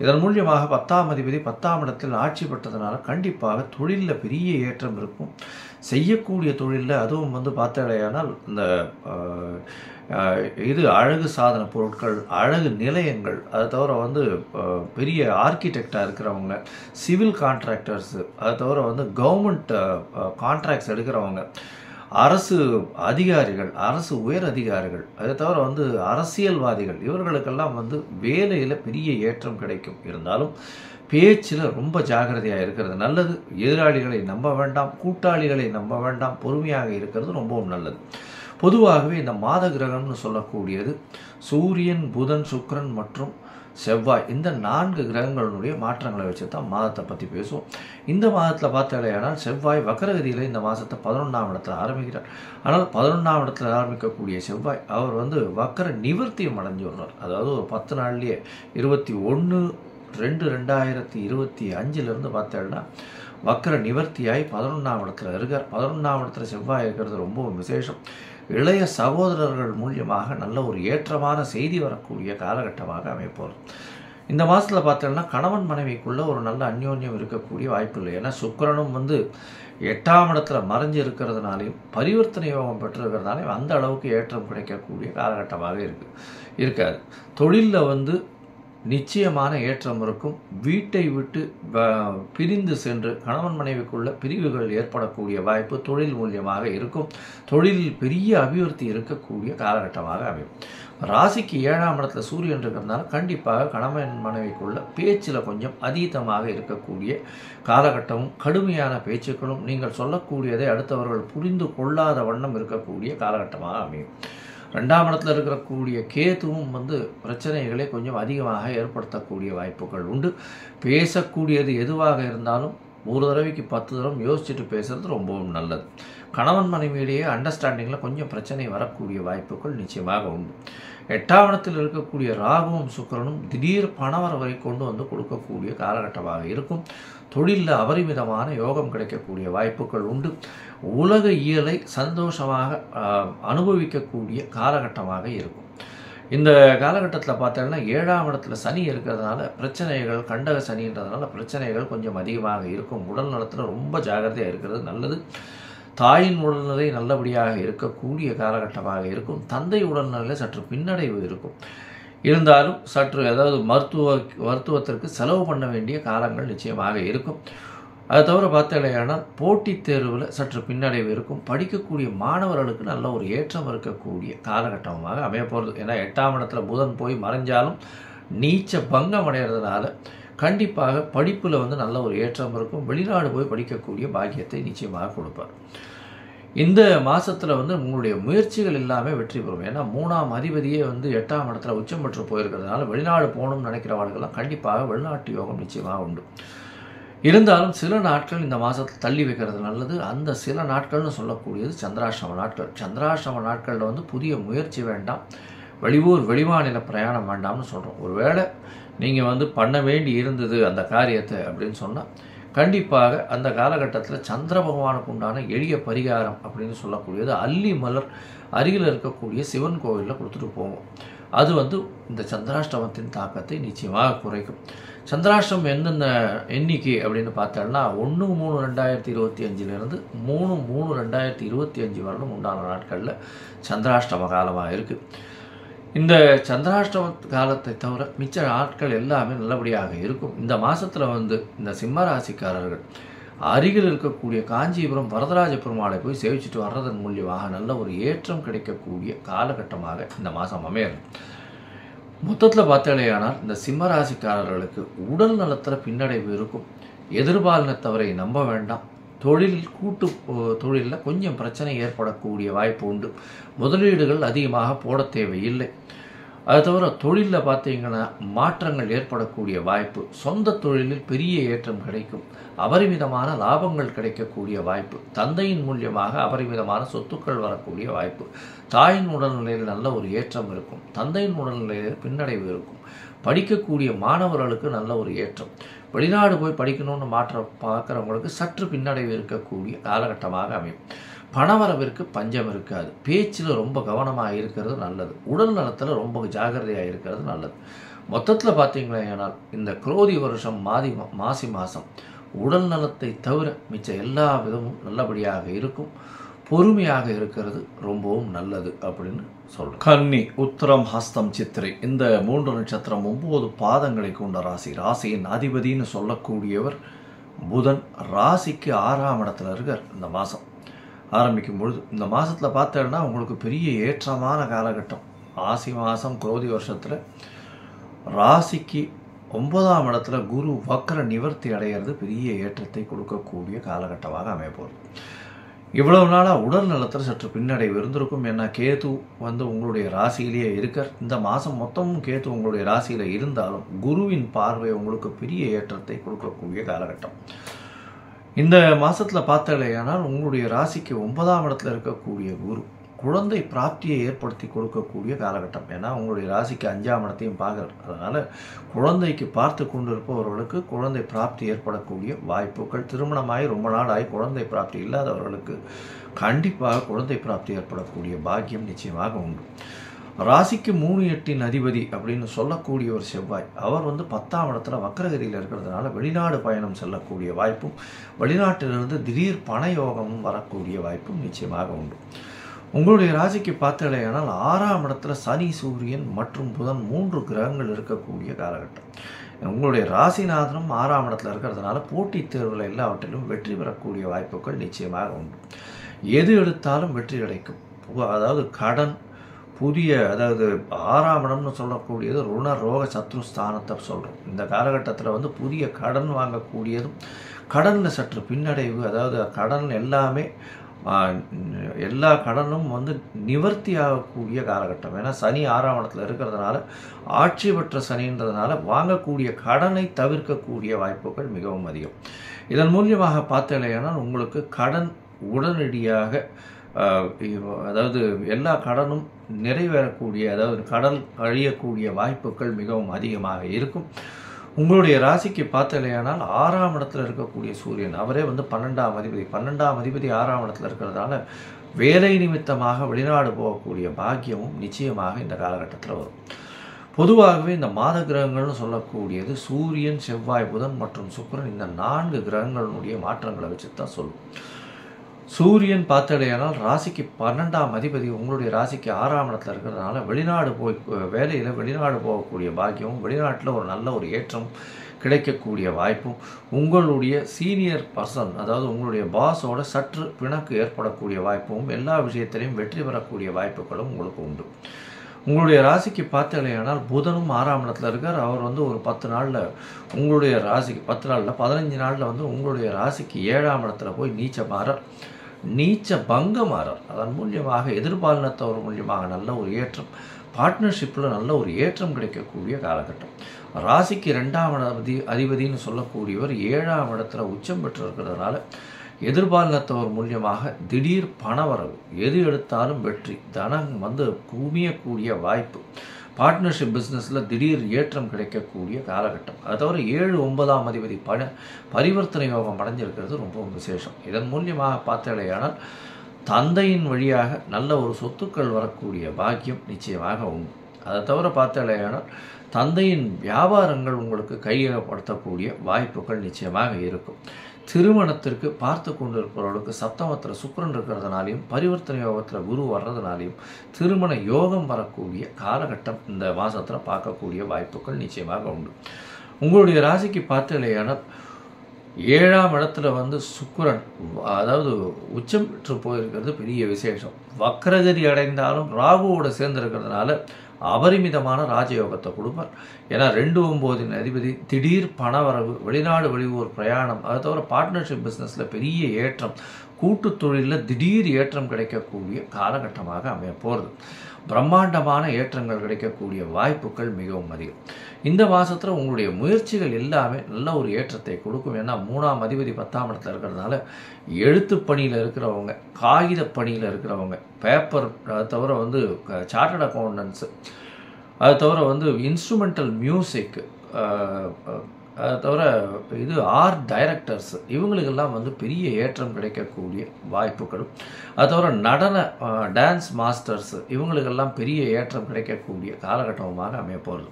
இதன் மூலியமாக 10ஆம் அதிபதி 10ஆம் இடத்தில் ஆட்சி பெற்றதுனால கண்டிப்பாக தொழிலில் பெரிய ஏற்றம் இருக்கும். செய்யக்கூடிய தொழிலில் அதுவும் பார்த்தடையானால் இந்த அழகு சாதன பொருட்கள், அழகு நிலையங்கள், அதை தவிர பெரிய ஆர்கிடெக்டாக இருக்கிறவங்க, சிவில் கான்ட்ராக்டர்ஸு, அதை தவிர கவர்மெண்ட் கான்ட்ராக்ட்ஸ் எடுக்கிறவங்க, அரசு அதிகாரிகள், அரசு உயர் அதிகாரிகள், அதை தவிர அரசியல்வாதிகள், இவர்களுக்கெல்லாம் வேலையில் பெரிய ஏற்றம் கிடைக்கும். இருந்தாலும் பேச்சில் ரொம்ப ஜாகிரதையாக இருக்கிறது நல்லது. எதிராளிகளை நம்ப வேண்டாம், கூட்டாளிகளை நம்ப வேண்டாம், பொறுமையாக இருக்கிறது ரொம்பவும் நல்லது. பொதுவாகவே இந்த மாத கிரகம்னு சொல்லக்கூடியது சூரியன், புதன், சுக்கிரன் மற்றும் செவ்வாய் இந்த 4 கிரகங்களுடைய மாற்றங்களை வச்சு தான் மாதத்தை பற்றி பேசுவோம். இந்த மாதத்தில் பார்த்தாலேயானால் செவ்வாய் வக்கரகதியில் இந்த மாதத்தை 11ஆம் இடத்துல ஆரம்பிக்கிறார். ஆனால் 11ஆம் இடத்துல ஆரம்பிக்கக்கூடிய செவ்வாய் அவர் வக்கர நிவர்த்தியம் அடைஞ்சு விடுறார். அதாவது ஒரு 10 நாள்லேயே 21/2/2025 பார்த்தேன்னா வக்கர நிவர்த்தியாகி 11ஆம் இடத்துல இருக்கார். 11ஆம் இடத்துல செவ்வாய் இருக்கிறது ரொம்ப விசேஷம். இளைய சகோதரர்கள் மூலியமாக நல்ல ஒரு ஏற்றமான செய்தி வரக்கூடிய காலகட்டமாக அமைப்போம். இந்த மாதத்தில் பார்த்தோம்னா கணவன் மனைவிக்குள்ள ஒரு நல்ல அந்யோன்யம் இருக்கக்கூடிய வாய்ப்பு இல்லை. ஏன்னா சுக்கிரனும் 8ஆம் இடத்துல மறைஞ்சு இருக்கிறதுனாலையும் பரிவர்த்தனை யோகம் பெற்றிருக்கிறதுனாலையும் அந்த அளவுக்கு ஏற்றம் கிடைக்கக்கூடிய காலகட்டமாக இருக்காது. தொழிலில் நிச்சயமான ஏற்றம் இருக்கும். வீட்டை விட்டு பிரிந்து சென்று கணவன் மனைவிக்குள்ள பிரிவுகள் ஏற்படக்கூடிய வாய்ப்பு தொழில் மூலியமாக இருக்கும். தொழிலில் பெரிய அபிவிருத்தி இருக்கக்கூடிய காலகட்டமாக அமையும். ராசிக்கு 7ஆம் இடத்துல சூரியன் இருக்கிறதுனால கண்டிப்பாக கணவன் மனைவிக்குள்ள பேச்சில் கொஞ்சம் அதீதமாக இருக்கக்கூடிய காலகட்டமும், கடுமையான பேச்சுக்களும், நீங்கள் சொல்லக்கூடியதை அடுத்தவர்கள் புரிந்து கொள்ளாத வண்ணம் இருக்கக்கூடிய காலகட்டமாக அமையும். 2ஆம் இடத்துல இருக்கக்கூடிய கேதுவும் பிரச்சனைகளை கொஞ்சம் அதிகமாக ஏற்படுத்தக்கூடிய வாய்ப்புகள் உண்டு. பேசக்கூடியது எதுவாக இருந்தாலும் ஒரு தடவைக்கு 10 தடவை யோசிச்சுட்டு பேசுறது ரொம்பவும் நல்லது. கணவன் மனைவியிலேயே அண்டர்ஸ்டாண்டிங்கில் கொஞ்சம் பிரச்சனை வரக்கூடிய வாய்ப்புகள் நிச்சயமாக உண்டு. 8ஆம் இடத்தில் இருக்கக்கூடிய ராகுவும் சுக்கிரனும் திடீர் பணவரவை கொண்டு வந்து கொடுக்கக்கூடிய காலகட்டமாக இருக்கும். தொழிலில் அபரிமிதமான யோகம் கிடைக்கக்கூடிய வாய்ப்புகள் உண்டு. உலக இயலை சந்தோஷமாக அனுபவிக்கக்கூடிய காலகட்டமாக இருக்கும். இந்த காலகட்டத்தில் பார்த்தோம்னா 7ஆம் இடத்துல சனி இருக்கிறதுனால பிரச்சனைகள், கண்டக சனின்றதுனால பிரச்சனைகள் கொஞ்சம் அதிகமாக இருக்கும். உடல் நலத்தில் ரொம்ப ஜாகிரதையாக இருக்கிறது நல்லது. தாயின் உடல்நிலை நல்லபடியாக இருக்கக்கூடிய காலகட்டமாக இருக்கும். தந்தை உடல்நிலையில் சற்று பின்னடைவு இருக்கும். இருந்தாலும் சற்று அதாவது மருத்துவத்திற்கு செலவு பண்ண வேண்டிய காலங்கள் நிச்சயமாக இருக்கும். அது தவிர பார்த்தலையானால் போட்டித் தேர்வில் சற்று பின்னடைவு இருக்கும். படிக்கக்கூடிய மாணவர்களுக்கு நல்ல ஒரு ஏற்றம் இருக்கக்கூடிய காலகட்டமாக அமைய போகிறது. ஏன்னா 8ஆம் இடத்துல புதன் போய் மறைஞ்சாலும் நீச்ச பங்கம் அடைகிறதுனால கண்டிப்பாக படிப்பில் வந்து நல்ல ஒரு ஏற்றம் இருக்கும். வெளிநாடு போய் படிக்கக்கூடிய பாக்கியத்தை நிச்சயமாக கொடுப்பார். இந்த மாதத்தில் வந்து உங்களுடைய முயற்சிகள் எல்லாமே வெற்றி பெறும். ஏன்னா 3ஆம் அதிபதியே வந்து 8ஆம் இடத்துல உச்சம் பெற்று போயிருக்கிறதுனால வெளிநாடு போகணும்னு நினைக்கிறவர்களுக்கெல்லாம் கண்டிப்பாக வெளிநாட்டு யோகம் நிச்சயமாக உண்டு. இருந்தாலும் சில நாட்கள் இந்த மாதத்தில் தள்ளி வைக்கிறது நல்லது. அந்த சில நாட்கள்னு சொல்லக்கூடியது சந்திராஷ்டம நாட்கள். சந்திராஷ்டம நாட்களில் வந்து புதிய முயற்சி வேண்டாம், வெளியூர் வெளிமாநில பிரயாணம் வேண்டாம்னு சொல்கிறோம். ஒருவேளை நீங்கள் வந்து பண்ண வேண்டி இருந்தது அந்த காரியத்தை அப்படின்னு சொன்னால் கண்டிப்பாக அந்த காலகட்டத்தில் சந்திர பகவானுக்கு உண்டான எளிய பரிகாரம் அப்படின்னு சொல்லக்கூடியது அல்லி மலர் அருகில் இருக்கக்கூடிய சிவன் கோவிலில் கொடுத்துட்டு போவோம். அது வந்து இந்த சந்திராஷ்டமத்தின் தாக்கத்தை நிச்சயமாக குறைக்கும். சந்திராஷ்டமம் என்னென்ன எண்ணிக்கை அப்படின்னு பார்த்தோம்னா 1/3/2025 3/3/2025 வரலும் உண்டான நாட்களில் சந்திராஷ்டம காலமாக இருக்குது. இந்த சந்திராஷ்டம காலத்தை தவிர மிச்ச நாட்கள் எல்லாமே நல்லபடியாக இருக்கும். இந்த மாதத்தில் வந்து இந்த சிம்ம ராசிக்காரர்கள் அருகில் இருக்கக்கூடிய காஞ்சிபுரம் வரதராஜ பெருமாளை போய் சேவிச்சுட்டு வர்றதன் மூலியமாக நல்ல ஒரு ஏற்றம் கிடைக்கக்கூடிய காலகட்டமாக இந்த மாதம் அமையும். மொத்தத்தில் பார்த்தாலேயானால் இந்த சிம்ம ராசிக்காரர்களுக்கு உடல் நலத்தில் பின்னடைவு இருக்கும். எதிர்பாலினத்தவரை நம்ப வேண்டாம். கூட்டு தொழிலில் கொஞ்சம் பிரச்சனை ஏற்படக்கூடிய வாய்ப்பு உண்டு. முதலீடுகள் அதிகமாக போட தேவையில்லை. அது தவிர தொழிலில் பார்த்தீங்கன்னா மாற்றங்கள் ஏற்படக்கூடிய வாய்ப்பு. சொந்த தொழிலில் பெரிய ஏற்றம் கிடைக்கும். அபரிமிதமான லாபங்கள் கிடைக்கக்கூடிய வாய்ப்பு. தந்தையின் மூலியமாக அபரிமிதமான சொத்துக்கள் வரக்கூடிய வாய்ப்பு. தாயின் உடல்நிலையில் நல்ல ஒரு ஏற்றம் இருக்கும். தந்தையின் உடல்நிலையில் பின்னடைவு இருக்கும். படிக்கக்கூடிய மாணவர்களுக்கு நல்ல ஒரு ஏற்றம். வெளிநாடு போய் படிக்கணும்னு பார்க்குறவங்களுக்கு சற்று பின்னடைவு இருக்கக்கூடிய காலகட்டமாக அமையும். பணவரவிற்கு பஞ்சம் இருக்காது. பேச்சில் ரொம்ப கவனமாக இருக்கிறது நல்லது. உடல் நலத்தில் ரொம்ப ஜாகிரதையாக இருக்கிறது நல்லது. மொத்தத்தில் பார்த்தீங்கன்னா இந்த குரோதி வருஷம் மாசி மாதம் உடல் நலத்தை தவிர மிச்ச எல்லா விதமும் நல்லபடியாக இருக்கும். பொறுமையாக இருக்கிறது ரொம்பவும் நல்லது அப்படின்னு சொல்கிறேன். கன்னி, உத்திரம், ஹஸ்தம், சித்திரை இந்த 3 நட்சத்திரம் 9 பாதங்களை கொண்ட ராசி. ராசியின் அதிபதினு சொல்லக்கூடியவர் புதன். ராசிக்கு 6ஆம் இடத்துல இருக்கார். இந்த மாதம் ஆரம்பிக்கும் பொழுது இந்த மாதத்தில் பார்த்தோன்னா உங்களுக்கு பெரிய ஏற்றமான காலகட்டம். ஆசி மாதம் குரோதி வருஷத்தில் ராசிக்கு 9ஆம் இடத்துல குரு வக்ர நிவர்த்தி அடைகிறது பெரிய ஏற்றத்தை கொடுக்கக்கூடிய காலகட்டமாக அமையப்போகுது. இவ்வளவு நாளாக உடல் நலத்தில் சற்று பின்னடைவு இருந்திருக்கும். ஏன்னா கேது வந்து உங்களுடைய ராசியிலேயே இருக்கார். இந்த மாதம் மொத்தமும் கேது உங்களுடைய ராசியில் இருந்தாலும் குருவின் பார்வை உங்களுக்கு பெரிய ஏற்றத்தை கொடுக்கக்கூடிய காலகட்டம். இந்த மாதத்தில் பார்த்தாலேயானால் உங்களுடைய ராசிக்கு 9ஆம் இடத்துல இருக்கக்கூடிய குரு குழந்தை பிராப்தியை ஏற்படுத்தி கொடுக்கக்கூடிய காலகட்டம். ஏன்னா உங்களுடைய ராசிக்கு 5ஆம் இடத்தையும் பார்க்குறார். அதனால் குழந்தைக்கு பார்த்து கொண்டு இருப்பவர்களுக்கு குழந்தை பிராப்தி ஏற்படக்கூடிய வாய்ப்புகள். திருமணமாகி ரொம்ப நாளாகி குழந்தை பிராப்தி இல்லாதவர்களுக்கு கண்டிப்பாக குழந்தை பிராப்தி ஏற்படக்கூடிய பாக்கியம் நிச்சயமாக உண்டு. ராசிக்கு 3/8 அதிபதி அப்படின்னு சொல்லக்கூடிய ஒரு செவ்வாய், அவர் வந்து 10ஆம் இடத்துல வக்ரகதியில் இருக்கிறதுனால வெளிநாடு பயணம் செல்லக்கூடிய வாய்ப்பும் வெளிநாட்டிலிருந்து திடீர் பண யோகமும் வரக்கூடிய வாய்ப்பும் நிச்சயமாக உண்டு. உங்களுடைய ராசிக்கு பார்த்தலையானால் 6ஆம் இடத்துல சனி, சூரியன் மற்றும் புதன் 3 கிரகங்கள் இருக்கக்கூடிய காலகட்டம். உங்களுடைய ராசிநாதனும் 6ஆம் இடத்துல இருக்கிறதுனால போட்டித் தேர்வில் எல்லாவற்றிலும் வெற்றி பெறக்கூடிய வாய்ப்புகள் நிச்சயமாக உண்டு. எது எடுத்தாலும் வெற்றி கிடைக்கும். அதாவது கடன், அதாவது 6ஆம் இடம்னு சொல்லக்கூடியது ருண ரோக சத்ருஸ்தானத்தை சொல்கிறோம். இந்த காலகட்டத்தில் வந்து புதிய கடன் வாங்கக்கூடியதும் கடனில் சற்று பின்னடைவு, அதாவது கடன் எல்லா கடனும் வந்து நிவர்த்தி ஆகக்கூடிய காலகட்டம். ஏன்னா சனி 6ஆம் இடத்துல இருக்கிறதுனால ஆட்சி பெற்ற சனின்றதுனால வாங்கக்கூடிய கடனை தவிர்க்கக்கூடிய வாய்ப்புகள் மிகவும் அதிகம். இதன் மூலியமாக பார்த்தலையானால் உங்களுக்கு கடன் உடனடியாக அதாவது எல்லா கடனும் நிறைவேறக்கூடிய, அதாவது கடன் கழியக்கூடிய வாய்ப்புகள் மிகவும் அதிகமாக இருக்கும். உங்களுடைய ராசிக்கு பார்த்தலையானால் 6ஆம் இடத்துல இருக்கக்கூடிய சூரியன், அவரே வந்து 12ஆம் அதிபதி 6ஆம் இடத்துல இருக்கிறதுனால வேலை நிமித்தமாக வெளிநாடு போகக்கூடிய பாக்கியமும் நிச்சயமாக இந்த காலகட்டத்தில் வரும். பொதுவாகவே இந்த மாத கிரகங்கள்னு சொல்லக்கூடியது சூரியன், செவ்வாய், புதன் மற்றும் சுக்கிரன், இந்த 4 கிரகங்களுடைய மாற்றங்களை வச்சு தான் சொல்லும். சூரியன் பார்த்தடையானால் ராசிக்கு 12ஆம் அதிபதி உங்களுடைய ராசிக்கு 6ஆம் இடத்துல இருக்கிறதுனால வெளிநாடு வேலையில் வெளிநாடு போகக்கூடிய பாக்கியமும், வெளிநாட்டில் ஒரு நல்ல ஒரு ஏற்றம் கிடைக்கக்கூடிய வாய்ப்பும், உங்களுடைய சீனியர் பர்சன், அதாவது உங்களுடைய பாஸோட சற்று பிணக்கு ஏற்படக்கூடிய வாய்ப்பும், எல்லா விஷயத்திலையும் வெற்றி பெறக்கூடிய வாய்ப்புகளும் உங்களுக்கு உண்டு. உங்களுடைய ராசிக்கு பார்த்தலையானால் புதனும் 6ஆம் இடத்துல இருக்கார். அவர் வந்து ஒரு 10 நாளில் உங்களுடைய ராசிக்கு 10 நாளில் 15 நாளில் வந்து உங்களுடைய ராசிக்கு 7ஆம் இடத்துல போய் நீச்ச பங்கமாறார். அதன் மூலியமாக எதிர்பாலினத்தவர் மூலியமாக நல்ல ஒரு ஏற்றம், பார்ட்னர்ஷிப்பில் நல்ல ஒரு ஏற்றம் கிடைக்கக்கூடிய காலகட்டம். ராசிக்கு 2ஆம் அதிபதினு சொல்லக்கூடியவர் 7ஆம் இடத்துல உச்சம் பெற்று இருக்கிறதுனால எதிர்பாலினத்தவர் மூலியமாக திடீர் பணவரவு, எது எடுத்தாலும் வெற்றி, தனம் வந்து குமியக்கூடிய வாய்ப்பு, பார்ட்னர்ஷிப் பிஸ்னஸில் திடீர் ஏற்றம் கிடைக்கக்கூடிய காலகட்டம். அதை தவிர 7-9ஆம் அதிபதி பரிவர்த்தனை யோகம் அடைஞ்சிருக்கிறது ரொம்ப விசேஷம். இதன் மூலியமாக பார்த்தலையானால் தந்தையின் வழியாக நல்ல ஒரு சொத்துக்கள் வரக்கூடிய பாக்கியம் நிச்சயமாக உண்டு. அதை தவிர பார்த்தலையானால் தந்தையின் வியாபாரங்கள் உங்களுக்கு கையகப்படுத்தக்கூடிய வாய்ப்புகள் நிச்சயமாக இருக்கும். திருமணத்திற்கு பார்த்து கொண்டிருப்பவர்களுக்கு சப்தமத்தில் சுக்கிரன் இருக்கிறதுனாலையும் பரிவர்த்தனை யோகத்தில் குரு வர்றதுனாலையும் திருமண யோகம் வரக்கூடிய காலகட்டம் இந்த மாதத்தில் பார்க்கக்கூடிய வாய்ப்புகள் நிச்சயமாக உண்டு. உங்களுடைய ராசிக்கு பார்த்தலையானால் 7ஆம் இடத்துல வந்து சுக்கிரன், அதாவது உச்சம் பெற்று போயிருக்கிறது பெரிய விசேஷம். வக்ரகதி அடைந்தாலும் ராகுவோடு சேர்ந்திருக்கிறதுனால அபரிமிதமான ராஜயோகத்தை கொடுப்பார். ஏன்னா 2-9 அதிபதி திடீர் பணவரவு, வெளிநாடு வெளியூர் பிரயாணம், அதை தவிர பார்ட்னர்ஷிப் பிஸ்னஸில் பெரிய ஏற்றம், கூட்டு தொழிலில் திடீர் ஏற்றம் கிடைக்கக்கூடிய காலகட்டமாக அமைய போகிறது. பிரம்மாண்டமான ஏற்றங்கள் கிடைக்கக்கூடிய வாய்ப்புகள் மிகவும் அதிகம். இந்த மாதத்தில் உங்களுடைய முயற்சிகள் எல்லாமே நல்ல ஒரு ஏற்றத்தை கொடுக்கும். ஏன்னா 3ஆம் அதிபதி 10ஆம் இடத்துல இருக்கிறதுனால எழுத்து பணியில் இருக்கிறவங்க, காகித பணியில் இருக்கிறவங்க, பேப்பர், அதை தவிர வந்து சார்ட்டர்ட் அக்கௌண்டன்ஸு, அதை தவிர வந்து இன்ஸ்ட்ருமெண்டல் மியூசிக், அதை தவிர இது ஆர்ட் டைரக்டர்ஸ், இவங்களுக்கெல்லாம் வந்து பெரிய ஏற்றம் கிடைக்கக்கூடிய வாய்ப்புகளும், அது தவிர நடன டான்ஸ் மாஸ்டர்ஸ், இவங்களுக்கெல்லாம் பெரிய ஏற்றம் கிடைக்கக்கூடிய காலகட்டமாக அமைய போகிறது.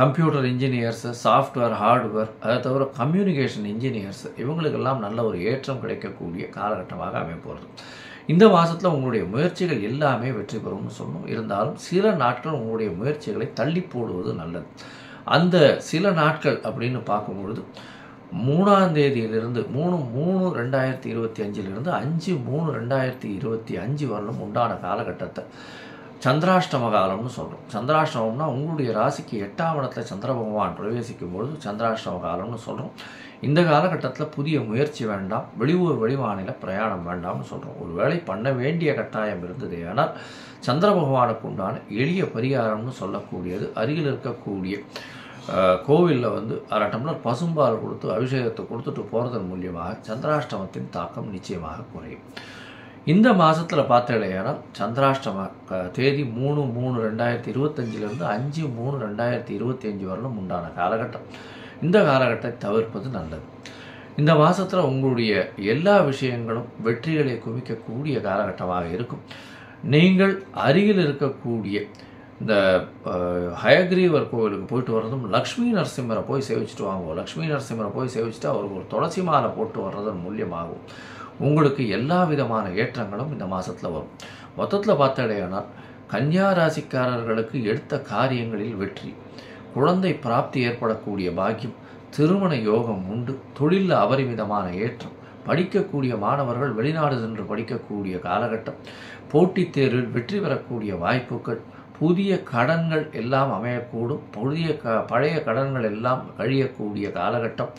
கம்ப்யூட்டர் இன்ஜினியர்ஸு, சாஃப்ட்வேர், ஹார்ட்வேர், அதை தவிர கம்யூனிகேஷன் இன்ஜினியர்ஸ், இவங்களுக்கெல்லாம் நல்ல ஒரு ஏற்றம் கிடைக்கக்கூடிய காலகட்டமாக அமைய போகிறது. இந்த மாதத்தில் உங்களுடைய முயற்சிகள் எல்லாமே வெற்றி பெறும்னு சொல்லணும். இருந்தாலும் சில நாட்கள் உங்களுடைய முயற்சிகளை தள்ளி போடுவது நல்லது. அந்த சில நாட்கள் அப்படின்னு பார்க்கும்பொழுது 3ஆம் தேதியிலிருந்து 3/3/2025 5/3/2025 வரலும் உண்டான காலகட்டத்தை சந்திராஷ்டம காலம்னு சொல்கிறோம். சந்திராஷ்டமம்னா உங்களுடைய ராசிக்கு 8ஆம் இடத்துல சந்திர பகவான் பிரவேசிக்கும் பொழுது சந்திராஷ்டம காலம்னு சொல்கிறோம். இந்த காலகட்டத்தில் புதிய முயற்சி வேண்டாம், வெளியூர் வெளிமாநில பிரயாணம் வேண்டாம்னு சொல்கிறோம். ஒரு வேளை பண்ண வேண்டிய கட்டாயம் இருந்தது. ஆனால் சந்திர பகவானுக்கு உண்டான எளிய பரிகாரம்னு சொல்லக்கூடியது அருகில் இருக்கக்கூடிய கோவிலில் வந்து 1/2 டம்ளர் பசும்பால் கொடுத்து அபிஷேகத்தை கொடுத்துட்டு போகிறதன் மூலியமாக சந்திராஷ்டமத்தின் தாக்கம் நிச்சயமாக குறையும். இந்த மாதத்தில் பார்த்தலையானால் சந்திராஷ்டம தேதி 3/3/2025 5/3/2025 வரலும் உண்டான காலகட்டம். இந்த காலகட்டத்தை தவிர்ப்பது நல்லது. இந்த மாதத்தில் உங்களுடைய எல்லா விஷயங்களும் வெற்றிகளை குவிக்கக்கூடிய காலகட்டமாக இருக்கும். நீங்கள் அருகில் இருக்கக்கூடிய இந்த ஹயக்ரீவர் கோவிலுக்கு போயிட்டு வர்றதும், லக்ஷ்மி நரசிம்மரை போய் சேவிச்சுட்டு வாங்குவோம். லக்ஷ்மி நரசிம்மரை போய் சேவிச்சுட்டு அவருக்கு ஒரு துளசி மாலை போட்டு வர்றதன் மூலியமாகும் உங்களுக்கு எல்லா விதமான ஏற்றங்களும் இந்த மாதத்தில் வரும். மொத்தத்தில் பார்த்தடையானால் கன்னியா ராசிக்காரர்களுக்கு எடுத்த காரியங்களில் வெற்றி, குழந்தை பிராப்தி ஏற்படக்கூடிய பாக்கியம், திருமண யோகம் உண்டு, தொழிலில் அபரிமிதமான ஏற்றம், படிக்கக்கூடிய மாணவர்கள் வெளிநாடு சென்று படிக்கக்கூடிய காலகட்டம், போட்டித் தேர்வில் வெற்றி பெறக்கூடிய வாய்ப்புகள், புதிய கடன்கள் எல்லாம் அமையக்கூடும், பழைய கடன்கள் எல்லாம் கழியக்கூடிய காலகட்டம்,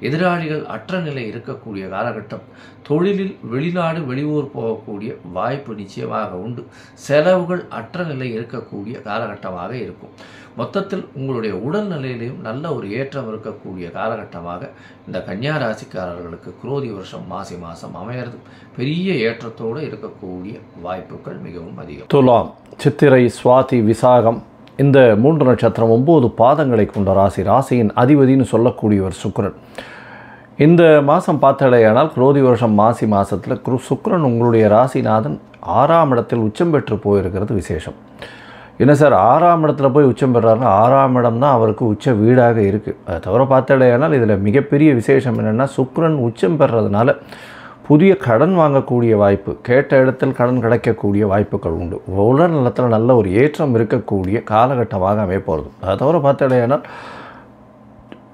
எதிராளிகள் அற்ற நிலை இருக்கக்கூடிய காலகட்டம், தொழிலில் வெளிநாடு வெளியூர் போகக்கூடிய வாய்ப்பு நிச்சயமாக உண்டு, செலவுகள் அற்ற நிலை இருக்கக்கூடிய காலகட்டமாக இருக்கும். மொத்தத்தில் உங்களுடைய உடல்நிலையிலையும் நல்ல ஒரு ஏற்றம் இருக்கக்கூடிய காலகட்டமாக இந்த கன்னியா ராசிக்காரர்களுக்கு குரோதி வருஷம் மாசி மாதம் அமையிறது பெரிய ஏற்றத்தோடு இருக்கக்கூடிய வாய்ப்புகள் மிகவும் அதிகம். துலாம், சித்திரை, சுவாதி, விசாகம் இந்த 3 நட்சத்திரம் 9 பாதங்களை கொண்ட ராசி. ராசியின் அதிபதினு சொல்லக்கூடியவர் சுக்கிரன். இந்த மாதம் பார்த்தாலேயானால் குரோதி வருஷம் மாசி மாதத்தில் சுக்கிரன் உங்களுடைய ராசிநாதன் 6ஆம் இடத்தில் உச்சம் பெற்று போயிருக்கிறது விசேஷம். என்ன சார் 6ஆம் இடத்துல போய் உச்சம் பெறாருன்னா 6ஆம் இடம் தான் அவருக்கு உச்ச வீடாக இருக்குது. அதை தவிர பார்த்தாலேயானால் இதில் மிகப்பெரிய விசேஷம் என்னென்னா சுக்கிரன் உச்சம் பெறதுனால புதிய கடன் வாங்கக்கூடிய வாய்ப்பு, கேட்ட இடத்தில் கடன் கிடைக்கக்கூடிய வாய்ப்புகள் உண்டு. உடல் நலத்தில் நல்ல ஒரு ஏற்றம் இருக்கக்கூடிய காலகட்டமாக அமைப்போகிறது. அதை தவிர பார்த்தாலேயானால்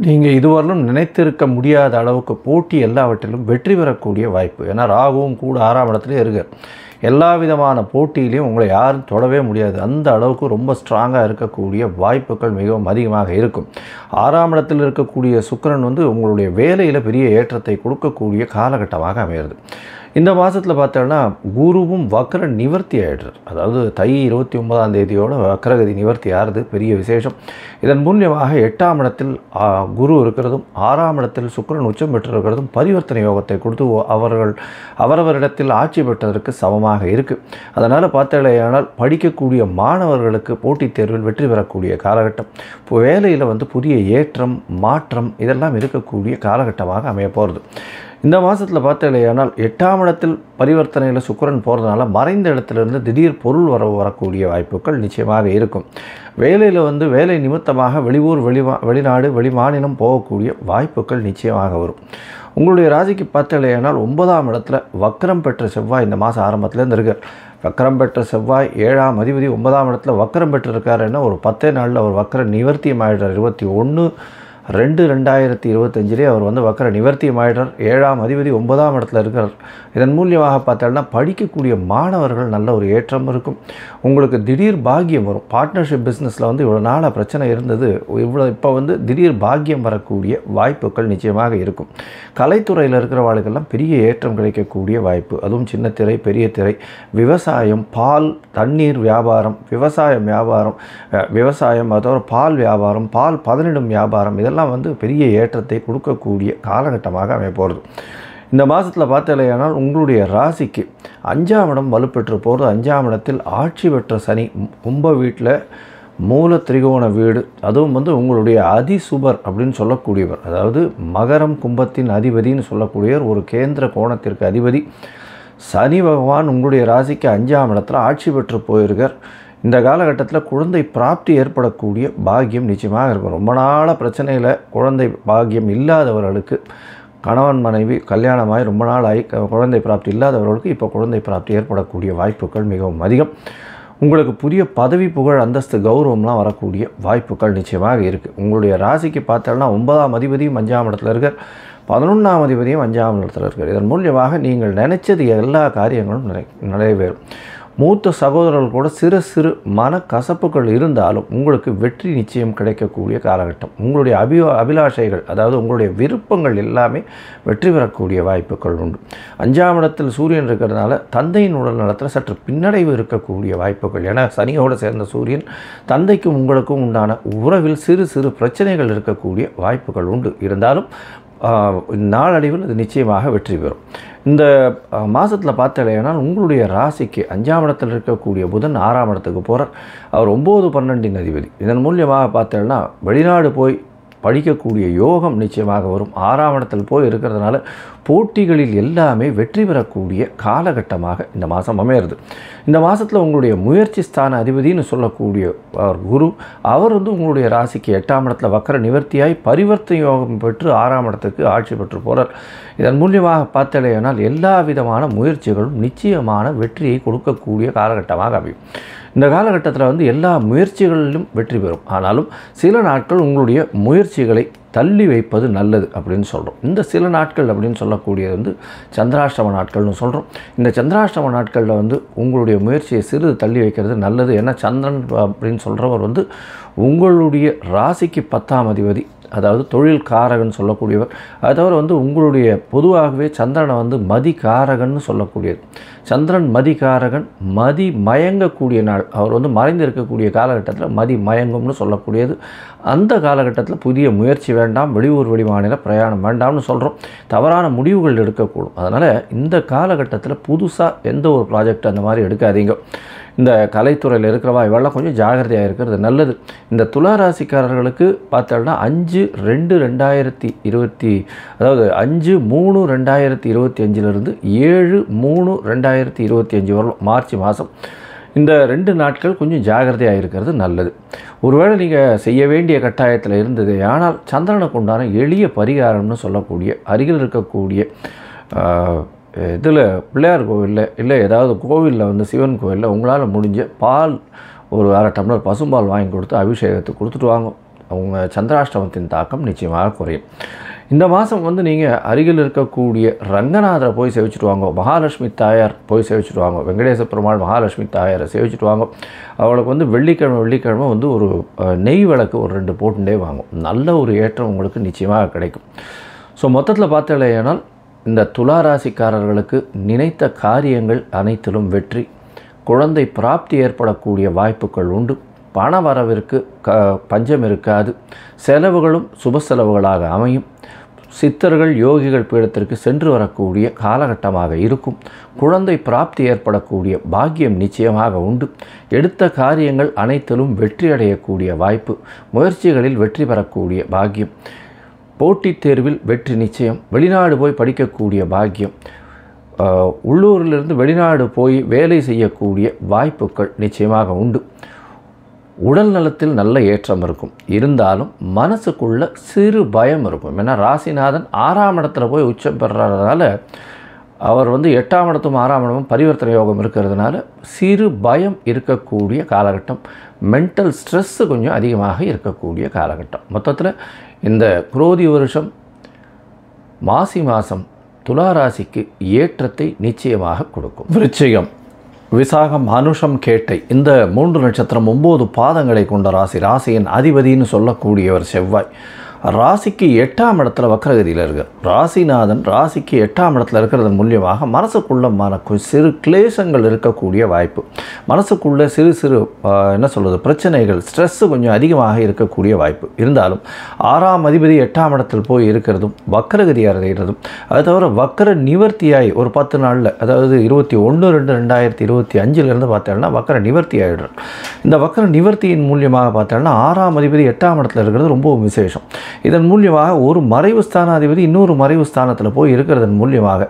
நீங்கள் இதுவரையிலும் நினைத்திருக்க முடியாத அளவுக்கு போட்டி எல்லாவற்றிலும் வெற்றி பெறக்கூடிய வாய்ப்பு. ஏன்னா ராகுவும் கூட 6ஆம் இடத்துலேயே இருக்கார். எல்லா விதமான போட்டியிலையும் உங்களை யாரும் தொடவே முடியாது. அந்த அளவுக்கு ரொம்ப ஸ்ட்ராங்காக இருக்கக்கூடிய வாய்ப்புகள் மிகவும் அதிகமாக இருக்கும். 6ஆம் இடத்தில் இருக்கக்கூடிய சுக்கிரன் உங்களுடைய வேலையில் பெரிய ஏற்றத்தை கொடுக்கக்கூடிய காலகட்டமாக அமைகிறது. இந்த மாதத்தில் பார்த்தோன்னா குருவும் வக்ர நிவர்த்தி ஆகிடுறார். அதாவது தை 29ஆம் தேதியோட வக்ரகதி நிவர்த்தி ஆகிறது பெரிய விசேஷம். இதன் மூலியமாக 8ஆம் இடத்தில் குரு இருக்கிறதும் 6ஆம் இடத்தில் சுக்கிரன் உச்சம் பெற்றிருக்கிறதும் பரிவர்த்தனை யோகத்தை கொடுத்து அவரவரிடத்தில் ஆட்சி பெற்றதற்கு சமமாக இருக்குது. அதனால் பார்த்தாலேயானால் படிக்கக்கூடிய மாணவர்களுக்கு போட்டித் தேர்வில் வெற்றி பெறக்கூடிய காலகட்டம். இப்போ வேலையில் புதிய ஏற்றம் மாற்றம் இதெல்லாம் இருக்கக்கூடிய காலகட்டமாக அமைய போகிறது. இந்த மாதத்தில் பார்த்தாலேயானால் 8ஆம் இடத்தில் பரிவர்த்தனையில் சுக்கிரன் போகிறதுனால மறைந்த இடத்துலேருந்து திடீர் பொருள் வரக்கூடிய வாய்ப்புகள் நிச்சயமாக இருக்கும். வேலையில் வேலை நிமித்தமாக வெளியூர் வெளிநாடு வெளிமாநிலம் போகக்கூடிய வாய்ப்புகள் நிச்சயமாக வரும். உங்களுடைய ராசிக்கு பார்த்தாலேயானால் 9ஆம் இடத்துல வக்ரம் பெற்ற செவ்வாய் இந்த மாதம் ஆரம்பத்துலேருந்து இருக்கார். வக்ரம் பெற்ற செவ்வாய் 7ஆம் அதிபதி 9ஆம் இடத்துல வக்ரம் பெற்றிருக்காருன்னா ஒரு 10 நாளில் அவர் வக்ர நிவர்த்தியம் ஆகிடுறார். 21/2/2025 அவர் வக்ர நிவர்த்தியம் ஆகிடுறார். 7ஆம் அதிபதி 9ஆம் இடத்துல இருக்கிறார். இதன் மூலியமாக பார்த்தோம்னா படிக்கக்கூடிய மாணவர்கள் நல்ல ஒரு ஏற்றம் இருக்கும். உங்களுக்கு திடீர் பாக்கியம் வரும். பார்ட்னர்ஷிப் பிஸ்னஸில் இவ்வளோ நாளாக பிரச்சனை இருந்தது, இப்போ திடீர் பாக்கியம் வரக்கூடிய வாய்ப்புகள் நிச்சயமாக இருக்கும். கலைத்துறையில் இருக்கிறவாளுக்கெல்லாம் பெரிய ஏற்றம் கிடைக்கக்கூடிய வாய்ப்பு. அதுவும் சின்ன திரை பெரிய திரை, விவசாயம், பால் தண்ணீர் வியாபாரம், விவசாயம் அதோட பால் வியாபாரம், பால் பதனிடும் வியாபாரம் இதெல்லாம் பெரிய ஏற்றத்தை கொடுக்கக்கூடிய காலகட்டமாக அமைப்போகிறது. இந்த மாதத்தில் பார்த்தாலேயானால் உங்களுடைய ராசிக்கு 5ஆம் இடம் வலுப்பெற்று போகிறது. 5ஆம் இடத்தில் ஆட்சி பெற்ற சனி கும்ப வீட்டில் மூல திரிகோண வீடு, அதுவும் உங்களுடைய அதிசுபர் அப்படின்னு சொல்லக்கூடியவர், அதாவது மகரம் கும்பத்தின் அதிபதினு சொல்லக்கூடியவர், ஒரு கேந்திர கோணத்திற்கு அதிபதி சனி பகவான் உங்களுடைய ராசிக்கு 5ஆம் இடத்துல ஆட்சி பெற்று போயிருக்கார். இந்த காலகட்டத்தில் குழந்தை பிராப்தி ஏற்படக்கூடிய பாக்கியம் நிச்சயமாக இருக்கும். ரொம்ப நாளாக பிரச்சனையில் குழந்தை பாக்கியம் இல்லாதவர்களுக்கு, கணவன் மனைவி கல்யாணமாகி ரொம்ப நாள் ஆகி குழந்தை பிராப்தி இல்லாதவர்களுக்கு இப்போ குழந்தை பிராப்தி ஏற்படக்கூடிய வாய்ப்புகள் மிகவும் அதிகம். உங்களுக்கு புதிய பதவி, புகழ், அந்தஸ்து, கௌரவம்லாம் வரக்கூடிய வாய்ப்புகள் நிச்சயமாக இருக்குது. உங்களுடைய ராசிக்கு பார்த்தோம்னா 9ஆம் அதிபதியும் 5ஆம் இடத்துல இருக்கார். 11ஆம் அதிபதியும் 5ஆம் இடத்துல இருக்கார். இதன் மூலியமாக நீங்கள் நினைச்சது எல்லா காரியங்களும் நிறைவேறும். மூத்த சகோதரர்கள் கூட சிறு மனக்கசப்புகள் இருந்தாலும் உங்களுக்கு வெற்றி நிச்சயம் கிடைக்கக்கூடிய காலகட்டம். உங்களுடைய அபிலாஷைகள், அதாவது உங்களுடைய விருப்பங்கள் எல்லாமே வெற்றி பெறக்கூடிய வாய்ப்புகள் உண்டு. 5ஆம் இடத்தில் சூரியன் இருக்கிறதுனால தந்தையின் உடல் நலத்தில் சற்று பின்னடைவு இருக்கக்கூடிய வாய்ப்புகள். ஏன்னா சனியோடு சேர்ந்த சூரியன் தந்தைக்கும் உங்களுக்கும் உண்டான உறவில் சிறு பிரச்சனைகள் இருக்கக்கூடிய வாய்ப்புகள் உண்டு. இருந்தாலும் நாளடைவில் அது நிச்சயமாக வெற்றி பெறும். இந்த மாதத்தில் பார்த்தாலேனால் உங்களுடைய ராசிக்கு 5ஆம் இடத்தில் இருக்கக்கூடிய புதன் 6ஆம் இடத்துக்கு போகிறார். அவர் 9/12 அதிபதி. இதன் மூலியமாக பார்த்தேன்னா வெளிநாடு போய் படிக்கக்கூடிய யோகம் நிச்சயமாக வரும். 6ஆம் இடத்தில் போய் இருக்கிறதுனால போட்டிகளில் எல்லாமே வெற்றி பெறக்கூடிய காலகட்டமாக இந்த மாதம் அமையிறது. இந்த மாதத்தில் உங்களுடைய முயற்சி ஸ்தான அதிபதினு சொல்லக்கூடிய குரு, அவர் உங்களுடைய ராசிக்கு 8ஆம் இடத்துல வக்ர நிவர்த்தியாய் பரிவர்த்தனை யோகம் பெற்று 6ஆம் இடத்துக்கு ஆட்சி பெற்று போகிறார். இதன் மூலியமாக பார்த்தாலேயானால் எல்லா விதமான முயற்சிகளும் நிச்சயமான வெற்றியை கொடுக்கக்கூடிய காலகட்டமாக அமையும். இந்த காலகட்டத்தில் எல்லா முயற்சிகளிலும் வெற்றி பெறும். ஆனாலும் சில நாட்கள் உங்களுடைய முயற்சிகளை தள்ளி வைப்பது நல்லது அப்படின்னு சொல்கிறோம். இந்த சில நாட்கள் அப்படின்னு சொல்லக்கூடியது சந்திராஷ்டம நாட்கள்னு சொல்கிறோம். இந்த சந்திராஷ்டம நாட்களில் உங்களுடைய முயற்சியை சிறிது தள்ளி வைக்கிறது நல்லது. ஏன்னா சந்திரன் அப்படின்னு சொல்கிறவர் உங்களுடைய ராசிக்கு 10ஆம் அதிபதி, அதாவது தொழில் காரகன் சொல்லக்கூடியவர். அது தவிர வந்து உங்களுடைய பொதுவாகவே சந்திரனை வந்து மதிகாரகன்னு சொல்லக்கூடியது. சந்திரன் மதிகாரகன், மதி மயங்கக்கூடிய நாள். அவர் வந்து மறைந்து இருக்கக்கூடிய காலகட்டத்தில் மதி மயங்கும்னு சொல்லக்கூடியது. அந்த காலகட்டத்தில் புதிய முயற்சி வேண்டாம், வெளியூர் வெளிமாநில பிரயாணம் வேண்டாம்னு சொல்கிறோம். தவறான முடிவுகள் எடுக்கக்கூடும். அதனால் இந்த காலகட்டத்தில் புதுசாக எந்த ஒரு ப்ராஜெக்ட் அந்த மாதிரி எடுக்காதீங்க. இந்த கலைத்துறையில் இருக்கிறவா இவெல்லாம் கொஞ்சம் ஜாகிரதையாக இருக்கிறது நல்லது. இந்த துலா ராசிக்காரர்களுக்கு பார்த்தோம்னா 5/2/2020, அதாவது 5/3/2025 7/3/2025 வரலாம், மார்ச் மாதம். இந்த 2 நாட்கள் கொஞ்சம் ஜாகிரதையாக இருக்கிறது நல்லது. ஒருவேளை நீங்கள் செய்ய வேண்டிய கட்டாயத்தில் இருந்தது ஆனால் சந்திரனுக்கு உண்டான எளிய பரிகாரம்னு சொல்லக்கூடிய அருகில் இருக்கக்கூடிய இதில் பிள்ளையார் கோவிலில் இல்லை ஏதாவது கோவிலில் வந்து சிவன் கோவிலில் உங்களால் முடிஞ்ச பால் ஒரு 1/2 டம்ளர் பசும்பால் வாங்கி கொடுத்து அபிஷேகத்துக்கு கொடுத்துட்டு வாங்க. அவங்க சந்திராஷ்டமத்தின் தாக்கம் நிச்சயமாக குறையும். இந்த மாதம் வந்து நீங்கள் அருகில் இருக்கக்கூடிய ரங்கநாதரை போய் சேவிச்சுட்டு வாங்க, மகாலட்சுமி தாயார் போய் சேவிச்சுட்டு வாங்க, வெங்கடேச பெருமாள் மகாலட்சுமி தாயாரை சேவிச்சுட்டு வாங்க. அவளுக்கு வந்து வெள்ளிக்கிழமை வந்து ஒரு நெய் விளக்கு ஒரு 2 போட்டுட்டே வாங்கும். நல்ல ஒரு ஏற்றம் உங்களுக்கு நிச்சயமாக கிடைக்கும். ஸோ மொத்தத்தில் பார்த்தீங்கன்னா இந்த துலா ராசிக்காரர்களுக்கு நினைத்த காரியங்கள் அனைத்திலும் வெற்றி, குழந்தை பிராப்தி ஏற்படக்கூடிய வாய்ப்புகள் உண்டு, பண வரவிற்கு பஞ்சம் இருக்காது, செலவுகளும் சுப செலவுகளாக அமையும், சித்தர்கள் யோகிகள் பீடத்திற்கு சென்று வரக்கூடிய காலகட்டமாக இருக்கும், குழந்தை பிராப்தி ஏற்படக்கூடிய பாக்கியம் நிச்சயமாக உண்டு, எடுத்த காரியங்கள் அனைத்திலும் வெற்றி அடையக்கூடிய வாய்ப்பு, முயற்சிகளில் வெற்றி பெறக்கூடிய பாக்கியம், போட்டித் தேர்வில் வெற்றி நிச்சயம், வெளிநாடு போய் படிக்கக்கூடிய பாக்கியம், உள்ளூரிலிருந்து வெளிநாடு போய் வேலை செய்யக்கூடிய வாய்ப்புகள் நிச்சயமாக உண்டு. உடல் நலத்தில் நல்ல ஏற்றம் இருக்கும். இருந்தாலும் மனசுக்குள்ள சிறு பயம் இருக்கும். ஏன்னா ராசிநாதன் 6ஆம் இடத்துல போய் உச்சம் பெறறதுனால அவர் வந்து 8ஆம் இடத்தும் 6ஆம் இடமும் பரிவர்த்தனை யோகம் இருக்கிறதுனால சிறு பயம் இருக்கக்கூடிய காலகட்டம், மென்டல் ஸ்ட்ரெஸ்ஸு கொஞ்சம் அதிகமாக இருக்கக்கூடிய காலகட்டம். மொத்தத்தில் இந்த குரோதி வருஷம் மாசி மாதம் துலா ராசிக்கு ஏற்றத்தை நிச்சயமாக கொடுக்கும். விருச்சிகம், விசாகம், அனுஷம், கேட்டை இந்த 3 நட்சத்திரம் 9 பாதங்களை கொண்ட ராசி. ராசியின் அதிபதினு சொல்லக்கூடியவர் செவ்வாய். ராசிக்கு 8ஆம் இடத்துல வக்ரகதியில் இருக்கார். ராசிநாதன் ராசிக்கு 8ஆம் இடத்துல இருக்கிறதன் மூலியமாக மனசுக்குள்ள சிறு கிளேசங்கள் இருக்கக்கூடிய வாய்ப்பு, மனசுக்குள்ள சிறு என்ன சொல்கிறது பிரச்சனைகள், ஸ்ட்ரெஸ்ஸு கொஞ்சம் அதிகமாக இருக்கக்கூடிய வாய்ப்பு. இருந்தாலும் 6ஆம் அதிபதி 8ஆம் இடத்தில் போய் இருக்கிறதும் வக்ரகதி அடைகிறதும், அது தவிர வக்ர நிவர்த்தியாகி ஒரு 10 நாளில், அதாவது 21/2/2025 பார்த்தோம்னா வக்ர நிவர்த்தி ஆகிடுறார். இந்த வக்ர நிவர்த்தியின் மூலியமாக பார்த்தோம்னா 6ஆம் அதிபதி 8ஆம் இடத்துல இருக்கிறது ரொம்பவும் விசேஷம். இதன் மூலியமாக ஒரு மறைவு ஸ்தானாதிபதி இன்னொரு மறைவு ஸ்தானத்தில் போய் இருக்கிறதன் மூலியமாக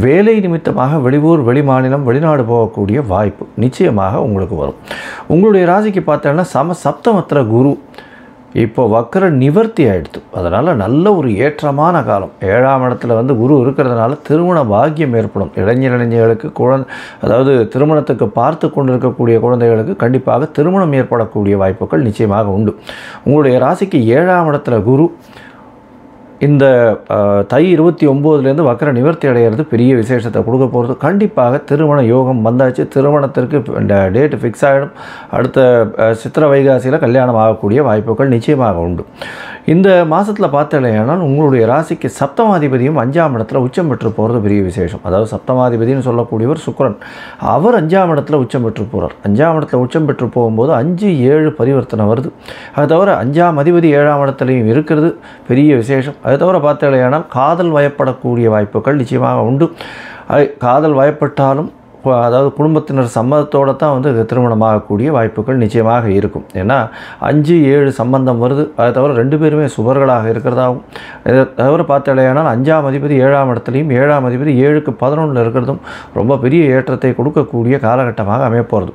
வேலை நிமித்தமாக வெளியூர் வெளிமாநிலம் வெளிநாடு போகக்கூடிய வாய்ப்பு நிச்சயமாக உங்களுக்கு வரும். உங்களுடைய ராசிக்கு பார்த்தோன்னா சப்தமத்தில் குரு இப்போ வக்ர நிவர்த்தி ஆகிடுது. அதனால் நல்ல ஒரு ஏற்றமான காலம். 7ஆம் இடத்துல வந்து குரு இருக்கிறதுனால திருமண பாக்கியம் ஏற்படும். இளைஞர்களுக்கு அதாவது திருமணத்துக்கு பார்த்து கொண்டு இருக்கக்கூடிய குழந்தைகளுக்கு கண்டிப்பாக திருமணம் ஏற்படக்கூடிய வாய்ப்புகள் நிச்சயமாக உண்டு. உங்களுடைய ராசிக்கு 7ஆம் இடத்துல குரு இந்த தை 29 வக்ர நிவர்த்தி அடைகிறது பெரிய விசேஷத்தை கொடுக்க போகிறது. கண்டிப்பாக திருமண யோகம் வந்தாச்சு. திருமணத்திற்கு இந்த டேட் ஃபிக்ஸ் ஆகிடும். அடுத்த சித்திரை வைகாசியில் கல்யாணம் ஆகக்கூடிய வாய்ப்புகள் நிச்சயமாக உண்டு. இந்த மாதத்தில் பார்த்தீங்கன்னா உங்களுடைய ராசிக்கு சப்தமாதிபதியும் 5ஆம் இடத்துல உச்சம் பெற்று போகிறது பெரிய விசேஷம். அதாவது சப்தமாதிபதினு சொல்லக்கூடியவர் சுக்கிரன், அவர் 5ஆம் இடத்துல உச்சம் பெற்று போகிறார். 5ஆம் இடத்துல உச்சம் பெற்று போகும்போது 5-7 பரிவர்த்தனை வருது. அது தவிர 5ஆம் அதிபதி 7ஆம் இடத்துலையும் இருக்கிறது பெரிய விசேஷம். அது தவிர பார்த்தீங்கன்னா காதல் வயப்படக்கூடிய வாய்ப்புகள் நிச்சயமாக உண்டு. காதல் வயப்பட்டாலும் அதாவது குடும்பத்தினர் சம்மதத்தோடு தான் வந்து திருமணமாகக்கூடிய வாய்ப்புகள் நிச்சயமாக இருக்கும். ஏன்னா 5-7 சம்பந்தம் வருது. அதை தவிர 2 பேருமே சுபர்களாக இருக்கிறதாகவும், இதை தவிர பார்த்தீங்கன்னா 5ஆம் அதிபதி 7ஆம் இடத்துலையும் 7ஆம் அதிபதி 7க்கு 11 இருக்கிறதும் ரொம்ப பெரிய ஏற்றத்தை கொடுக்கக்கூடிய காலகட்டமாக அமையப்போகிறது.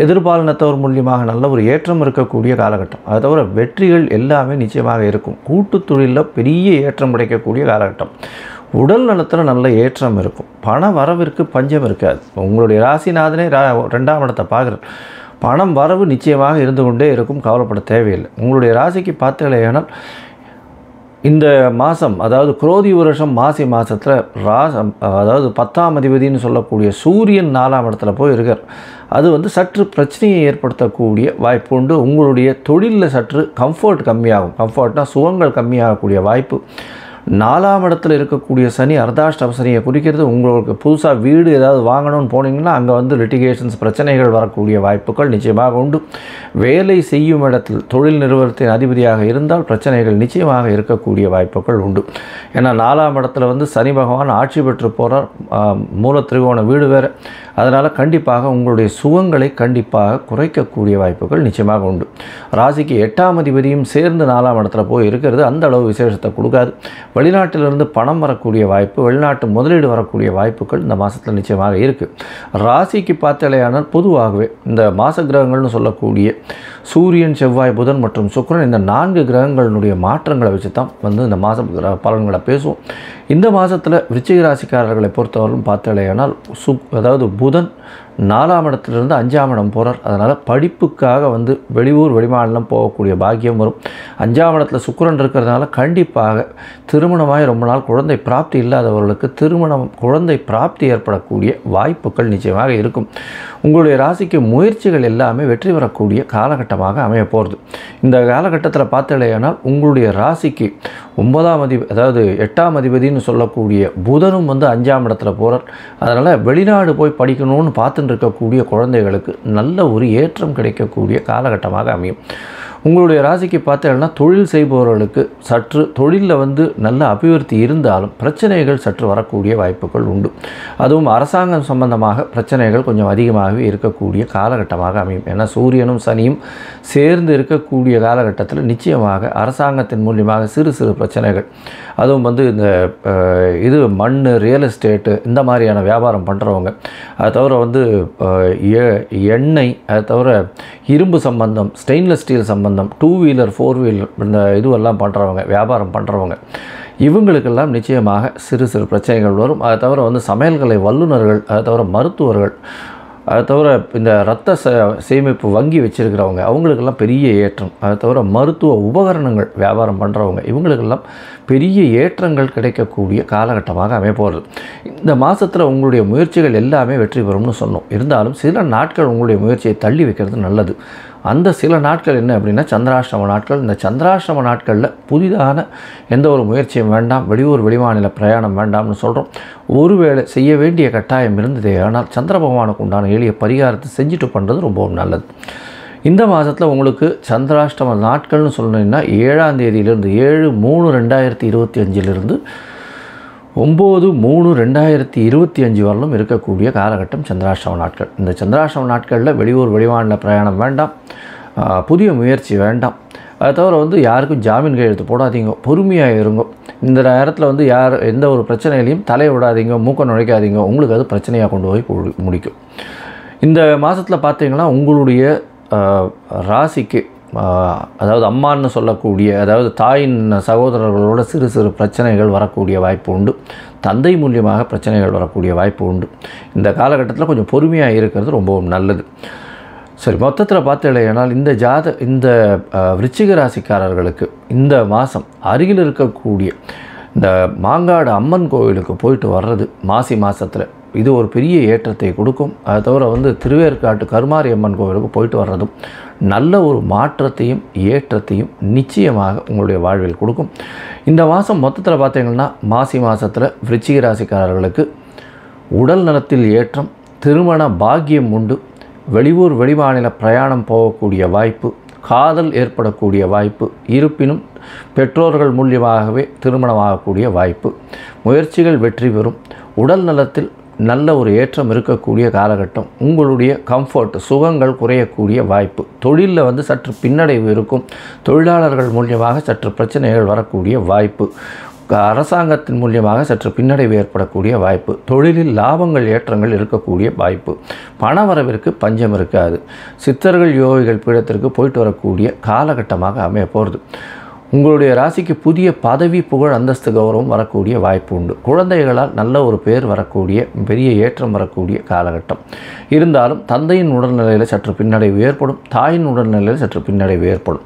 எதிர்பாலினத்தவர் மூலியமாக நல்ல ஒரு ஏற்றம் இருக்கக்கூடிய காலகட்டம். அதை தவிர வெற்றிகள் எல்லாமே நிச்சயமாக இருக்கும். கூட்டு தொழிலில் பெரிய ஏற்றம் கிடைக்கக்கூடிய காலகட்டம். உடல் நலத்தில் நல்ல ஏற்றம் இருக்கும். பண வரவிற்கு பஞ்சம் இருக்காது. உங்களுடைய ராசிநாதனே 2ஆம் இடத்தை பார்க்குறார். பணம் வரவு நிச்சயமாக இருந்து கொண்டே இருக்கும், கவலைப்பட தேவையில்லை. உங்களுடைய ராசிக்கு பார்த்தீங்கன்னா இந்த மாதம் அதாவது குரோதி வருஷம் மாசி மாதத்தில் அதாவது 10ஆம் அதிபதினு சொல்லக்கூடிய சூரியன் 4ஆம் இடத்துல போய் இருக்கார். அது வந்து சற்று பிரச்சனையை ஏற்படுத்தக்கூடிய வாய்ப்பு உண்டு. உங்களுடைய தொழிலில் சற்று கம்ஃபர்ட் கம்மியாகும். கம்ஃபர்ட்னால் சுகங்கள் கம்மியாகக்கூடிய வாய்ப்பு. 4ஆம் இடத்துல இருக்கக்கூடிய சனி அர்த்தாஷ்டம சனியை குறிக்கிறது. உங்களுக்கு புதுசாக வீடு ஏதாவது வாங்கணும்னு போனீங்கன்னா அங்கே வந்து லிட்டிகேஷன்ஸ் பிரச்சனைகள் வரக்கூடிய வாய்ப்புகள் நிச்சயமாக உண்டு. வேலை செய்யும் இடத்தில் தொழில் நிறுவனத்தின் அதிபதியாக இருந்தால் பிரச்சனைகள் நிச்சயமாக இருக்கக்கூடிய வாய்ப்புகள் உண்டு. ஏன்னா 4ஆம் இடத்துல வந்து சனி பகவான் ஆட்சி பெற்று போகிறார். மூல திரிகோண வீடு வேறு. அதனால் கண்டிப்பாக உங்களுடைய சுகங்களை கண்டிப்பாக குறைக்கக்கூடிய வாய்ப்புகள் நிச்சயமாக உண்டு. ராசிக்கு 8ஆம் அதிபதியும் சேர்ந்து 4ஆம் இடத்துல போய் இருக்கிறது அந்த அளவு விசேஷத்தை கொடுக்காது. வெளிநாட்டிலிருந்து பணம் வரக்கூடிய வாய்ப்பு, வெளிநாட்டு முதலீடு வரக்கூடிய வாய்ப்புகள் இந்த மாதத்தில் நிச்சயமாக இருக்குது. ராசிக்கு பார்த்தாலேயானால் பொதுவாகவே இந்த மாத கிரகங்கள்னு சொல்லக்கூடிய சூரியன், செவ்வாய், புதன் மற்றும் சுக்கிரன் இந்த 4 கிரகங்களினுடைய மாற்றங்களை வச்சு தான் வந்து இந்த மாத பலன்களை பேசுவோம். இந்த மாதத்தில் விருச்சிக ராசிக்காரர்களை பொறுத்தவரைக்கும் பார்த்தாலேயானால் அதாவது புதன் 4ஆம் இடத்துலேருந்து 5ஆம் இடம் போகிறார். அதனால் படிப்புக்காக வந்து வெளியூர் வெளிமாநிலம் போகக்கூடிய பாக்கியம் வரும். 5ஆம் இடத்துல சுக்கிரன் இருக்கிறதுனால கண்டிப்பாக திருமணமாய் ரொம்ப நாள் குழந்தை பிராப்தி இல்லாதவர்களுக்கு குழந்தை பிராப்தி ஏற்படக்கூடிய வாய்ப்புகள் நிச்சயமாக இருக்கும். உங்களுடைய ராசிக்கு முயற்சிகள் எல்லாமே வெற்றி பெறக்கூடிய காலகட்டமாக அமைய போகிறது. இந்த காலகட்டத்தில் பார்த்தாலேயானால் உங்களுடைய ராசிக்கு 9ஆம் அதிபதி அதாவது 8ஆம் அதிபதினு சொல்லக்கூடிய புதனும் வந்து 5ஆம் இடத்துல போகிறார். அதனால் வெளிநாடு போய் படிக்கணும்னு பார்த்துட்டு இருக்கக்கூடிய குழந்தைகளுக்கு நல்ல ஒரு ஏற்றம் கிடைக்கக்கூடிய காலகட்டமாக அமையும். உங்களுடைய ராசிக்கு பார்த்தீங்கன்னா தொழில் செய்பவர்களுக்கு சற்று தொழிலில் வந்து நல்ல அபிவிருத்தி இருந்தாலும் பிரச்சனைகள் சற்று வரக்கூடிய வாய்ப்புகள் உண்டு. அதுவும் அரசாங்கம் சம்பந்தமாக பிரச்சனைகள் கொஞ்சம் அதிகமாகவே இருக்கக்கூடிய காலகட்டமாக அமையும். ஏன்னா சூரியனும் சனியும் சேர்ந்து இருக்கக்கூடிய காலகட்டத்தில் நிச்சயமாக அரசாங்கத்தின் மூலியமாக சிறு சிறு பிரச்சனைகள், அதுவும் வந்து இந்த மண், ரியல் எஸ்டேட்டு இந்த மாதிரியான வியாபாரம் பண்ணுறவங்க, அதை தவிர வந்து எண்ணெய், அதை தவிர இரும்பு சம்பந்தம், ஸ்டெயின்லெஸ் ஸ்டீல் சம்பந்தம், 2 வீலர் 4 வீலர் இந்த இதுவெல்லாம் பண்ணுறவங்க, வியாபாரம் பண்ணுறவங்க, இவங்களுக்கெல்லாம் நிச்சயமாக சிறு சிறு பிரச்சனைகள் வரும். அதை தவிர வந்து சமையல்கலை வல்லுநர்கள், அதை தவிர மருத்துவர்கள், அதை தவிர இந்த இரத்த சேமிப்பு வங்கி வச்சுருக்கிறவங்க அவங்களுக்கெல்லாம் பெரிய ஏற்றம். அதை தவிர மருத்துவ உபகரணங்கள் வியாபாரம் பண்ணுறவங்க இவங்களுக்கெல்லாம் பெரிய ஏற்றங்கள் கிடைக்கக்கூடிய காலகட்டமாக அமையப்போகிறது. இந்த மாதத்தில் உங்களுடைய முயற்சிகள் எல்லாமே வெற்றி பெறும்னு சொன்னோம். இருந்தாலும் சில நாட்கள் உங்களுடைய முயற்சியை தள்ளி வைக்கிறது நல்லது. அந்த சில நாட்கள் என்ன அப்படின்னா சந்திராஷ்டம நாட்கள். இந்த சந்திராஷ்டம நாட்களில் புதிதான எந்த ஒரு முயற்சியும் வேண்டாம், வெளியூர் வெளிமாநில பிரயாணம் வேண்டாம்னு சொல்கிறோம். ஒருவேளை செய்ய வேண்டிய கட்டாயம் இருந்ததே ஆனால் சந்திர பகவானுக்கு உண்டான எளிய பரிகாரத்தை செஞ்சுட்டு பண்ணுறது ரொம்பவும் நல்லது. இந்த மாதத்தில் உங்களுக்கு சந்திராஷ்டம நாட்கள்னு சொல்லணுன்னா 7ஆம் தேதியிலிருந்து 7/3/2025 9/3/2025 வரலும் இருக்கக்கூடிய காலகட்டம் சந்திராஷ்டம நாட்கள். இந்த சந்திராஷ்டம நாட்களில் வெளியூர் வெளிமாநில பிரயாணம் வேண்டாம், புதிய முயற்சி வேண்டாம். அதை தவிர வந்து யாருக்கும் ஜாமீன் கையெழுத்து போடாதீங்க, பொறுமையாக இருங்க. இந்த நேரத்தில் வந்து எந்த ஒரு பிரச்சனையிலையும் தலையை விடாதீங்க, மூக்க நுழைக்காதீங்க. உங்களுக்கு அது பிரச்சனையாக கொண்டு போய் முடிக்கும். இந்த மாதத்தில் பார்த்தீங்கன்னா உங்களுடைய ராசிக்கு அதாவது அம்மான்னு சொல்லக்கூடிய அதாவது தாயின் சகோதரர்களோட சிறு சிறு பிரச்சனைகள் வரக்கூடிய வாய்ப்பு உண்டு. தந்தை மூலியமாக பிரச்சனைகள் வரக்கூடிய வாய்ப்பு உண்டு. இந்த காலகட்டத்தில் கொஞ்சம் பொறுமையாக இருக்கிறது ரொம்பவும் நல்லது. சரி, மொத்தத்தில் பார்த்தீங்கன்னா இந்த விருச்சிக ராசிக்காரர்களுக்கு இந்த மாதம் அருகில் இருக்கக்கூடிய இந்த மாங்காடு அம்மன் கோவிலுக்கு போயிட்டு வர்றது மாசி மாதத்தில் இது ஒரு பெரிய ஏற்றத்தை கொடுக்கும். அதை தவிர வந்து திருவேற்காட்டு கருமாரி அம்மன் கோவிலுக்கு போயிட்டு வர்றதும் நல்ல ஒரு மாற்றத்தையும் ஏற்றத்தையும் நிச்சயமாக உங்களுடைய வாழ்வில் கொடுக்கும். இந்த மாதம் மொத்தத்தில் பார்த்தீங்கன்னா மாசி மாதத்தில் விருச்சிக ராசிக்காரர்களுக்கு உடல் நலத்தில் ஏற்றம், திருமண பாக்கியம் உண்டு, வெளியூர் வெளிமாநில பிரயாணம் போகக்கூடிய வாய்ப்பு, காதல் ஏற்படக்கூடிய வாய்ப்பு, இருப்பினும் பெற்றோர்கள் மூலியமாகவே திருமணமாகக்கூடிய வாய்ப்பு, முயற்சிகள் வெற்றி பெறும், உடல் நலத்தில் நல்ல ஒரு ஏற்றம் இருக்கக்கூடிய காலகட்டம், உங்களுடைய கம்ஃபர்ட் சுகங்கள் குறையக்கூடிய வாய்ப்பு, தொழிலில் வந்து சற்று பின்னடைவு இருக்கும், தொழிலாளர்கள் மூலியமாக சற்று பிரச்சனைகள் வரக்கூடிய வாய்ப்பு, அரசாங்கத்தின் மூலியமாக சற்று பின்னடைவு ஏற்படக்கூடிய வாய்ப்பு, தொழிலில் லாபங்கள் ஏற்றங்கள் இருக்கக்கூடிய வாய்ப்பு, பணவரவிற்கு பஞ்சம் இருக்காது, சித்தர்கள் யோகிகள் பீடத்திற்கு போயிட்டு வரக்கூடிய காலகட்டமாக அமைய போகிறது. உங்களுடைய ராசிக்கு புதிய பதவி, புகழ், அந்தஸ்து, கௌரவம் வரக்கூடிய வாய்ப்பு உண்டு. குழந்தைகளால் நல்ல ஒரு பேர் வரக்கூடிய, பெரிய ஏற்றம் வரக்கூடிய காலகட்டம். இருந்தாலும் தந்தையின் உடல்நிலையில் சற்று பின்னடைவு ஏற்படும், தாயின் உடல்நிலையில் சற்று பின்னடைவு ஏற்படும்.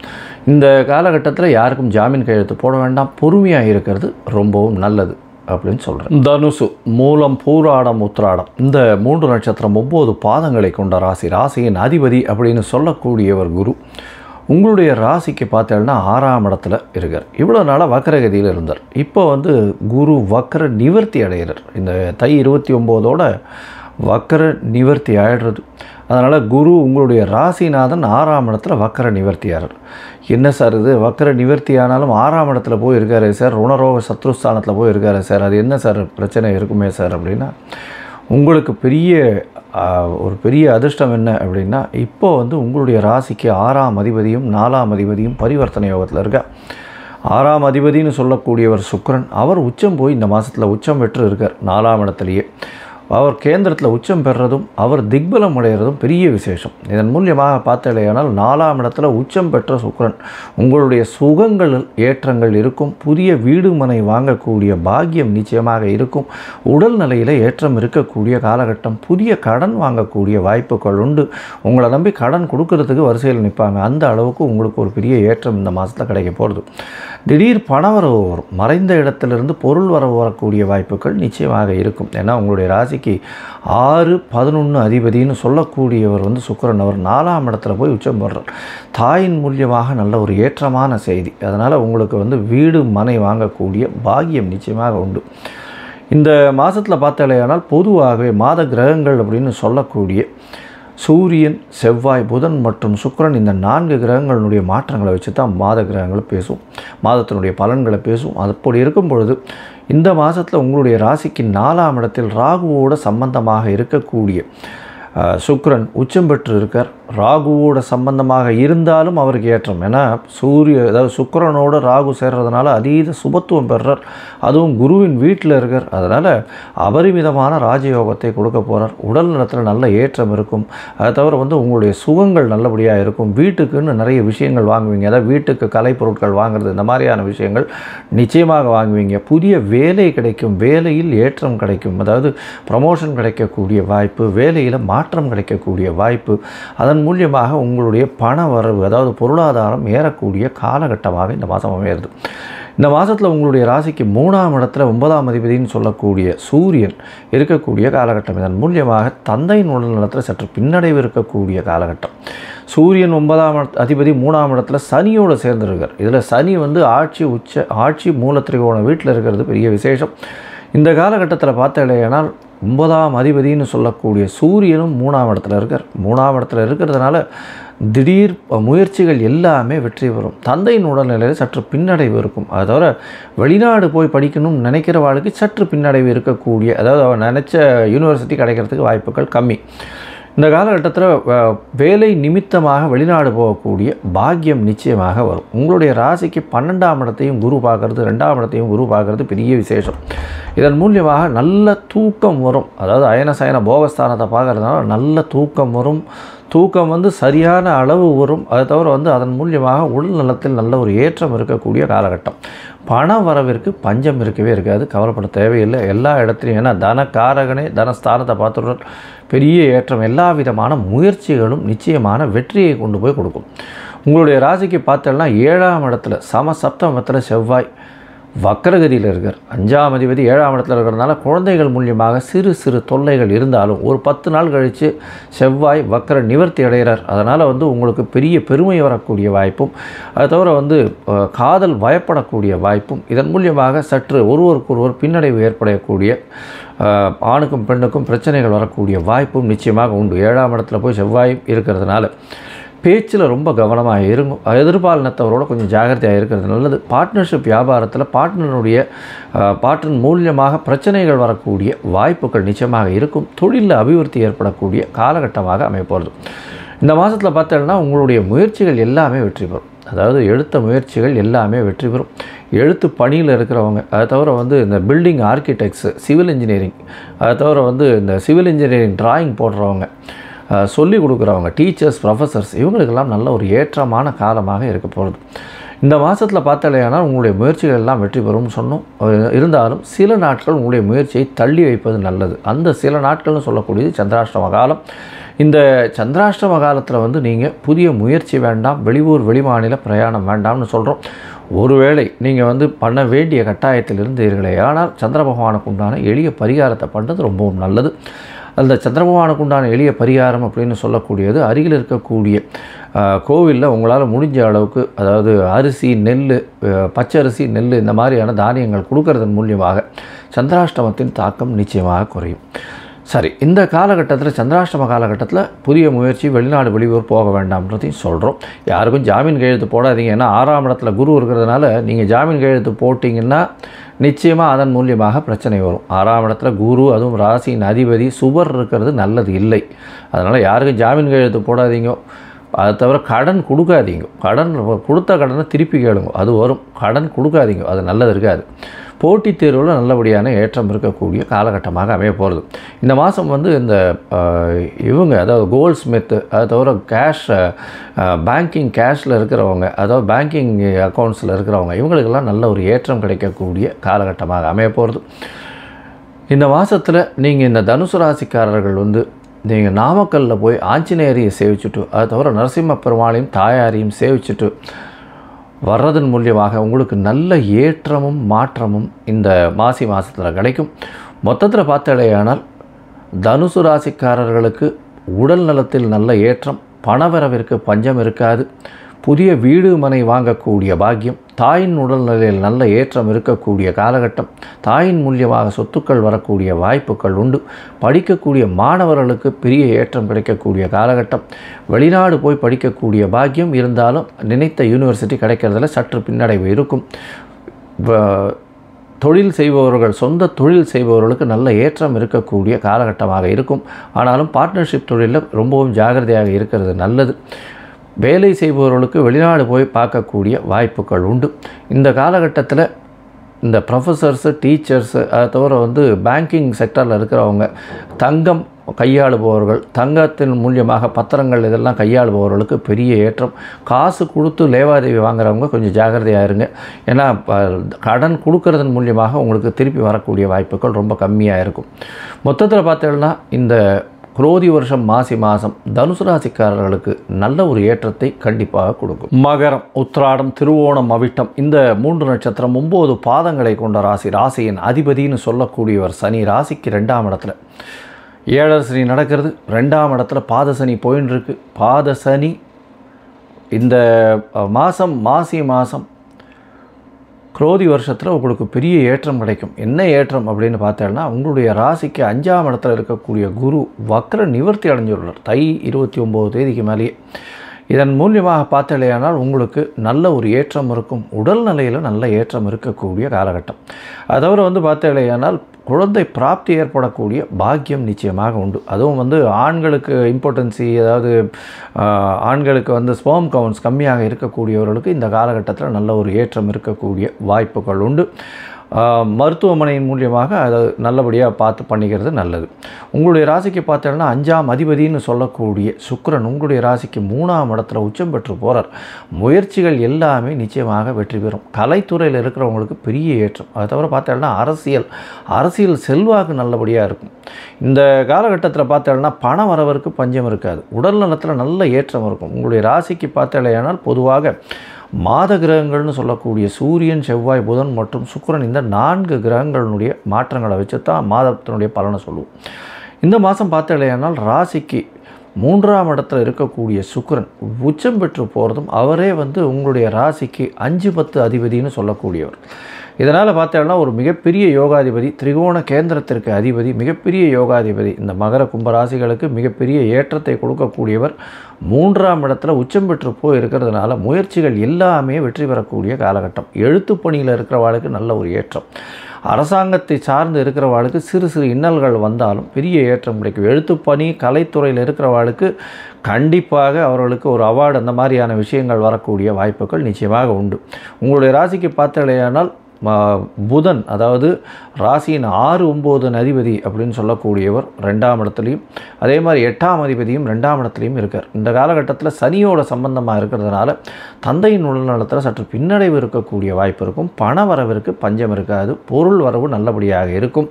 இந்த காலகட்டத்தில் யாருக்கும் ஜாமீன் கையெழுத்து போட வேண்டாம், பொறுமையாக இருக்கிறது ரொம்பவும் நல்லது அப்படின்னு சொல்கிறேன். தனுசு, மூலம், பூராடம், உத்திராடம் இந்த 3 நட்சத்திரம் 9 பாதங்களை கொண்ட ராசி. ராசியின் அதிபதி அப்படின்னு சொல்லக்கூடியவர் குரு. உங்களுடைய ராசிக்கு பார்த்தேன்னா 6ஆம் இடத்துல இருக்கார். இவ்வளோ நாளாக வக்கரகதியில் இருந்தார். இப்போ குரு வக்கர நிவர்த்தி அடைகிறார். இந்த தை 29ஓட வக்கர நிவர்த்தி ஆகிடுறது. அதனால் குரு உங்களுடைய ராசிநாதன் 6ஆம் இடத்துல வக்கர நிவர்த்தி ஆகிறார். என்ன சார் இது, வக்கர நிவர்த்தி ஆனாலும் 6ஆம் இடத்துல போய் இருக்காரு சார், ருணரோக சத்ருஸ்தானத்தில் போய் இருக்காரு சார், அது என்ன சார் பிரச்சனை இருக்குமே சார் அப்படின்னா, உங்களுக்கு ஒரு பெரிய அதிர்ஷ்டம் என்ன அப்படின்னா, இப்போ உங்களுடைய ராசிக்கு 6ஆம் அதிபதியும் 4ஆம் அதிபதியும் பரிவர்த்தனை யோகத்தில் இருக்கா. 6ஆம் அதிபதினு சொல்லக்கூடியவர் சுக்கிரன். அவர் உச்சம் போய் இந்த மாதத்தில் உச்சம் பெற்று இருக்கார் 4ஆம் இடத்துலையே. அவர் கேந்திரத்தில் உச்சம் பெறுறதும் அவர் திக்பலம் அடைகிறதும் பெரிய விசேஷம். இதன் மூலியமாக பார்த்தலையானால் 4ஆம் இடத்துல உச்சம் பெற்ற சுக்கிரன் உங்களுடைய சுகங்கள் ஏற்றங்கள் இருக்கும். புதிய வீடு மனை வாங்கக்கூடிய பாக்கியம் நிச்சயமாக இருக்கும். உடல்நிலையில் ஏற்றம் இருக்கக்கூடிய காலகட்டம். புதிய கடன் வாங்கக்கூடிய வாய்ப்புகள் உண்டு. உங்களை நம்பி கடன் கொடுக்கறதுக்கு வரிசையில் நிற்பாங்க. அந்த அளவுக்கு உங்களுக்கு ஒரு பெரிய ஏற்றம் இந்த மாதத்தில் கிடைக்க போகிறது. திடீர் பணவரவு வரும். மறைந்த இடத்திலிருந்து பொருள் வரவு வரக்கூடிய வாய்ப்புகள் நிச்சயமாக இருக்கும். ஏன்னா உங்களுடைய ராசிக்கு 6, 11 அதிபதினு சொல்லக்கூடியவர் சுக்கிரன். அவர் 4ஆம் இடத்துல போய் உச்சம் பெறுறார். தாயின் மூலியமாக நல்ல ஒரு ஏற்றமான செய்தி. அதனால் உங்களுக்கு வீடு மனை வாங்கக்கூடிய பாக்கியம் நிச்சயமாக உண்டு. இந்த மாதத்தில் பார்த்தாலேயானால் பொதுவாகவே மாத கிரகங்கள் அப்படின்னு சொல்லக்கூடிய சூரியன், செவ்வாய், புதன் மற்றும் சுக்கிரன் இந்த 4 கிரகங்களுடைய மாற்றங்களை வச்சு தான் மாத கிரகங்களை பேசும், மாதத்தினுடைய பலன்களை பேசும். அப்படி இருக்கும் பொழுது இந்த மாதத்தில் உங்களுடைய ராசிக்கு 4ஆம் இடத்தில் ராகுவோட சம்பந்தமாக இருக்கக்கூடிய சுக்கிரன் உச்சம் பெற்று இருக்கார். ராகுவோட சம்பந்தமாக இருந்தாலும் அவருக்கு ஏற்றம். ஏன்னா அதாவது சுக்கிரனோட ராகு சேர்றதுனால அதீத சுபத்துவம் பெறுறார். அதுவும் குருவின் வீட்டில் இருக்கார். அதனால் அபரிமிதமான ராஜயோகத்தை கொடுக்க போகிறார். உடல் நலத்தில் நல்ல ஏற்றம் இருக்கும். அதை தவிர உங்களுடைய சுகங்கள் நல்லபடியாக இருக்கும். வீட்டுக்குன்னு நிறைய விஷயங்கள் வாங்குவீங்க. அதாவது வீட்டுக்கு கலை பொருட்கள் வாங்குறது, இந்த மாதிரியான விஷயங்கள் நிச்சயமாக வாங்குவீங்க. புதிய வேலை கிடைக்கும். வேலையில் ஏற்றம் கிடைக்கும். அதாவது ப்ரமோஷன் கிடைக்கக்கூடிய வாய்ப்பு, வேலையில் மாற்றம் கிடைக்கக்கூடிய வாய்ப்பு. அதன் மூலியமாக உங்களுடைய பண வரவு, அதாவது பொருளாதாரம் ஏறக்கூடிய காலகட்டமாக இந்த மாதம் அமைகிறது. இந்த மாதத்தில் உங்களுடைய ராசிக்கு 3ஆம் இடத்துல 9ஆம் அதிபதினு சொல்லக்கூடிய சூரியன் இருக்கக்கூடிய காலகட்டம். இதன் மூலியமாக தந்தையின் உடல் நலத்தில் சற்று பின்னடைவு இருக்கக்கூடிய காலகட்டம். சூரியன் 9ஆம் அதிபதி 3ஆம் இடத்துல சனியோடு சேர்ந்துருக்கார். இதில் சனி ஆட்சி மூலத்திரிகோண வீட்டில் இருக்கிறது பெரிய விசேஷம். இந்த காலகட்டத்தில் பார்த்தாலேனால் 9ஆம் அதிபதினு சொல்லக்கூடிய சூரியனும் 3ஆம் இடத்துல இருக்கார். 3ஆம் இடத்துல இருக்கிறதுனால திடீர் முயற்சிகள் எல்லாமே வெற்றி பெறும். தந்தையின் உடல்நிலையில் சற்று பின்னடைவு இருக்கும். அதை தவிர வெளிநாடு போய் படிக்கணும்னு நினைக்கிறவாளுக்கு சற்று பின்னடைவு இருக்கக்கூடிய, அதாவது அவன் நினச்ச யூனிவர்சிட்டி கிடைக்கிறதுக்கு வாய்ப்புகள் கம்மி. இந்த காலகட்டத்தில் வேலை நிமித்தமாக வெளிநாடு போகக்கூடிய பாக்கியம் நிச்சயமாக வரும். உங்களுடைய ராசிக்கு 12ஆம் இடத்தையும் குரு பார்க்குறது, 2ஆம் இடத்தையும் குரு பார்க்குறது பெரிய விசேஷம். இதன் மூலியமாக நல்ல தூக்கம் வரும். அதாவது அயன சயன போகஸ்தானத்தை பார்க்குறதுனால நல்ல தூக்கம் வரும். தூக்கம் சரியான அளவு வரும். அதை தவிர அதன் மூலியமாக உடல் நலத்தில் நல்ல ஒரு ஏற்றம் இருக்கக்கூடிய காலகட்டம். பண வரவிற்கு பஞ்சம் இருக்கவே இருக்காது. கவலைப்பட தேவையில்லை. எல்லா இடத்துலையும், ஏன்னா தனக்காரகனே தனஸ்தானத்தை பார்த்துடுறார். பெரிய ஏற்றம். எல்லா விதமான முயற்சிகளும் நிச்சயமான வெற்றியை கொண்டு போய் கொடுக்கும். உங்களுடைய ராசிக்கு பார்த்தோம்னா 7ஆம் இடத்துல சமசப்தமத்தில் செவ்வாய் வக்கரகதியில் இருக்கார். 5ஆம் அதிபதி 7ஆம் இடத்துல இருக்கிறதுனால குழந்தைகள் மூலியமாக சிறு சிறு தொல்லைகள் இருந்தாலும் ஒரு 10 நாள் கழித்து செவ்வாய் வக்கர நிவர்த்தி அடைகிறார். அதனால் உங்களுக்கு பெரிய பெருமை வரக்கூடிய வாய்ப்பும், அதை தவிர காதல் பயப்படக்கூடிய வாய்ப்பும், இதன் மூலியமாக சற்று ஒருவருக்கொருவர் பின்னடைவு ஏற்படக்கூடிய, ஆணுக்கும் பெண்ணுக்கும் பிரச்சனைகள் வரக்கூடிய வாய்ப்பும் நிச்சயமாக உண்டு. 7ஆம் இடத்துல போய் செவ்வாய் இருக்கிறதுனால பேச்சில் ரொம்ப கவனமாக இருக்கும். எதிர்பாலினத்தவரோட கொஞ்சம் ஜாகிரதையாக இருக்கிறது நல்லது. பார்ட்னர்ஷிப் வியாபாரத்தில் பார்ட்னர் மூலியமாக பிரச்சனைகள் வரக்கூடிய வாய்ப்புகள் நிச்சயமாக இருக்கும். தொழிலில் அபிவிருத்தி ஏற்படக்கூடிய காலகட்டமாக அமைப்போகிறது. இந்த மாதத்தில் பார்த்தோம்னா உங்களுடைய முயற்சிகள் எல்லாமே வெற்றி பெறும். அதாவது எடுத்த முயற்சிகள் எல்லாமே வெற்றி பெறும். எழுத்து பணியில் இருக்கிறவங்க, அதை தவிர இந்த பில்டிங் ஆர்கிடெக்ட்ஸ், சிவில் இன்ஜினியரிங், அதை தவிர இந்த சிவில் இன்ஜினியரிங் டிராயிங் போடுறவங்க, சொல்லிக் கொடுக்குறவங்க, டீச்சர்ஸ், ப்ரொஃபஸர்ஸ், இவங்களுக்கெல்லாம் நல்ல ஒரு ஏற்றமான காலமாக இருக்க போகிறது. இந்த மாதத்தில் பார்த்தாலேயானால் உங்களுடைய முயற்சிகள் எல்லாம் வெற்றி பெறும்னு சொன்னோம். இருந்தாலும் சில நாட்கள் உங்களுடைய முயற்சியை தள்ளி வைப்பது நல்லது. அந்த சில நாட்கள்னு சொல்லக்கூடியது சந்திராஷ்டம காலம். இந்த சந்திராஷ்டம காலத்தில் நீங்கள் புதிய முயற்சி வேண்டாம், வெளியூர் வெளிமாநில பிரயாணம் வேண்டாம்னு சொல்கிறோம். ஒருவேளை நீங்கள் பண்ண வேண்டிய கட்டாயத்தில் இருந்தீர்களே ஆனால் சந்திர பகவானுக்கு உண்டான எளிய பரிகாரத்தை பண்ணுறது ரொம்பவும் நல்லது. அந்த சந்திர பகவானுக்கு உண்டான எளிய பரிகாரம் அப்படின்னு சொல்லக்கூடியது அருகில் இருக்கக்கூடிய கோவிலில் உங்களால் முடிஞ்ச அளவுக்கு, அதாவது அரிசி, நெல், பச்சரிசி, நெல் இந்த மாதிரியான தானியங்கள் கொடுக்கறதன் மூலியமாக சந்திராஷ்டமத்தின் தாக்கம் நிச்சயமாக குறையும். சரி, இந்த காலகட்டத்தில் சந்திராஷ்டம காலகட்டத்தில் புதிய முயற்சி, வெளிநாடு வெளியூர் போக வேண்டாம்ன்றதையும் சொல்கிறோம். யாருக்கும் ஜாமீன் கையெழுத்து போடாதீங்க. ஏன்னா 6ஆம் இடத்துல குரு இருக்கிறதுனால நீங்கள் ஜாமீன் கையெழுத்து போட்டிங்கன்னா நிச்சயமாக அதன் மூலியமாக பிரச்சனை வரும். 6ஆம் இடத்துல குரு, அதுவும் ராசியின் அதிபதி சுபர் இருக்கிறது நல்லது இல்லை. அதனால் யாருக்கும் ஜாமீன் கையெழுத்து போடாதீங்க. அதை தவிர கடன் கொடுக்காதீங்க. கடன் கொடுத்த கடனை திருப்பி கேளுங்க, அது வரும். கடன் கொடுக்காதீங்க, அது நல்லது இருக்காது. போட்டித் தேர்வில் நல்லபடியான ஏற்றம் இருக்கக்கூடிய காலகட்டமாக அமைய போகிறது. இந்த மாதம் இந்த அதாவது கோல்ட் ஸ்மித்து, அதை தவிர கேஷ், பேங்கிங் கேஷில் இருக்கிறவங்க, அதாவது பேங்கிங் அக்கௌண்ட்ஸில் இருக்கிறவங்க, இவங்களுக்கெல்லாம் நல்ல ஒரு ஏற்றம் கிடைக்கக்கூடிய காலகட்டமாக அமைய போகிறது. இந்த மாதத்தில் நீங்கள் இந்த தனுசு ராசிக்காரர்கள் நீங்கள் நாமக்கல்லில் போய் ஆஞ்சநேயரையை சேவிச்சுட்டு, அதை தவிர நரசிம்ம பெருமாளையும் தாயாரையும் சேவிச்சுட்டு வர்றதன் மூலியமாக உங்களுக்கு நல்ல ஏற்றமும் மாற்றமும் இந்த மாசி மாதத்தில் கிடைக்கும். மொத்தத்தில் பார்த்தாலேயானால் தனுசு ராசிக்காரர்களுக்கு உடல் நலத்தில் நல்ல ஏற்றம், பணவரவிற்கு பஞ்சம் இருக்காது. புதிய வீடு மனை வாங்கக்கூடிய பாக்கியம், தாயின் உடல்நிலையில் நல்ல ஏற்றம் இருக்கக்கூடிய காலகட்டம், தாயின் மூலியமாக சொத்துக்கள் வரக்கூடிய வாய்ப்புகள் உண்டு. படிக்கக்கூடிய மாணவர்களுக்கு பெரிய ஏற்றம் கிடைக்கக்கூடிய காலகட்டம். வெளிநாடு போய் படிக்கக்கூடிய பாக்கியம் இருந்தாலும் நினைத்த யூனிவர்சிட்டி கிடைக்கிறதுல சற்று பின்னடைவு இருக்கும். தொழில் செய்பவர்கள், சொந்த தொழில் செய்பவர்களுக்கு நல்ல ஏற்றம் இருக்கக்கூடிய காலகட்டமாக இருக்கும். ஆனாலும் பார்ட்னர்ஷிப் தொழிலில் ரொம்பவும் ஜாகிரதையாக இருக்கிறது நல்லது. வேலை செய்பவர்களுக்கு வெளிநாடு போய் பார்க்கக்கூடிய வாய்ப்புகள் உண்டு. இந்த காலகட்டத்தில் இந்த ப்ரொஃபஸர்ஸு, டீச்சர்ஸு, அதை தவிர பேங்கிங் செக்டரில் இருக்கிறவங்க, தங்கம் கையாளுபவர்கள், தங்கத்தின் மூலியமாக பத்திரங்கள் இதெல்லாம் கையாளுபவர்களுக்கு பெரிய ஏற்றம். காசு கொடுத்து லேவாதேவி வாங்குறவங்க கொஞ்சம் ஜாகிரதையாக இருங்க. ஏன்னா கடன் கொடுக்கறதன் மூலியமாக உங்களுக்கு திருப்பி வரக்கூடிய வாய்ப்புகள் ரொம்ப கம்மியாக இருக்கும். மொத்தத்தில் பார்த்தீங்கன்னா இந்த குரோதி வருஷம் மாசி மாதம் தனுசு ராசிக்காரர்களுக்கு நல்ல ஒரு ஏற்றத்தை கண்டிப்பாக கொடுக்கும். மகரம், உத்திராடம், திருவோணம், அவிட்டம் இந்த 3 நட்சத்திரம் 9 பாதங்களை கொண்ட ராசி. ராசியின் அதிபதினு சொல்லக்கூடியவர் சனி. ராசிக்கு 2ஆம் இடத்துல 7 சனி நடக்கிறது. 2ஆம் இடத்துல பாதசனி போயின்னு இருக்கு. பாதசனி இந்த மாதம், மாசி மாதம் குரோதி வருஷத்தில் உங்களுக்கு பெரிய ஏற்றம் கிடைக்கும். என்ன ஏற்றம் அப்படின்னு பார்த்தேன்னா, உங்களுடைய ராசிக்கு 5ஆம் இடத்துல இருக்கக்கூடிய குரு வக்ர நிவர்த்தி அடைஞ்சுள்ளார் தை 29 தேதிக்கு மேலேயே. இதன் மூலியமாக பார்த்தலையானால் உங்களுக்கு நல்ல ஒரு ஏற்றம் இருக்கும். உடல் நிலையில் நல்ல ஏற்றம் இருக்கக்கூடிய காலகட்டம். அதோடு பார்த்தலையானால் குழந்தை பிராப்தி ஏற்படக்கூடிய பாக்கியம் நிச்சயமாக உண்டு. அதுவும் ஆண்களுக்கு இம்பார்ட்டன்சி, அதாவது ஆண்களுக்கு ஸ்பெர்ம் கவுண்ட்ஸ் கம்மியாக இருக்கக்கூடியவர்களுக்கு இந்த காலகட்டத்தில் நல்ல ஒரு ஏற்றம் இருக்கக்கூடிய வாய்ப்புகள் உண்டு. மருத்துவமனையின் மூலியமாக அதை நல்லபடியாக பார்த்து பண்ணிக்கிறது நல்லது. உங்களுடைய ராசிக்கு பார்த்தீங்கன்னா 5ஆம் அதிபதினு சொல்லக்கூடிய சுக்கிரன் உங்களுடைய ராசிக்கு 3ஆம் இடத்துல உச்சம் பெற்று போகிறார். முயற்சிகள் எல்லாமே நிச்சயமாக வெற்றி பெறும். கலைத்துறையில் இருக்கிறவங்களுக்கு பெரிய ஏற்றம். அதை தவிர பார்த்தீங்கன்னா அரசியல் செல்வாக்கு நல்லபடியாக இருக்கும். இந்த காலகட்டத்தில் பார்த்தீங்கன்னா பண வரவருக்கு பஞ்சம் இருக்காது. உடல் நலத்தில் நல்ல ஏற்றம் இருக்கும். உங்களுடைய ராசிக்கு பார்த்தீங்கன்னா பொதுவாக மாத கிரகங்கள்னு சொல்லக்கூடிய சூரியன், செவ்வாய், புதன் மற்றும் சுக்கிரன் இந்த 4 கிரகங்களினுடைய மாற்றங்களை வச்சு தான் மாதத்தினுடைய பலனை சொல்லுவோம். இந்த மாதம் பார்த்தீங்கன்னா ராசிக்கு 3ஆம் இடத்துல இருக்கக்கூடிய சுக்கிரன் உச்சம் பெற்று போகிறதும் அவரே உங்களுடைய ராசிக்கு 5-10 அதிபதினு சொல்லக்கூடியவர். இதனால் பார்த்தீங்கன்னா ஒரு மிகப்பெரிய யோகாதிபதி, திரிகோண கேந்திரத்திற்கு அதிபதி, மிகப்பெரிய யோகாதிபதி. இந்த மகர கும்ப ராசிகளுக்கு மிகப்பெரிய ஏற்றத்தை கொடுக்கக்கூடியவர் 3ஆம் இடத்துல உச்சம் பெற்று போய் இருக்கிறதுனால முயற்சிகள் எல்லாமே வெற்றி பெறக்கூடிய காலகட்டம். எழுத்து பணியில் இருக்கிறவாளுக்கு நல்ல ஒரு ஏற்றம். அரசாங்கத்தை சார்ந்து இருக்கிறவாளுக்கு சிறு சிறு இன்னல்கள் வந்தாலும் பெரிய ஏற்றம் கிடைக்கும். எழுத்துப்பணி, கலைத்துறையில் இருக்கிறவாளுக்கு கண்டிப்பாக அவர்களுக்கு ஒரு அவார்டு அந்த மாதிரியான விஷயங்கள் வரக்கூடிய வாய்ப்புகள் நிச்சயமாக உண்டு. உங்களுடைய ராசிக்கு பார்த்தலையானால் புதன், அதாவது ராசியின் 6, 9 அதிபதி அப்படின்னு சொல்லக்கூடியவர் 2ஆம் இடத்துலையும், அதே மாதிரி 8ஆம் அதிபதியும் 2ஆம் இடத்துலையும் இருக்கார். இந்த காலகட்டத்தில் சனியோட சம்பந்தமாக இருக்கிறதுனால தந்தையின் உடல்நலத்தில் சற்று பின்னடைவு இருக்கக்கூடிய வாய்ப்பு இருக்கும். பண வரவிற்கு பஞ்சம் இருக்காது. பொருள் வரவு நல்லபடியாக இருக்கும்.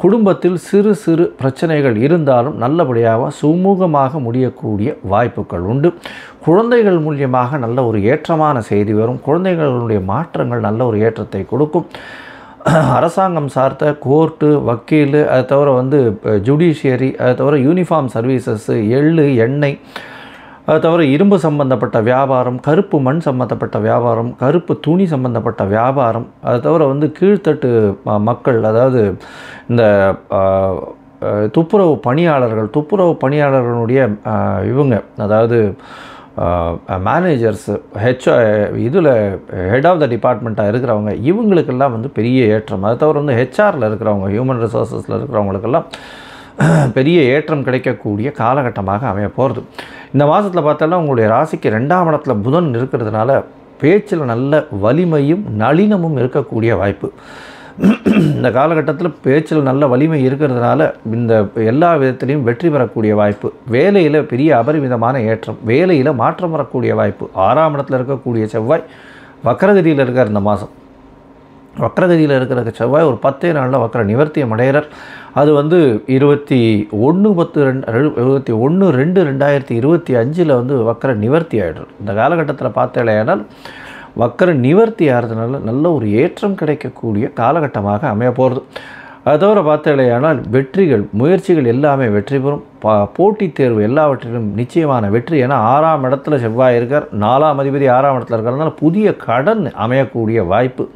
குடும்பத்தில் சிறு சிறு பிரச்சனைகள் இருந்தாலும் நல்லபடியாக சுமூகமாக முடியக்கூடிய வாய்ப்புகள் உண்டு. குழந்தைகள் மூலியமாக நல்ல ஒரு ஏற்றமான செய்தி வரும். குழந்தைகளுடைய மாற்றங்கள் நல்ல ஒரு ஏற்றத்தை கொடுக்கும். அரசாங்கம் சார்ந்த கோர்ட்டு, வக்கீல், அதை தவிர ஜுடிஷியரி, அதை தவிர யூனிஃபார்ம் சர்வீசஸ்ஸு, எள்ளு, எண்ணெய், அதை தவிர இரும்பு சம்பந்தப்பட்ட வியாபாரம், கருப்பு மண் சம்பந்தப்பட்ட வியாபாரம், கருப்பு துணி சம்பந்தப்பட்ட வியாபாரம், அதை தவிர கீழ்த்தட்டு மக்கள், அதாவது இந்த துப்புரவு பணியாளர்களுடைய இவங்க, அதாவது மேனேஜர்ஸு, இதில் ஹெட் ஆஃப் த டிபார்ட்மெண்ட்டாக இருக்கிறவங்க, இவங்களுக்கெல்லாம் பெரிய ஏற்றம். அதை தவிர ஹெச்ஆரில் இருக்கிறவங்க, ஹியூமன் ரிசோர்ஸஸில் இருக்கிறவங்களுக்கெல்லாம் பெரிய ஏற்றம் கிடைக்கக்கூடிய காலகட்டமாக அமைய போகிறது. இந்த மாதத்தில் பார்த்தோன்னா உங்களுடைய ராசிக்கு 2ஆம் இடத்துல புதன் இருக்கிறதுனால பேச்சில் நல்ல வலிமையும் நளினமும் இருக்கக்கூடிய வாய்ப்பு. இந்த காலகட்டத்தில் பேச்சில் நல்ல வலிமை இருக்கிறதுனால இந்த எல்லா விதத்திலையும் வெற்றி பெறக்கூடிய வாய்ப்பு. வேலையில் பெரிய அபரிமிதமான ஏற்றம், வேலையில் மாற்றம் வரக்கூடிய வாய்ப்பு. 6ஆம் இடத்துல இருக்கக்கூடிய செவ்வாய் வக்ரகதியில் இருக்கார். இந்த மாதம் வக்ரகதியில் இருக்கிற செவ்வாய் ஒரு 10 நாளில் வக்ர நிவர்த்தியம் அடைகிறார். அது 21/2/2025 வக்ர நிவர்த்தி ஆகிடுறார். இந்த காலகட்டத்தில் பார்த்தேனால் வக்ர நிவர்த்தி ஆகிறதுனால நல்ல ஒரு ஏற்றம் கிடைக்கக்கூடிய காலகட்டமாக அமைய போகிறது. அதை தவிர பார்த்தேனால் வெற்றிகள், முயற்சிகள் எல்லாமே வெற்றி பெறும். போட்டித் தேர்வு எல்லாவற்றிலும் நிச்சயமான வெற்றி. ஏன்னா 6ஆம் இடத்துல செவ்வாய் இருக்கார். 4ஆம் அதிபதி 6ஆம் இடத்துல இருக்கிறதுனால புதிய கடன் அமையக்கூடிய வாய்ப்பு.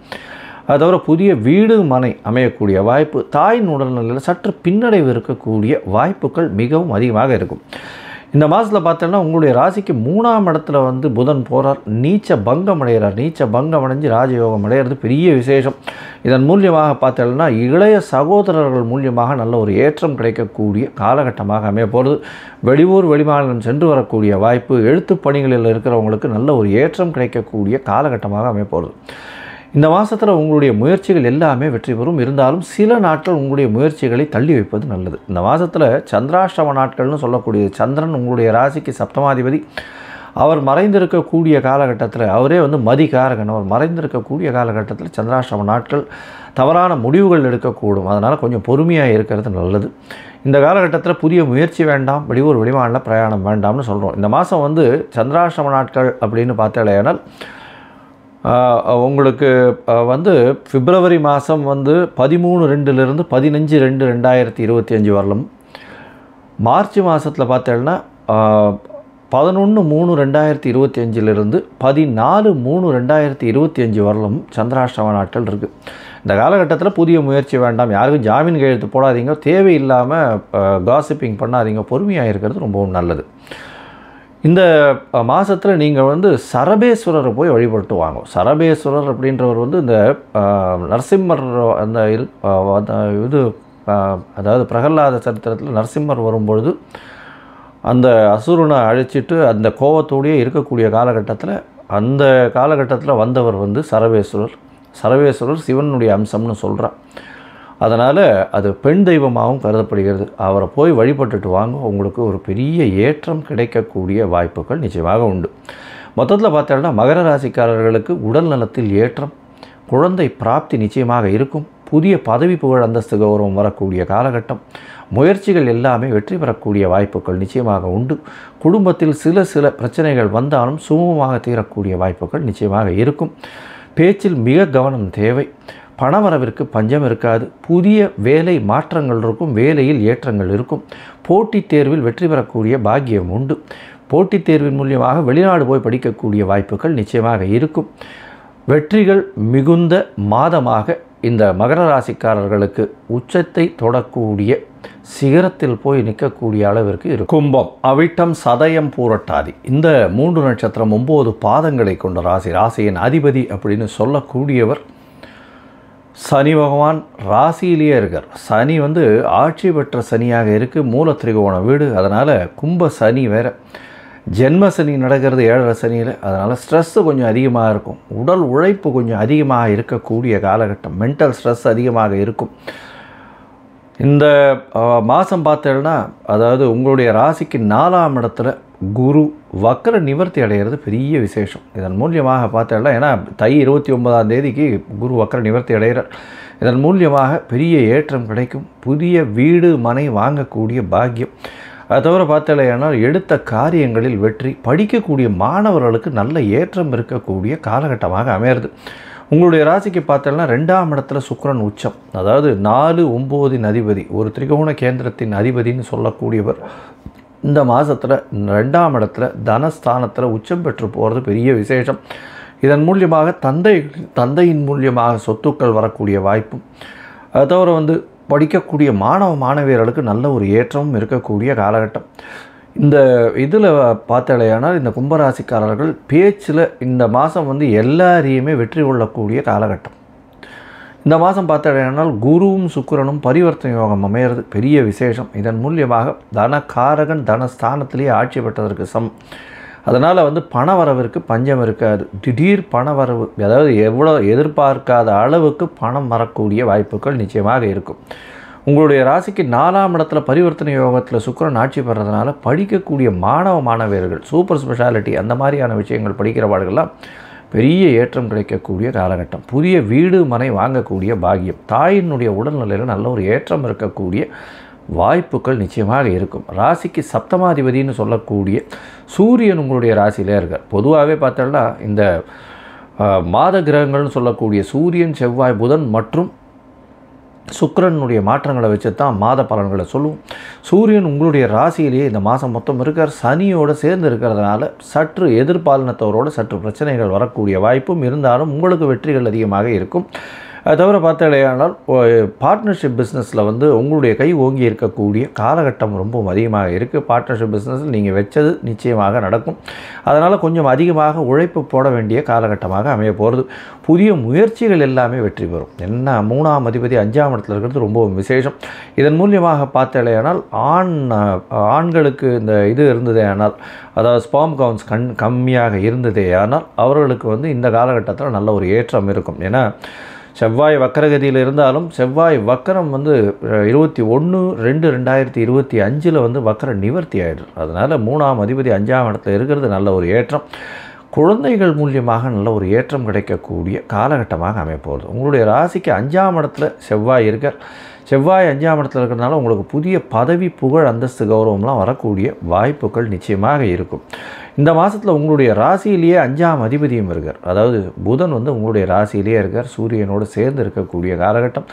அதை தவிர புதிய வீடு மனை அமையக்கூடிய வாய்ப்பு. தாயின் உடல்நிலையில் சற்று பின்னடைவு இருக்கக்கூடிய வாய்ப்புகள் மிகவும் அதிகமாக இருக்கும். இந்த மாதத்தில் பார்த்தோன்னா உங்களுடைய ராசிக்கு 3ஆம் இடத்துல புதன் போகிறார். நீச்ச பங்கம் அடைகிறார். நீச்ச பங்கம் அடைஞ்சு ராஜயோகம் அடைகிறது பெரிய விசேஷம். இதன் மூலியமாக பார்த்தோன்னா இளைய சகோதரர்கள் மூலியமாக நல்ல ஒரு ஏற்றம் கிடைக்கக்கூடிய காலகட்டமாக அமைய போகிறது. வெளியூர் வெளிமாநிலம் சென்று வரக்கூடிய வாய்ப்பு. எழுத்து பணிகளில் இருக்கிறவங்களுக்கு நல்ல ஒரு ஏற்றம் கிடைக்கக்கூடிய காலகட்டமாக அமைய போகிறது. இந்த மாதத்தில் உங்களுடைய முயற்சிகள் எல்லாமே வெற்றி பெறும். இருந்தாலும் சில நாட்கள் உங்களுடைய முயற்சிகளை தள்ளி வைப்பது நல்லது. இந்த மாதத்தில் சந்திராஷ்டம நாட்கள்னு சொல்லக்கூடியது. சந்திரன் உங்களுடைய ராசிக்கு சப்தமாதிபதி. அவர் மறைந்திருக்கக்கூடிய காலகட்டத்தில், அவரே மதிகாரகன், அவர் மறைந்திருக்கக்கூடிய காலகட்டத்தில் சந்திராஷ்டம நாட்கள் தவறான முடிவுகள் எடுக்கக்கூடும். அதனால் கொஞ்சம் பொறுமையாக இருக்கிறது நல்லது. இந்த காலகட்டத்தில் புதிய முயற்சி வேண்டாம், வெளியூர் வெளிமாநில பிரயாணம் வேண்டாம்னு சொல்கிறோம். இந்த மாதம் சந்திராஷ்டம நாட்கள் அப்படின்னு பார்த்தாலேனால் உங்களுக்கு பிப்ரவரி மாதம் 13/2 15/2/2025 வரலும், மார்ச் மாதத்தில் பார்த்தேன்னா 11/3/2025 14/3/2025 வரலும் சந்திராஷ்டம நாட்கள் இருக்குது. இந்த காலகட்டத்தில் புதிய முயற்சி வேண்டாம், யாருக்கும் ஜாமீன் கையெழுத்து போடாதீங்க, தேவையில்லாமல் காசிப்பிங் பண்ணாதீங்க, பொறுமையாக இருக்கிறது ரொம்பவும் நல்லது. இந்த மாதத்தில் நீங்கள் சரபேஸ்வரரை போய் வழிபட்டு வாங்க. சரபேஸ்வரர் அப்படின்றவர் இந்த நரசிம்மர் அந்த இது அதாவது பிரகலாத சரித்திரத்தில் நரசிம்மர் வரும்பொழுது அந்த அசுரனை அழிச்சிட்டு அந்த கோபத்தோடையே இருக்கக்கூடிய காலகட்டத்தில், அந்த காலகட்டத்தில் வந்தவர் சரபேஸ்வரர். சரபேஸ்வரர் சிவனுடைய அம்சம்னு சொல்கிறார். அதனால் அது பெண் தெய்வமாகவும் கருதப்படுகிறது. அவரை போய் வழிபட்டுட்டு வாங்க. உங்களுக்கு ஒரு பெரிய ஏற்றம் கிடைக்கக்கூடிய வாய்ப்புகள் நிச்சயமாக உண்டு. மொத்தத்தில் பார்த்தோம்னா மகர ராசிக்காரர்களுக்கு உடல் நலத்தில் ஏற்றம், குழந்தை பிராப்தி நிச்சயமாக இருக்கும். புதிய பதவி புகழ் அந்தஸ்து கௌரவம் வரக்கூடிய காலகட்டம். முயற்சிகள் எல்லாமே வெற்றி பெறக்கூடிய வாய்ப்புகள் நிச்சயமாக உண்டு. குடும்பத்தில் சில பிரச்சனைகள் வந்தாலும் சுமூகமாக தீரக்கூடிய வாய்ப்புகள் நிச்சயமாக இருக்கும். பேச்சில் மிக கவனம் தேவை. பணவரவிற்கு பஞ்சம் இருக்காது. புதிய வேலை மாற்றங்கள் இருக்கும். வேலையில் ஏற்றங்கள் இருக்கும். போட்டித் தேர்வில் வெற்றி பெறக்கூடிய பாக்கியம் உண்டு. போட்டித் தேர்வின் மூலியமாக வெளிநாடு போய் படிக்கக்கூடிய வாய்ப்புகள் நிச்சயமாக இருக்கும். வெற்றிகள் மிகுந்த மாதமாக இந்த மகர ராசிக்காரர்களுக்கு உச்சத்தை தொடக்கூடிய சிகரத்தில் போய் நிற்கக்கூடிய அளவிற்கு இருக்கும். கும்பம், அவிட்டம், சதயம், பூரட்டாதி இந்த 3 நட்சத்திரம் 9 பாதங்களை கொண்ட ராசி. ராசியின் அதிபதி அப்படின்னு சொல்லக்கூடியவர் சனி பகவான். ராசியிலேயே இருக்கார். சனி ஆட்சி பெற்ற சனியாக இருக்குது. மூல திரிகோண வீடு. அதனால் கும்ப சனி வேறு. ஜென்ம சனி நடக்கிறது 7.5 சனியில். அதனால் ஸ்ட்ரெஸ்ஸு கொஞ்சம் அதிகமாக இருக்கும். உடல் உழைப்பு கொஞ்சம் அதிகமாக இருக்கக்கூடிய காலகட்டம். மென்டல் ஸ்ட்ரெஸ் அதிகமாக இருக்கும். இந்த மாதம் பார்த்தேன்னா, அதாவது உங்களுடைய ராசிக்கு 4ஆம் இடத்துல குரு வக்ர நிவர்த்தி அடைகிறது பெரிய விசேஷம். இதன் மூலியமாக பார்த்தேன்னா, ஏன்னா தை 29ஆம் தேதிக்கு குரு வக்ர நிவர்த்தி அடைகிறார். இதன் மூலியமாக பெரிய ஏற்றம் கிடைக்கும். புதிய வீடு மனை வாங்கக்கூடிய பாக்கியம். அதை தவிர பார்த்தலையானா எடுத்த காரியங்களில் வெற்றி. படிக்கக்கூடிய மாணவர்களுக்கு நல்ல ஏற்றம் இருக்கக்கூடிய காலகட்டமாக அமையிறது. உங்களுடைய ராசிக்கு பார்த்தோம்னா 2ஆம் இடத்துல சுக்கிரன் உச்சம். அதாவது 4, 9 அதிபதி, ஒரு திரிகோண கேந்திரத்தின் அதிபதினு சொல்லக்கூடியவர் இந்த மாதத்தில் 2ஆம் இடத்துல தனஸ்தானத்தில் உச்சம் பெற்று போகிறது பெரிய விசேஷம். இதன் மூலியமாக தந்தையின் மூலியமாக சொத்துக்கள் வரக்கூடிய வாய்ப்பும், அதை தவிர படிக்கக்கூடிய மாணவியர்களுக்கு நல்ல ஒரு ஏற்றமும் இருக்கக்கூடிய காலகட்டம். இந்த இதில் பார்த்தாலேயானால் இந்த கும்பராசிக்காரர்கள் பேச்சில் இந்த மாதம் எல்லாரையுமே வெற்றி கொள்ளக்கூடிய காலகட்டம். இந்த மாதம் பார்த்தாலேயானால் குருவும் சுக்கிரனும் பரிவர்த்தனை யோகம் அமையிறது பெரிய விசேஷம். இதன் மூலியமாக தனகாரகன் தனஸ்தானத்திலேயே ஆட்சி பெற்றதற்கு அதனால் பணவரவிற்கு பஞ்சம் இருக்காது. திடீர் பணவரவு, அதாவது எவ்வளோ எதிர்பார்க்காத அளவுக்கு பணம் வரக்கூடிய வாய்ப்புகள் நிச்சயமாக இருக்கும். உங்களுடைய ராசிக்கு 4ஆம் இடத்துல பரிவர்த்தனை யோகத்தில் சுக்கிரன் ஆட்சி பெறதுனால படிக்கக்கூடிய மாணவியர்கள் சூப்பர் ஸ்பெஷாலிட்டி அந்த மாதிரியான விஷயங்கள் படிக்கிறவாடுகள்லாம் பெரிய ஏற்றம் கிடைக்கக்கூடிய காலகட்டம். புதிய வீடு மனை வாங்கக்கூடிய பாக்கியம். தாயினுடைய உடல்நிலையில் நல்ல ஒரு ஏற்றம் இருக்கக்கூடிய வாய்ப்புகள் நிச்சயமாக இருக்கும். ராசிக்கு சப்தமாதிபதினு சொல்லக்கூடிய சூரியன் உங்களுடைய ராசியிலே இருக்கார். பொதுவாகவே பார்த்தோம்னா இந்த மாத கிரகங்கள்னு சொல்லக்கூடிய சூரியன், செவ்வாய், புதன் மற்றும் சுக்கிரனுடைய மாற்றங்களை வச்சு தான் மாத பலன்களை சொல்லுவோம். சூரியன் உங்களுடைய ராசியிலேயே இந்த மாதம் மொத்தம் இருக்கார். சனியோடு சேர்ந்து இருக்கிறதுனால சற்று எதிர்பாலினத்தவரோடு சற்று பிரச்சனைகள் வரக்கூடிய வாய்ப்பும் இருந்தாலும் உங்களுக்கு வெற்றிகள் அதிகமாக இருக்கும். அது தவிர பார்த்தாலேயானால் பார்ட்னர்ஷிப் பிஸ்னஸில் உங்களுடைய கை ஓங்கி இருக்கக்கூடிய காலகட்டம் ரொம்பவும் அதிகமாக இருக்குது. பார்ட்னர்ஷிப் பிஸ்னஸில் நீங்கள் வச்சது நிச்சயமாக நடக்கும். அதனால் கொஞ்சம் அதிகமாக உழைப்பு போட வேண்டிய காலகட்டமாக அமைய போகிறது. புதிய முயற்சிகள் எல்லாமே வெற்றி பெறும். என்ன 3ஆம் அதிபதி 5ஆம் இடத்துல இருக்கிறது ரொம்பவும் விசேஷம். இதன் மூலியமாக பார்த்தாலேயானால் ஆண்களுக்கு இந்த இது இருந்ததே ஆனால், அதாவது ஸ்பாம் கவுன்ஸ் கம்மியாக இருந்ததே ஆனால் அவர்களுக்கு இந்த காலகட்டத்தில் நல்ல ஒரு ஏற்றம் இருக்கும். ஏன்னா செவ்வாய் வக்கரகதியில் இருந்தாலும் செவ்வாய் வக்கரம் 21/2/2025 வக்கர நிவர்த்தி ஆகிடுது. அதனால் 3ஆம் அதிபதி 5ஆம் இடத்துல இருக்கிறது நல்ல ஒரு ஏற்றம். குழந்தைகள் மூலியமாக நல்ல ஒரு ஏற்றம் கிடைக்கக்கூடிய காலகட்டமாக அமைப்போகுது. உங்களுடைய ராசிக்கு 5ஆம் இடத்துல செவ்வாய் இருக்கார். செவ்வாய் 5ஆம் இடத்துல இருக்கிறதுனால உங்களுக்கு புதிய பதவி, புகழ், அந்தஸ்து, கௌரவம்லாம் வரக்கூடிய வாய்ப்புகள் நிச்சயமாக இருக்கும். இந்த மாதத்தில் உங்களுடைய ராசியிலேயே 5ஆம் அதிபதியும் இருக்கார். அதாவது புதன் உங்களுடைய ராசியிலேயே இருக்கார். சூரியனோடு சேர்ந்து இருக்கக்கூடிய காலகட்டம்.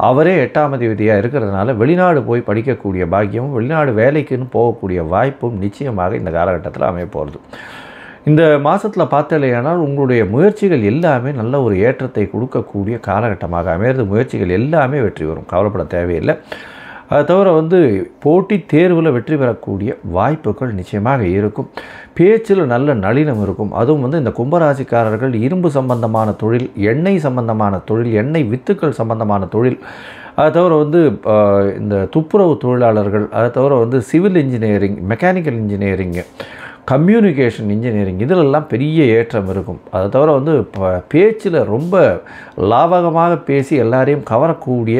அவரே 8ஆம் அதிபதியாக இருக்கிறதுனால வெளிநாடு போய் படிக்கக்கூடிய பாக்கியமும், வெளிநாடு வேலைக்குன்னு போகக்கூடிய வாய்ப்பும் நிச்சயமாக இந்த காலகட்டத்தில் அமையப்போகிறது. இந்த மாதத்தில் பார்த்தாலேயானால் உங்களுடைய முயற்சிகள் எல்லாமே நல்ல ஒரு ஏற்றத்தை கொடுக்கக்கூடிய காலகட்டமாக அமையிறது. முயற்சிகள் எல்லாமே வெற்றி வரும், கவலைப்பட தேவையில்லை. அதை தவிர போட்டித் தேர்வில் வெற்றி பெறக்கூடிய வாய்ப்புகள் நிச்சயமாக இருக்கும். பேச்சில் நல்ல நளினம் இருக்கும். அதுவும் இந்த கும்பராசிக்காரர்கள் இரும்பு சம்பந்தமான தொழில், எண்ணெய் சம்பந்தமான தொழில், எண்ணெய் வித்துக்கள் சம்பந்தமான தொழில், அதை தவிர இந்த துப்புரவு தொழிலாளர்கள், அதை தவிர civil engineering, mechanical engineering, communication engineering, இதிலெல்லாம் பெரிய ஏற்றம் இருக்கும். அதை தவிர பேச்சில் ரொம்ப லாபகமாக பேசி எல்லாரையும் கவரக்கூடிய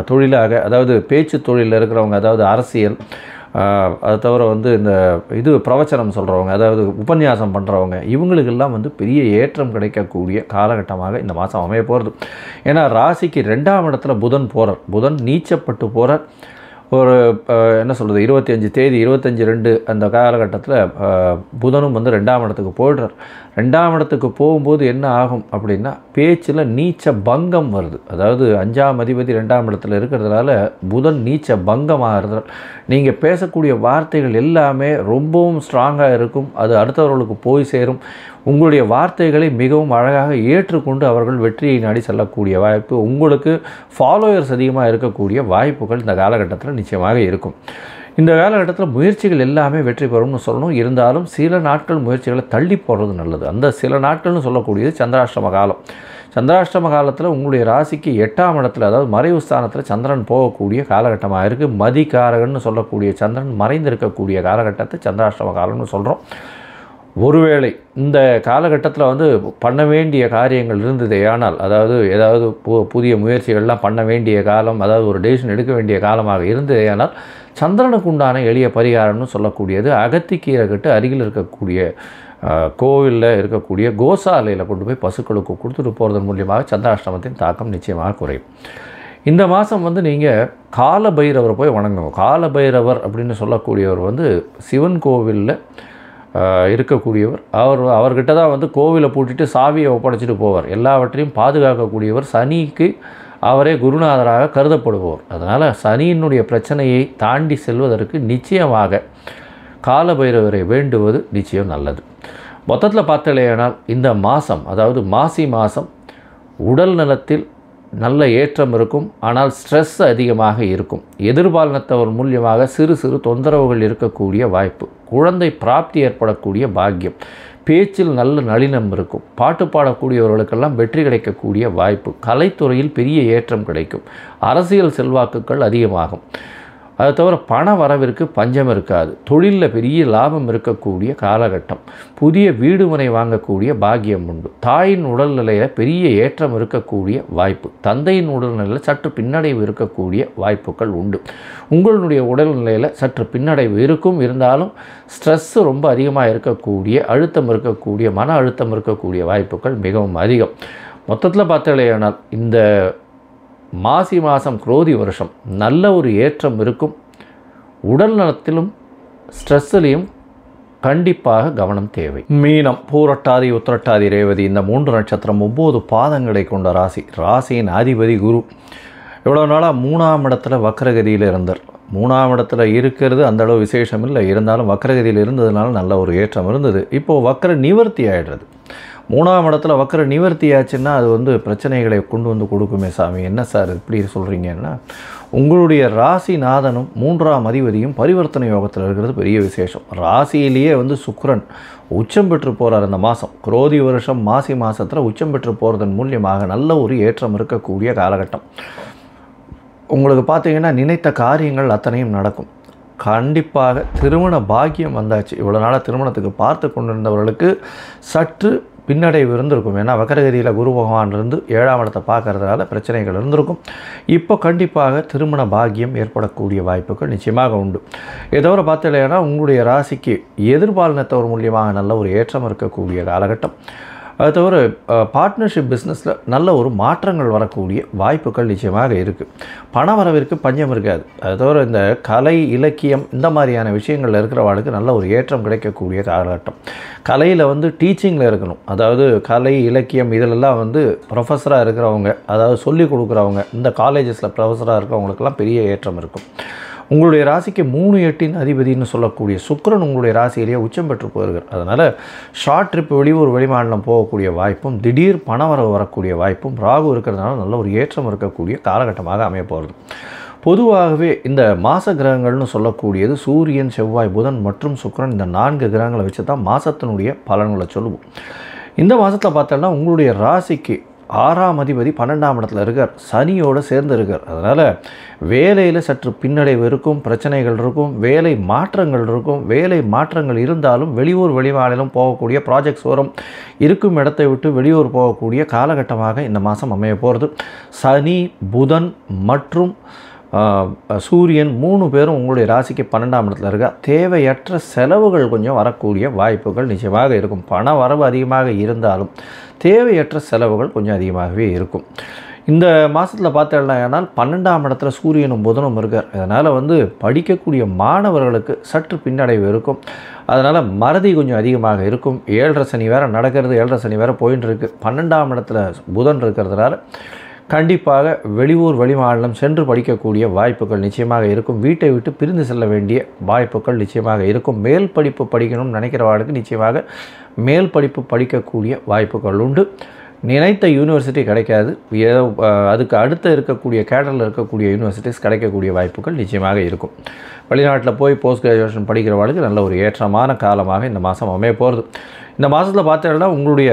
தொழிலாக, அதாவது பேச்சு தொழிலில் இருக்கிறவங்க, அதாவது அரசியல், அதை தவிர இந்த பிரவச்சனம் சொல்கிறவங்க, அதாவது உபன்யாசம் பண்ணுறவங்க, இவங்களுக்கெல்லாம் பெரிய ஏற்றம் கிடைக்கக்கூடிய காலகட்டமாக இந்த மாதம் அமைய போகிறது. ஏன்னா ராசிக்கு 2ஆம் இடத்துல புதன் போகிறார். புதன் நீச்சப்பட்டு போகிறார். ஒரு என்ன சொல்கிறது 25 தேதி 25/2 அந்த காலகட்டத்தில் புதனும் 2ஆம் இடத்துக்கு போய்டுறார். 2ஆம் இடத்துக்கு போகும்போது என்ன ஆகும் அப்படின்னா பேச்சில் நீச்ச பங்கம் வருது. அதாவது 5ஆம் அதிபதி 2ஆம் இடத்துல இருக்கிறதுனால புதன் நீச்ச பங்கமாக இருந்தால் நீங்கள் பேசக்கூடிய வார்த்தைகள் எல்லாமே ரொம்பவும் ஸ்ட்ராங்காக இருக்கும். அது அடுத்தவர்களுக்கு போய் சேரும். உங்களுடைய வார்த்தைகளை மிகவும் அழகாக ஏற்றுக்கொண்டு அவர்கள் வெற்றியை நாடி செல்லக்கூடிய வாய்ப்பு, உங்களுக்கு ஃபாலோயர்ஸ் அதிகமாக இருக்கக்கூடிய வாய்ப்புகள் இந்த காலகட்டத்தில் நிச்சயமாக இருக்கும். இந்த காலகட்டத்தில் முயற்சிகள் எல்லாமே வெற்றி பெறும்னு சொல்லணும். இருந்தாலும் சில நாட்கள் முயற்சிகளை தள்ளி போடுறது நல்லது. அந்த சில நாட்கள்னு சொல்லக்கூடியது சந்திராஷ்டம காலம். சந்திராஷ்டம காலத்தில் உங்களுடைய ராசிக்கு 8ஆம் இடத்துல, அதாவது மறைவு ஸ்தானத்தில் சந்திரன் போகக்கூடிய காலகட்டமாக இருக்குது. மதிகாரகன்னு சொல்லக்கூடிய சந்திரன் மறைந்திருக்கக்கூடிய காலகட்டத்தை சந்திராஷ்டம காலம்னு சொல்கிறோம். ஒருவேளை இந்த காலகட்டத்தில் வந்து பண்ண வேண்டிய காரியங்கள் இருந்ததே ஆனால், அதாவது ஏதாவது புதிய முயற்சிகள்லாம் பண்ண வேண்டிய காலம், அதாவது ஒரு டெசிஷன் எடுக்க வேண்டிய காலமாக இருந்ததே ஆனால், சந்திரனுக்கு உண்டான எளிய பரிகாரம்னு சொல்லக்கூடியது அகத்திக்கீரை கட்டு அருகில் இருக்கக்கூடிய கோவிலில் இருக்கக்கூடிய கோசாலையில் கொண்டு போய் பசுக்களுக்கு கொடுத்துட்டு போகிறதன் மூலியமாக சந்திராஷ்டமத்தின் தாக்கம் நிச்சயமாக குறையும். இந்த மாதம் வந்து நீங்கள் கால பைரவரை போய் வணங்குங்க. கால பைரவர் அப்படின்னு சொல்லக்கூடியவர் வந்து சிவன் கோவிலில் இருக்கக்கூடியவர். அவர்கிட்ட தான் வந்து கோவிலை பூட்டிட்டு சாவியை ஒப்படைச்சிட்டு போவார். எல்லாவற்றையும் பாதுகாக்கக்கூடியவர். சனிக்கு அவரே குருநாதராக கருதப்படுபவர். அதனால் சனியினுடைய பிரச்சனையை தாண்டி செல்வதற்கு நிச்சயமாக கால பைரவரை வேண்டுவது நிச்சயம் நல்லது. மொத்தத்தில் பார்த்தலையானால் இந்த மாதம், அதாவது மாசி மாதம், உடல் நலத்தில் நல்ல ஏற்றம் இருக்கும். ஆனால் ஸ்ட்ரெஸ் அதிகமாக இருக்கும். எதிர்பாலினத்தவர் மூலியமாக சிறு சிறு தொந்தரவுகள் இருக்கக்கூடிய வாய்ப்பு. குழந்தை பிராப்தி ஏற்படக்கூடிய பாக்கியம். பேச்சில் நல்ல நளினம் இருக்கும். பாட்டு பாடக்கூடியவர்களுக்கெல்லாம் வெற்றி கிடைக்கக்கூடிய வாய்ப்பு. கலைத்துறையில் பெரிய ஏற்றம் கிடைக்கும். அரசியல் செல்வாக்குகள் அதிகமாகும். அது தவிர பண வரவிற்கு பஞ்சம் இருக்காது. தொழிலில் பெரிய லாபம் இருக்கக்கூடிய காலகட்டம். புதிய வீடு மனை வாங்கக்கூடிய பாக்கியம் உண்டு. தாயின் உடல்நிலையில் பெரிய ஏற்றம் இருக்கக்கூடிய வாய்ப்பு. தந்தையின் உடல்நிலையில் சற்று பின்னடைவு இருக்கக்கூடிய வாய்ப்புகள் உண்டு. உங்களுடைய உடல்நிலையில் சற்று பின்னடைவு இருக்கும். இருந்தாலும் ஸ்ட்ரெஸ்ஸு ரொம்ப அதிகமாக இருக்கக்கூடிய, அழுத்தம் இருக்கக்கூடிய, மன அழுத்தம் இருக்கக்கூடிய வாய்ப்புகள் மிகவும் அதிகம். மொத்தத்தில் பார்த்தாலேயானால் இந்த மாசி மாதம் குரோதி வருஷம் நல்ல ஒரு ஏற்றம் இருக்கும். உடல் நலத்திலும் ஸ்ட்ரெஸ்ஸிலையும் கண்டிப்பாக கவனம் தேவை. மீனம், பூரட்டாதி, உத்திரட்டாதி, ரேவதி இந்த 3 நட்சத்திரம் 9 பாதங்களை கொண்ட ராசி. ராசியின் அதிபதி குரு. இவ்வளோ நாளாக 3ஆம் இடத்துல வக்ரகதியில் இருந்தார். 3ஆம் இடத்துல இருக்கிறது அந்தளவு விசேஷம் இல்லை. இருந்தாலும் வக்ரகதியில் இருந்ததுனால நல்ல ஒரு ஏற்றம் இருந்தது. இப்போது வக்ர நிவர்த்தி ஆகிடுறது. 3ஆம் இடத்துல வக்ர நிவர்த்தி ஆச்சுன்னா அது வந்து பிரச்சனைகளை கொண்டு வந்து கொடுக்குமே சாமி. என்ன சார் இப்படி சொல்கிறீங்கன்னா, உங்களுடைய ராசிநாதனும் 3ஆம் அதிபதியும் பரிவர்த்தனை யோகத்தில் இருக்கிறது பெரிய விசேஷம். ராசியிலேயே வந்து சுக்கிரன் உச்சம் பெற்று போகிறார். இந்த மாதம் குரோதி வருஷம் மாசி மாதத்தில் உச்சம் பெற்று போகிறதன் மூலியமாக நல்ல ஒரு ஏற்றம் இருக்கக்கூடிய காலகட்டம். உங்களுக்கு பார்த்தீங்கன்னா நினைத்த காரியங்கள் அத்தனையும் நடக்கும். கண்டிப்பாக திருமண பாக்கியம் வந்தாச்சு. இவ்வளோ நாளாக திருமணத்துக்கு பார்த்து கொண்டிருந்தவர்களுக்கு சற்று பின்னடைவு இருந்திருக்கும். ஏன்னா வக்கரகதியில் குரு பகவான் இருந்து 7ஆம் இடத்தை பார்க்கறதுனால பிரச்சனைகள் இருந்திருக்கும். இப்போ கண்டிப்பாக திருமண பாக்கியம் ஏற்படக்கூடிய வாய்ப்புகள் நிச்சயமாக உண்டு. இதோட பார்த்தீங்கன்னா உங்களுடைய ராசிக்கு எதிர்பாலினத்தவர் மூலியமாக நல்ல ஒரு ஏற்றம் இருக்கக்கூடிய காலகட்டம். அது தவிர பார்ட்னர்ஷிப் பிஸ்னஸில் நல்ல ஒரு மாற்றங்கள் வரக்கூடிய வாய்ப்புகள் நிச்சயமாக இருக்குது. பண வரவிற்கு பஞ்சம் இருக்காது. அது தவிர இந்த கலை இலக்கியம் இந்த மாதிரியான விஷயங்களில் இருக்கிறவாளுக்கு நல்ல ஒரு ஏற்றம் கிடைக்கக்கூடிய காலகட்டம். கலையில் வந்து டீச்சிங்கில் இருக்கணும். அதாவது கலை இலக்கியம் இதிலெல்லாம் வந்து ப்ரொஃபஸராக இருக்கிறவங்க, அதாவது சொல்லிக் கொடுக்குறவங்க, இந்த காலேஜஸில் ப்ரொஃபஸராக இருக்கிறவங்களுக்கெல்லாம் பெரிய ஏற்றம் இருக்கும். உங்களுடைய ராசிக்கு 3-8 அதிபதினு சொல்லக்கூடிய சுக்கிரன் உங்களுடைய ராசியிலேயே உச்சம் பெற்று போகிறார். அதனால் ஷார்ட் ட்ரிப் வெளியூர் வெளிமாநிலம் போகக்கூடிய வாய்ப்பும், திடீர் பணவரவு வரக்கூடிய வாய்ப்பும் ராகு இருக்கிறதுனால நல்ல ஒரு ஏற்றம் இருக்கக்கூடிய காலகட்டமாக அமைய போகிறது. பொதுவாகவே இந்த மாத கிரகங்கள்னு சொல்லக்கூடியது சூரியன், செவ்வாய், புதன் மற்றும் சுக்கிரன் இந்த 4 கிரகங்களை வச்சு தான் மாதத்தினுடைய பலன்களை சொல்லுவோம். இந்த மாதத்தில் பார்த்தோம்னா உங்களுடைய ராசிக்கு 6ஆம் அதிபதி 12ஆம் இடத்துல இருக்கார். சனியோடு சேர்ந்து இருக்கார். அதனால் வேலையில் சற்று பின்னடைவு இருக்கும், பிரச்சனைகள் இருக்கும், வேலை மாற்றங்கள் இருக்கும். வேலை மாற்றங்கள் இருந்தாலும் வெளியூர் வெளிமாநிலம் போகக்கூடிய ப்ராஜெக்ட்ஸ் வரும். இருக்கும் இடத்தை விட்டு வெளியூர் போகக்கூடிய காலகட்டமாக இந்த மாதம் அமைய போகிறது. சனி, புதன் மற்றும் சூரியன் 3 பேரும் உங்களுடைய ராசிக்கு 12ஆம் இடத்துல இருக்கா. தேவையற்ற செலவுகள் கொஞ்சம் வரக்கூடிய வாய்ப்புகள் நிச்சயமாக இருக்கும். பண வரவு அதிகமாக இருந்தாலும் தேவையற்ற செலவுகள் கொஞ்சம் அதிகமாகவே இருக்கும். இந்த மாதத்தில் பார்த்தோம்னால் 12ஆம் இடத்துல சூரியனும் புதனும் இருக்கார். அதனால் வந்து படிக்கக்கூடிய மாணவர்களுக்கு சற்று பின்னடைவு இருக்கும். அதனால் மறதி கொஞ்சம் அதிகமாக இருக்கும். 7.5 சனி வேறு நடக்கிறது, 7.5 சனி வேறு போயின்னு இருக்குது. 12ஆம் இடத்துல புதன் இருக்கிறதுனால கண்டிப்பாக வெளியூர் வெளிமாநிலம் சென்று படிக்கக்கூடிய வாய்ப்புகள் நிச்சயமாக இருக்கும். வீட்டை விட்டு பிரிந்து செல்ல வேண்டிய வாய்ப்புகள் நிச்சயமாக இருக்கும். மேல் படிப்பு படிக்கணும்னு நினைக்கிறவர்களுக்கு நிச்சயமாக மேல் படிப்பு படிக்கக்கூடிய வாய்ப்புகள் உண்டு. நினைத்த யூனிவர்சிட்டி கிடைக்காது. அதுக்கு அடுத்து இருக்கக்கூடிய கேடரில் இருக்கக்கூடிய யூனிவர்சிட்டிஸ் கிடைக்கக்கூடிய வாய்ப்புகள் நிச்சயமாக இருக்கும். வெளிநாட்டில் போய் போஸ்ட் கிராஜுவேஷன் படிக்கிறவர்களுக்கு நல்ல ஒரு ஏற்றமான காலமாக இந்த மாதம் அமைய போகிறது. இந்த மாதத்தில் பார்த்தீங்கன்னா உங்களுடைய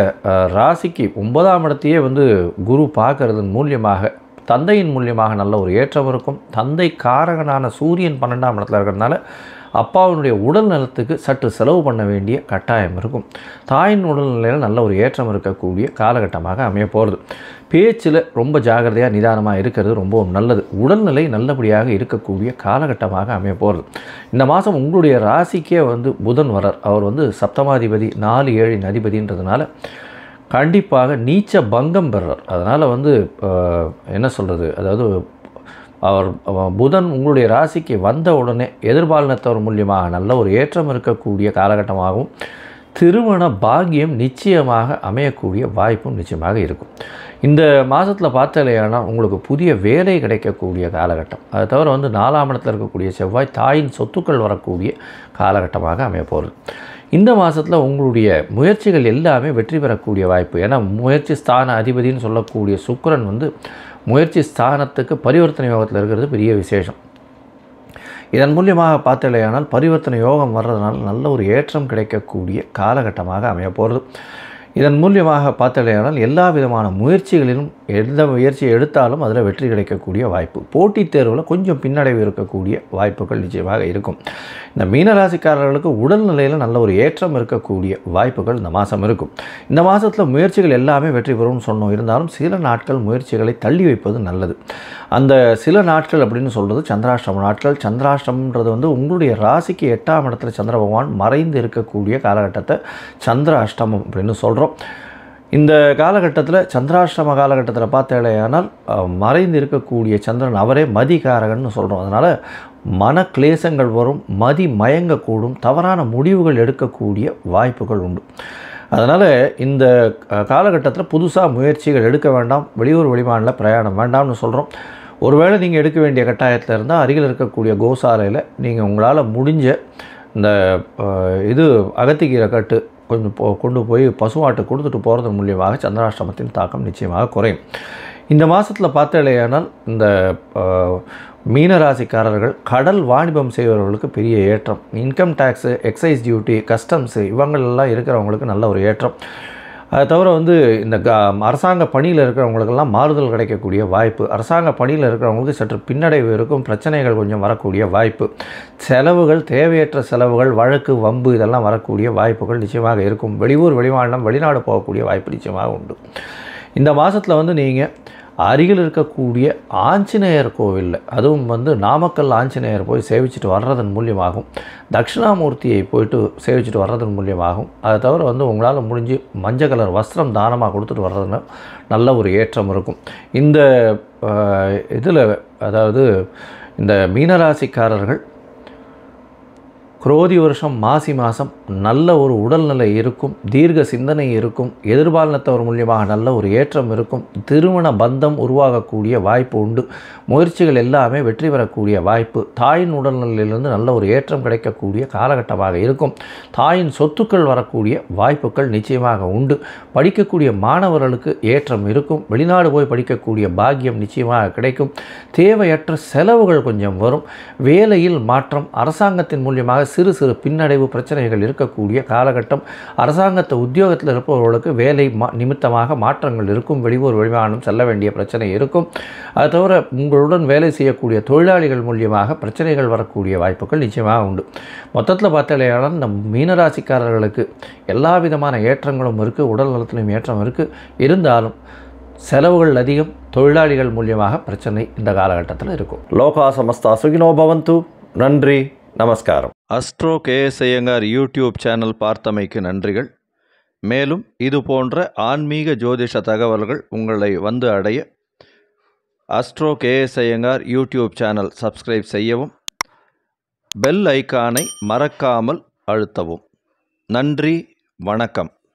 ராசிக்கு 9ஆம் இடத்தையே வந்து குரு பார்க்கறதன் மூலியமாக தந்தையின் மூலியமாக நல்ல ஒரு ஏற்றம் இருக்கும். தந்தை காரகனான சூரியன் 12ஆம் இடத்துல இருக்கிறதுனால அப்பாவினுடைய உடல் நலத்துக்கு சற்று செலவு பண்ண வேண்டிய கட்டாயம் இருக்கும். தாயின் உடல்நிலையில் நல்ல ஒரு ஏற்றம் இருக்கக்கூடிய காலகட்டமாக அமைய போகிறது. பேச்சில் ரொம்ப ஜாகிரதையாக நிதானமாக இருக்கிறது ரொம்பவும் நல்லது. உடல்நிலை நல்லபடியாக இருக்கக்கூடிய காலகட்டமாக அமைய போகிறது. இந்த மாதம் உங்களுடைய ராசிக்கே புதன் வரார். அவர் சப்தமாதிபதி 4, 7 அதிபதின்றதுனால கண்டிப்பாக நீச்ச பங்கம் பெறார். அதனால் என்ன சொல்கிறது, அதாவது புதன் உங்களுடைய ராசிக்கு வந்த உடனே எதிர்பாலினத்தவர் மூலியமாக நல்ல ஒரு ஏற்றம் இருக்கக்கூடிய காலகட்டமாகவும் திருமண பாக்கியம் நிச்சயமாக அமையக்கூடிய வாய்ப்பும் நிச்சயமாக இருக்கும். இந்த மாதத்தில் பார்த்தாலேயானால் உங்களுக்கு புதிய வேலை கிடைக்கக்கூடிய காலகட்டம். அதை தவிர 4ஆம் இடத்தில் இருக்கக்கூடிய செவ்வாய் தாயின் சொத்துக்கள் வரக்கூடிய காலகட்டமாக அமைய போகிறது. இந்த மாதத்தில் உங்களுடைய முயற்சிகள் எல்லாமே வெற்றி பெறக்கூடிய வாய்ப்பு. ஏன்னா முயற்சி ஸ்தான அதிபதினு சொல்லக்கூடிய சுக்கிரன் முயற்சி ஸ்தானத்துக்கு பரிவர்த்தனை யோகத்தில் இருக்கிறது பெரிய விசேஷம். இதன் மூலியமாக பார்த்தாலேயானால் பரிவர்த்தனை யோகம் வர்றதுனால நல்ல ஒரு ஏற்றம் கிடைக்கக்கூடிய காலகட்டமாக அமைய போகிறது. இதன் மூலியமாக பார்த்தாலேயானால் எல்லா விதமான முயற்சிகளிலும் எந்த முயற்சியை எடுத்தாலும் அதில் வெற்றி கிடைக்கக்கூடிய வாய்ப்பு. போட்டித் தேர்வில் கொஞ்சம் பின்னடைவு இருக்கக்கூடிய வாய்ப்புகள் நிச்சயமாக இருக்கும். இந்த மீனராசிக்காரர்களுக்கு உடல்நிலையில் நல்ல ஒரு ஏற்றம் இருக்கக்கூடிய வாய்ப்புகள் இந்த மாதம் இருக்கும். இந்த மாதத்தில் முயற்சிகள் எல்லாமே வெற்றி பெறும்னு சொன்னோம். இருந்தாலும் சில நாட்கள் முயற்சிகளை தள்ளி வைப்பது நல்லது. அந்த சில நாட்கள் அப்படின்னு சொல்கிறது சந்திராஷ்டம நாட்கள். சந்திராஷ்டமன்றது உங்களுடைய ராசிக்கு 8ஆம் இடத்துல சந்திர பகவான் மறைந்து இருக்கக்கூடிய காலகட்டத்தை சந்திர அஷ்டமம் அப்படின்னு சொல்கிறோம். இந்த காலகட்டத்தில் சந்திராஷ்டம காலகட்டத்தில் பார்த்தாலேயானால் மறைந்து இருக்கக்கூடிய சந்திரன் அவரே மதிகாரகன்னு சொல்கிறோம். அதனால் மன கிளேசங்கள் வரும், மதி மயங்கக்கூடும், தவறான முடிவுகள் எடுக்கக்கூடிய வாய்ப்புகள் உண்டு. அதனால் இந்த காலகட்டத்தில் புதுசாக முயற்சிகள் எடுக்க வேண்டாம். வெளியூர் வெளிமாநில பிரயாணம் வேண்டாம்னு சொல்கிறோம். ஒருவேளை நீங்கள் எடுக்க வேண்டிய கட்டாயத்தில் இருந்தால் அருகில் இருக்கக்கூடிய கோசாலையில் நீங்கள் உங்களால் முடிஞ்ச இந்த அகத்திக்கீரை கட்டு கொஞ்சம் கொண்டு போய் பசுமாட்டை கொடுத்துட்டு போகிறது மூலியமாக சந்திராஷ்டமத்தின் தாக்கம் நிச்சயமாக குறையும். இந்த மாதத்தில் பார்த்தாலேயானால் இந்த மீனராசிக்காரர்கள் கடல் வாணிபம் செய்பவர்களுக்கு பெரிய ஏற்றம். Income tax, excise duty, customs இவங்களெல்லாம் இருக்கிறவங்களுக்கு நல்ல ஒரு ஏற்றம். அதை தவிர இந்த அரசாங்க பணியில் இருக்கிறவங்களுக்கெல்லாம் மாறுதல் கிடைக்கக்கூடிய வாய்ப்பு. அரசாங்க பணியில் இருக்கிறவங்களுக்கு சற்று பின்னடைவு இருக்கும், பிரச்சனைகள் கொஞ்சம் வரக்கூடிய வாய்ப்பு. செலவுகள், தேவையற்ற செலவுகள், வழக்கு, வம்பு இதெல்லாம் வரக்கூடிய வாய்ப்புகள் நிச்சயமாக இருக்கும். வெளியூர் வெளிமாநிலம் வெளிநாடு போகக்கூடிய வாய்ப்பு நிச்சயமாக உண்டு. இந்த மாதத்தில் நீங்கள் அருகில் இருக்கக்கூடிய ஆஞ்சநேயர் கோவிலில், அதுவும் நாமக்கல் ஆஞ்சநேயர் போய் சேவிச்சுட்டு வர்றதன் மூலியமாகும், தட்சிணாமூர்த்தியை போயிட்டு சேவிச்சுட்டு வர்றதன் மூலியமாகும். அதை தவிர உங்களால் முடிஞ்சு மஞ்சள் கலர் வஸ்திரம் தானமாக கொடுத்துட்டு வர்றதுன்னு நல்ல ஒரு ஏற்றம் இருக்கும். இந்த இதில் அதாவது இந்த மீனராசிக்காரர்கள் குரோதி வருஷம் மாசி மாதம் நல்ல ஒரு உடல்நிலை இருக்கும், தீர்க்க சிந்தனை இருக்கும், எதிர்பாலினத்தவர் மூலியமாக நல்ல ஒரு ஏற்றம் இருக்கும், திருமண பந்தம் உருவாகக்கூடிய வாய்ப்பு உண்டு, முயற்சிகள் எல்லாமே வெற்றி பெறக்கூடிய வாய்ப்பு, தாயின் உடல்நிலையிலிருந்து நல்ல ஒரு ஏற்றம் கிடைக்கக்கூடிய காலகட்டமாக இருக்கும், தாயின் சொத்துக்கள் வரக்கூடிய வாய்ப்புகள் நிச்சயமாக உண்டு, படிக்கக்கூடிய மாணவர்களுக்கு ஏற்றம் இருக்கும், வெளிநாடு போய் படிக்கக்கூடிய பாக்கியம் நிச்சயமாக கிடைக்கும், தேவையற்ற செலவுகள் கொஞ்சம் வரும், வேலையில் மாற்றம், அரசாங்கத்தின் மூலியமாக சிறு சிறு பின்னடைவு பிரச்சனைகள் இருக்கக்கூடிய காலகட்டம், அரசாங்கத்தை உத்தியோகத்தில் இருப்பவர்களுக்கு வேலை நிமித்தமாக மாற்றங்கள் இருக்கும், வெளியூர் வெளிமாநிலம் செல்ல வேண்டிய பிரச்சனை இருக்கும். அது தவிர உங்களுடன் வேலை செய்யக்கூடிய தொழிலாளிகள் மூலியமாக பிரச்சனைகள் வரக்கூடிய வாய்ப்புகள் நிச்சயமாக உண்டு. மொத்தத்தில் பார்த்தாலேயானால் இந்த மீனராசிக்காரர்களுக்கு எல்லா விதமான ஏற்றங்களும் இருக்குது, உடல் நலத்திலும் ஏற்றம் இருக்குது. இருந்தாலும் செலவுகள் அதிகம், தொழிலாளிகள் மூலியமாக பிரச்சனை இந்த காலகட்டத்தில் இருக்கும். லோகா சமஸ்தா சுகினோ பவந்து. நன்றி, நமஸ்காரம். Astro KS Iyengar YouTube channel பார்த்தமைக்கு நன்றிகள். மேலும் இது போன்ற ஆன்மீக ஜோதிஷ தகவல்கள் உங்களை அடைய astro KS Iyengar YouTube channel subscribe செய்யவும், பெல் ஐக்கானை மறக்காமல் அழுத்தவும். நன்றி, வணக்கம்.